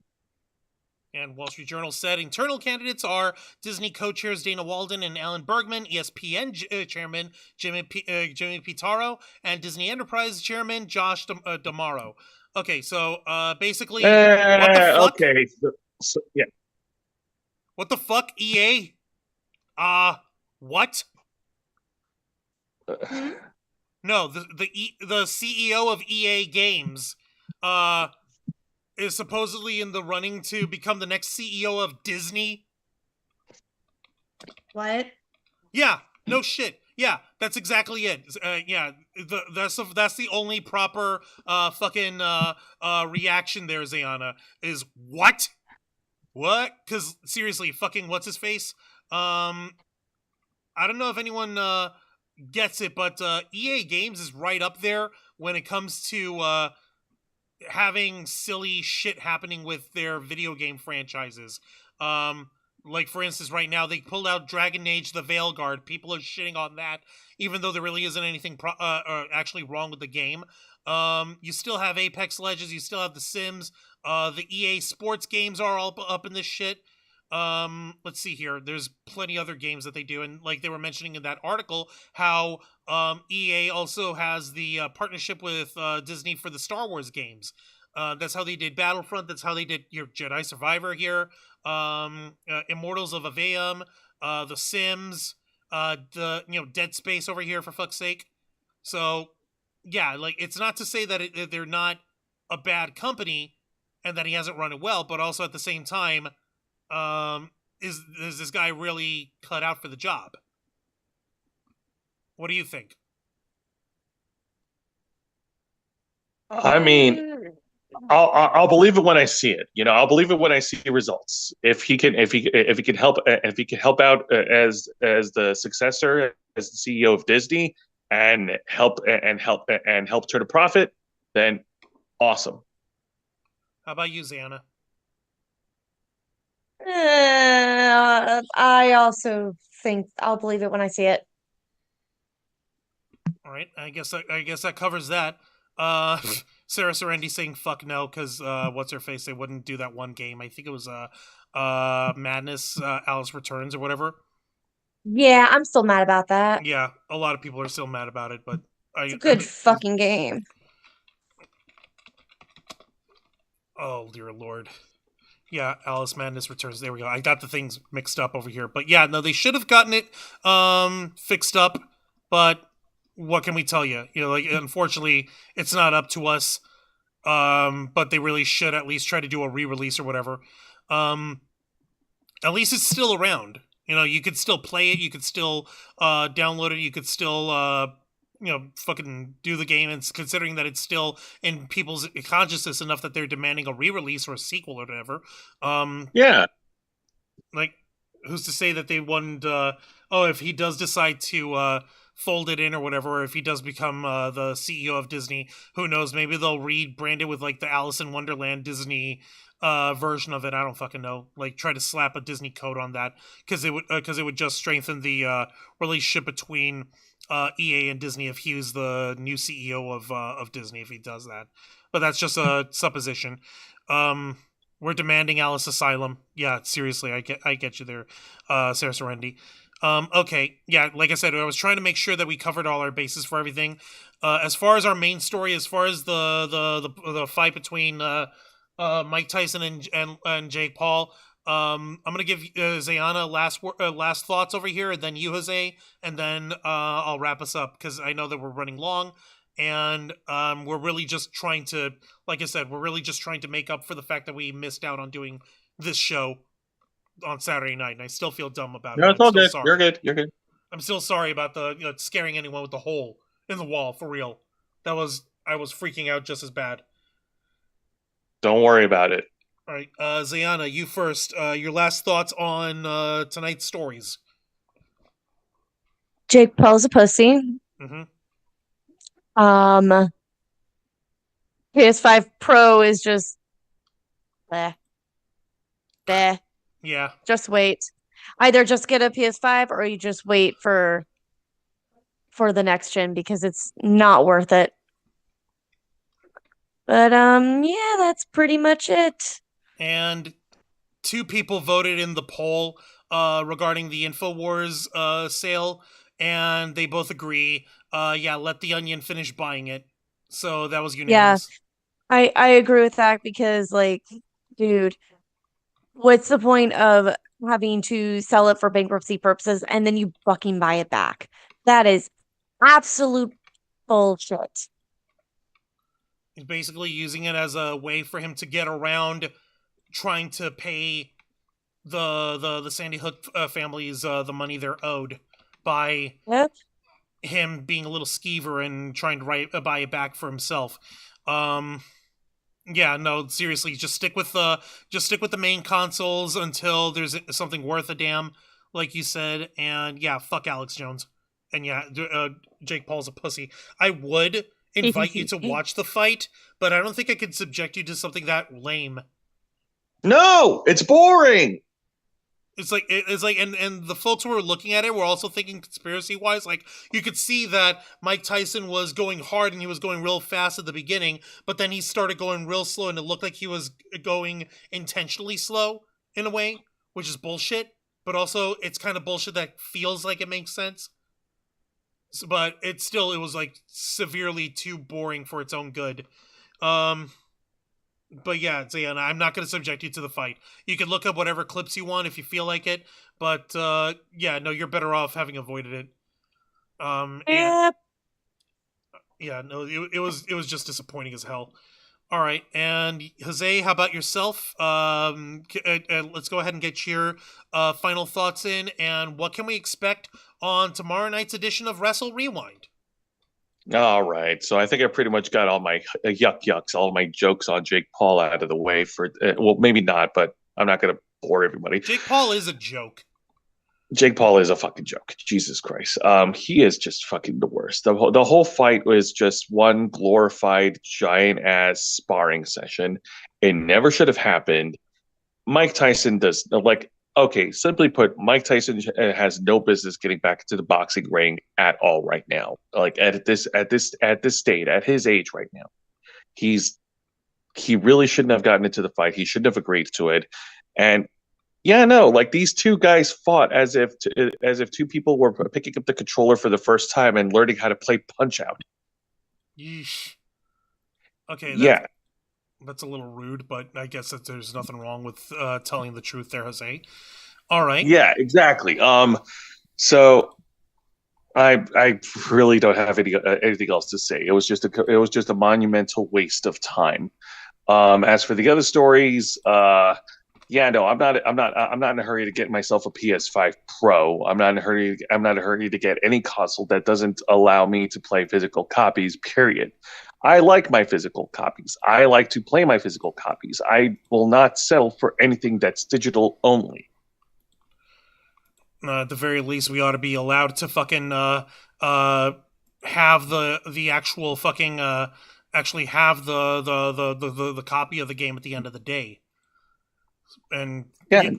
And Wall Street Journal said internal candidates are Disney co-chairs Dana Walden and Alan Bergman, ESPN chairman Jimmy Pitaro, and Disney Enterprise chairman Josh D'Amaro. Okay, so basically, what the fuck? Okay, yeah. What the fuck, EA? What? No, the CEO of EA Games, is supposedly in the running to become the next CEO of Disney. What? Yeah, no shit. Yeah, that's exactly it. Yeah, that's the only proper fucking reaction there, Zayana, is what? What? Because seriously, fucking what's his face? I don't know if anyone gets it, but EA Games is right up there when it comes to having silly shit happening with their video game franchises. Like, for instance, right now, they pulled out Dragon Age The Veilguard. People are shitting on that, even though there really isn't anything actually wrong with the game. You still have Apex Legends. You still have The Sims. The EA Sports games are all up in this shit. Let's see here. There's plenty other games that they do, and like they were mentioning in that article, how EA also has the partnership with Disney for the Star Wars games. That's how they did Battlefront. That's how they did your Jedi Survivor here. Immortals of Aveum, The Sims, Dead Space over here, for fuck's sake. So yeah, like, it's not to say that they're not a bad company and that he hasn't run it well, but also at the same time, is this guy really cut out for the job? What do you think? I mean, I'll believe it when I see it. You know, I'll believe it when I see results. If he can help out as the successor, as the CEO of Disney, and help turn a profit, then awesome. How about you, Xana? I also think I'll believe it when I see it. All right, I guess that covers that. Sarah Serendi saying fuck no because what's her face? They wouldn't do that one game. I think it was Madness, Alice Returns or whatever. Yeah, I'm still mad about that. Yeah, a lot of people are still mad about it, but It's a good fucking game. Oh dear lord. Yeah, Alice Madness Returns. There we go. I got the things mixed up over here. But yeah, no, they should have gotten it fixed up, but what can we tell you? You know, like, unfortunately, it's not up to us. But they really should at least try to do a re-release or whatever. At least it's still around. You know, you could still play it. You could still download it. You could still fucking do the game. And considering that it's still in people's consciousness enough that they're demanding a re-release or a sequel or whatever. Yeah. Like, who's to say that they wouldn't? If he does decide to folded in or whatever, or if he does become the CEO of Disney, who knows? Maybe they'll rebrand it with like the Alice in Wonderland Disney version of it. I don't fucking know. Like try to slap a Disney code on that because it would just strengthen the relationship between EA and Disney if he was the new CEO of Disney if he does that. But that's just a supposition. We're demanding Alice Asylum. Yeah, seriously, I get you there, Sarah Serendi. Okay, yeah, like I said, I was trying to make sure that we covered all our bases for everything. As far as our main story, as far as the fight between Mike Tyson and Jake Paul, I'm gonna give Zayana last thoughts over here, and then you, Jose, and then I'll wrap us up because I know that we're running long, and we're really just trying to, like I said, we're really just trying to make up for the fact that we missed out on doing this show on Saturday night, and I still feel dumb about it. No, it's all good. Sorry. You're good. You're good. I'm still sorry about the scaring anyone with the hole in the wall, for real. I was freaking out just as bad. Don't worry about it. All right, Zayana, you first. Your last thoughts on tonight's stories. Jake Paul's a pussy. Mm-hmm. PS5 Pro is just bleh. Bleh. Yeah. Just wait. Either just get a PS5 or you just wait for the next gen because it's not worth it. But yeah, that's pretty much it. And 2 people voted in the poll regarding the InfoWars sale, and they both agree. Yeah, let the Onion finish buying it. So that was unanimous. Yeah, I agree with that because, like, dude, what's the point of having to sell it for bankruptcy purposes and then you fucking buy it back? That is absolute bullshit. He's basically using it as a way for him to get around trying to pay the Sandy Hook families the money they're owed by him being a little skeever and trying to buy it back for himself. Yeah, no, seriously, just stick with the main consoles until there's something worth a damn, like you said. And yeah, fuck Alex Jones. And yeah, Jake Paul's a pussy. I would invite you to watch the fight, but I don't think I could subject you to something that lame. No, it's boring. It's like and the folks who were looking at it were also thinking conspiracy wise. Like you could see that Mike Tyson was going hard and he was going real fast at the beginning, but then he started going real slow and it looked like he was going intentionally slow in a way, which is bullshit. But also it's kind of bullshit that feels like it makes sense. So, but it was like severely too boring for its own good. But yeah, Zayana, I'm not going to subject you to the fight. You can look up whatever clips you want if you feel like it. But yeah, no, you're better off having avoided it. Yeah, no, it was just disappointing as hell. All right, and Jose, how about yourself? Let's go ahead and get your final thoughts in, and what can we expect on tomorrow night's edition of Wrestle Rewind? All right, so I think I pretty much got all my yucks, all my jokes on Jake Paul out of the way for. Well, maybe not, but I'm not going to bore everybody. Jake Paul is a joke. Jake Paul is a fucking joke. Jesus Christ. He is just fucking the worst. The whole fight was just one glorified giant ass sparring session. It never should have happened. Mike Tyson does okay, simply put, Mike Tyson has no business getting back into the boxing ring at all right now. Like at this state, at his age right now. He really shouldn't have gotten into the fight. He shouldn't have agreed to it. And yeah, no, like these two guys fought as if 2 people were picking up the controller for the first time and learning how to play Punch Out. Yeesh. Okay. Yeah. That's a little rude, but I guess that there's nothing wrong with telling the truth there, Jose. All right. Yeah, exactly. So I really don't have anything else to say. It was just a monumental waste of time. As for the other stories, yeah, no, I'm not in a hurry to get myself a PS5 Pro. I'm not in a hurry to get any console that doesn't allow me to play physical copies, period. I like my physical copies. I like to play my physical copies. I will not settle for anything that's digital only. At the very least, we ought to be allowed to fucking have the actual fucking actually have the copy of the game at the end of the day. And Yeah.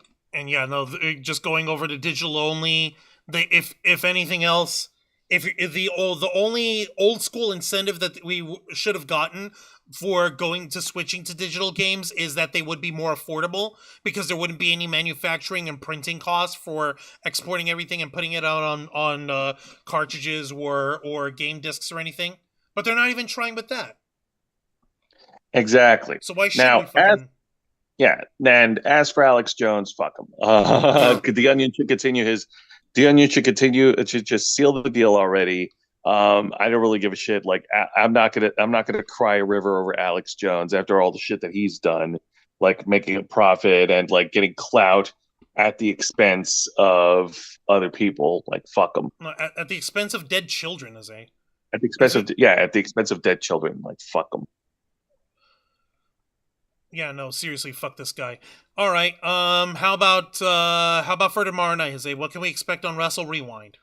just going over to digital only. If anything else, if the only old school incentive that we should have gotten for switching to digital games is that they would be more affordable, because there wouldn't be any manufacturing and printing costs for exporting everything and putting it out on cartridges or game discs or anything. But they're not even trying with that. Exactly. So why should Now, we fucking? and as for Alex Jones, fuck him. The Onion should continue it should just seal the deal already. I don't really give a shit. Like, I'm not gonna cry a river over Alex Jones after all the shit that he's done, like making a profit and like getting clout at the expense of other people. Like, fuck him. At the expense of dead children, Jose. At the expense of dead children. Like, fuck them. Yeah, no, seriously, fuck this guy. All right, how about for tomorrow night, Jose? What can we expect on Wrestle Rewind?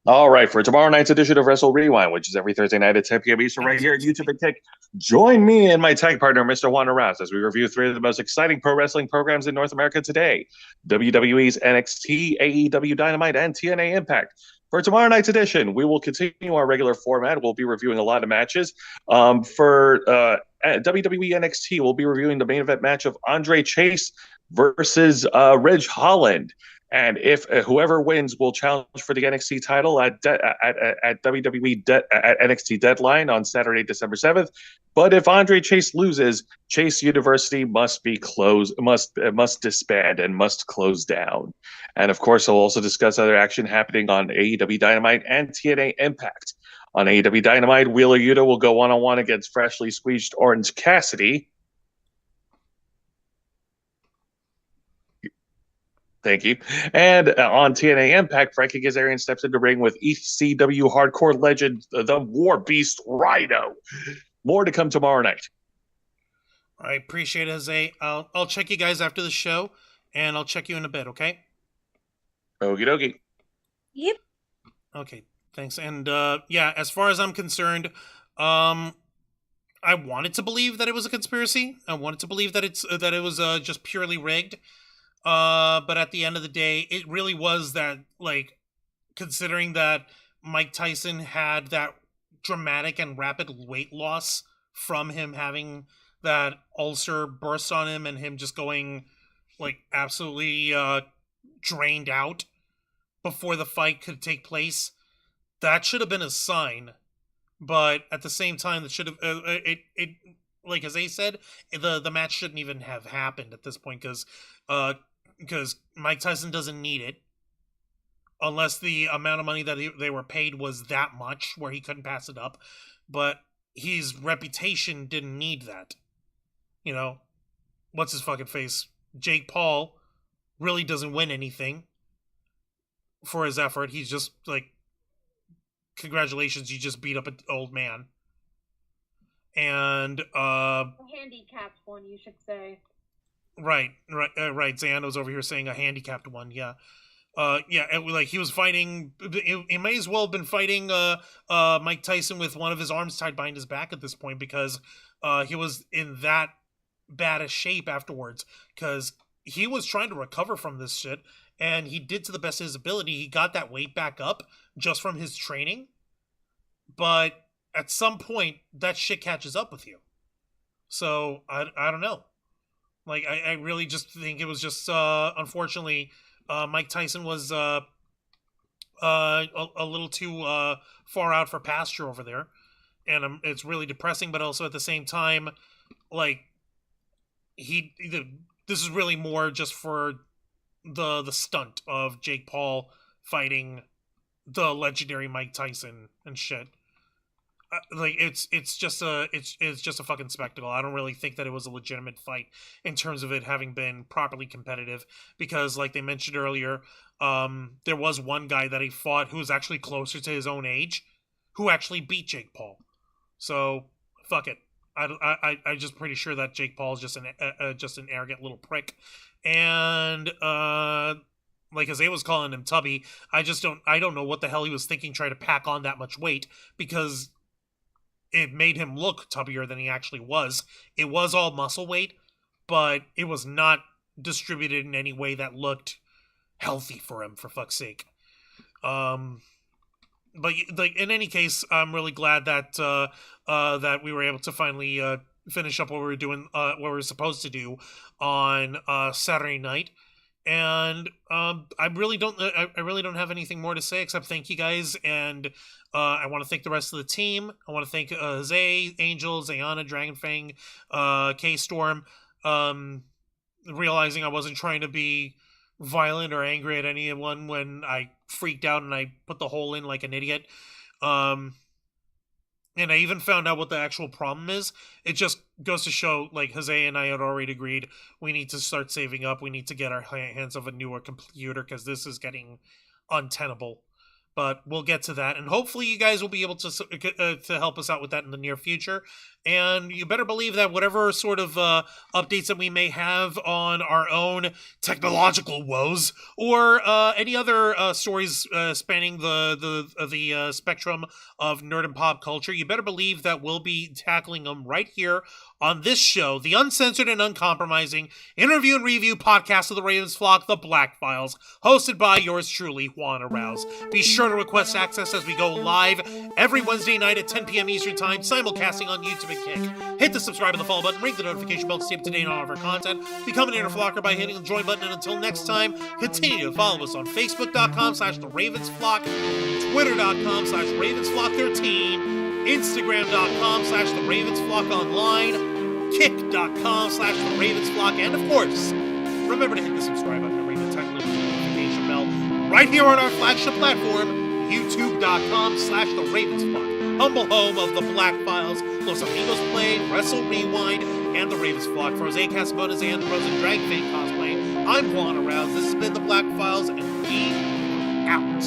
All right, for tomorrow night's edition of Wrestle Rewind, which is every Thursday night at 10 p.m. Eastern, right here at YouTube and Tech, join me and my tag partner, Mr. Wanda Rouse, as we review three of the most exciting pro wrestling programs in North America today: WWE's NXT, AEW Dynamite, and TNA Impact. For tomorrow night's edition, we will continue our regular format. We'll be reviewing a lot of matches. For WWE NXT, we'll be reviewing the main event match of Andre Chase versus Ridge Holland. And if whoever wins will challenge for the NXT title at WWE at NXT Deadline on Saturday, December 7th. But if Andre Chase loses, Chase University must disband and must close down. And of course, I'll also discuss other action happening on AEW Dynamite and TNA Impact. On AEW Dynamite, Wheeler Yuta will go one-on-one against freshly squeezed Orange Cassidy. Thank you. And on TNA Impact, Frankie Kazarian steps into the ring with ECW hardcore legend, the War Beast Rhino. More to come tomorrow night. I appreciate it, Jose. I'll check you guys after the show, and I'll check you in a bit, okay? Okie dokie. Yep. Okay, thanks. And as far as I'm concerned, I wanted to believe that it was a conspiracy. I wanted to believe that it was just purely rigged. But at the end of the day, it really was that, like, considering that Mike Tyson had that dramatic and rapid weight loss from him having that ulcer burst on him and him just going, like, absolutely drained out before the fight could take place, that should have been a sign. But at the same time, that should have it like as they said, the match shouldn't even have happened at this point, because Mike Tyson doesn't need it, unless the amount of money that they were paid was that much where he couldn't pass it up. But his reputation didn't need that. You know, what's his fucking face? Jake Paul really doesn't win anything for his effort. He's just like, congratulations, you just beat up an old man. And handicapped one, you should say. Right. Zan was over here saying a handicapped one. Yeah. Like he was fighting. He may as well have been fighting Mike Tyson with one of his arms tied behind his back at this point, because he was in that bad a shape afterwards, because he was trying to recover from this shit, and he did to the best of his ability. He got that weight back up just from his training, but at some point that shit catches up with you. So I don't know. Like, I really just think it was just, unfortunately, Mike Tyson was a little too far out for pasture over there. And it's really depressing, but also at the same time, like, this is really more just for the stunt of Jake Paul fighting the legendary Mike Tyson and shit. Like, it's just a fucking spectacle. I don't really think that it was a legitimate fight in terms of it having been properly competitive, because, like they mentioned earlier, there was one guy that he fought who was actually closer to his own age, who actually beat Jake Paul. So fuck it. I just pretty sure that Jake Paul is just an arrogant little prick, and like Jose was calling him Tubby. I don't know what the hell he was thinking trying to pack on that much weight, because it made him look tubbier than he actually was. It was all muscle weight, but it was not distributed in any way that looked healthy for him, for fuck's sake. But like, in any case, I'm really glad that that we were able to finally finish up what we were doing, what we were supposed to do on Saturday night. And I really don't have anything more to say except thank you guys, and I want to thank the rest of the team. I want to thank Jose, Angel, Zayana, Dragonfang, K-Storm, realizing I wasn't trying to be violent or angry at anyone when I freaked out and I put the hole in like an idiot. And I even found out what the actual problem is. It just goes to show, like, Jose and I had already agreed, we need to start saving up. We need to get our hands of a newer computer, because this is getting untenable. But we'll get to that, and hopefully you guys will be able to help us out with that in the near future. And you better believe that whatever sort of updates that we may have on our own technological woes, or any other stories spanning the spectrum of nerd and pop culture, you better believe that we'll be tackling them right here on this show, the uncensored and uncompromising interview and review podcast of the Ravens Flock, The Black Files, hosted by yours truly, Juan Arouse. Be sure to request access as we go live every Wednesday night at 10 p.m. Eastern Time, simulcasting on YouTube and Kick. Hit the subscribe and the follow button, ring the notification bell to stay up to date on all of our content. Become an inner flocker by hitting the join button, and until next time, continue to follow us on Facebook.com/The Ravens Flock, Twitter.com/RavensFlock13, Instagram.com/The Ravens Flock Online, Kick.com/The Ravens Flock, and of course, remember to hit the subscribe button and ring the notification bell right here on our flagship platform, YouTube.com/The Ravens Flock, humble home of The Black Files, Los Amigos Play, Wrestle Rewind, and The Ravens Flock. For Jose Casabonas and Rosen Dragfake Cosplay, I'm Juan Arouse. This has been The Black Files, and we are out.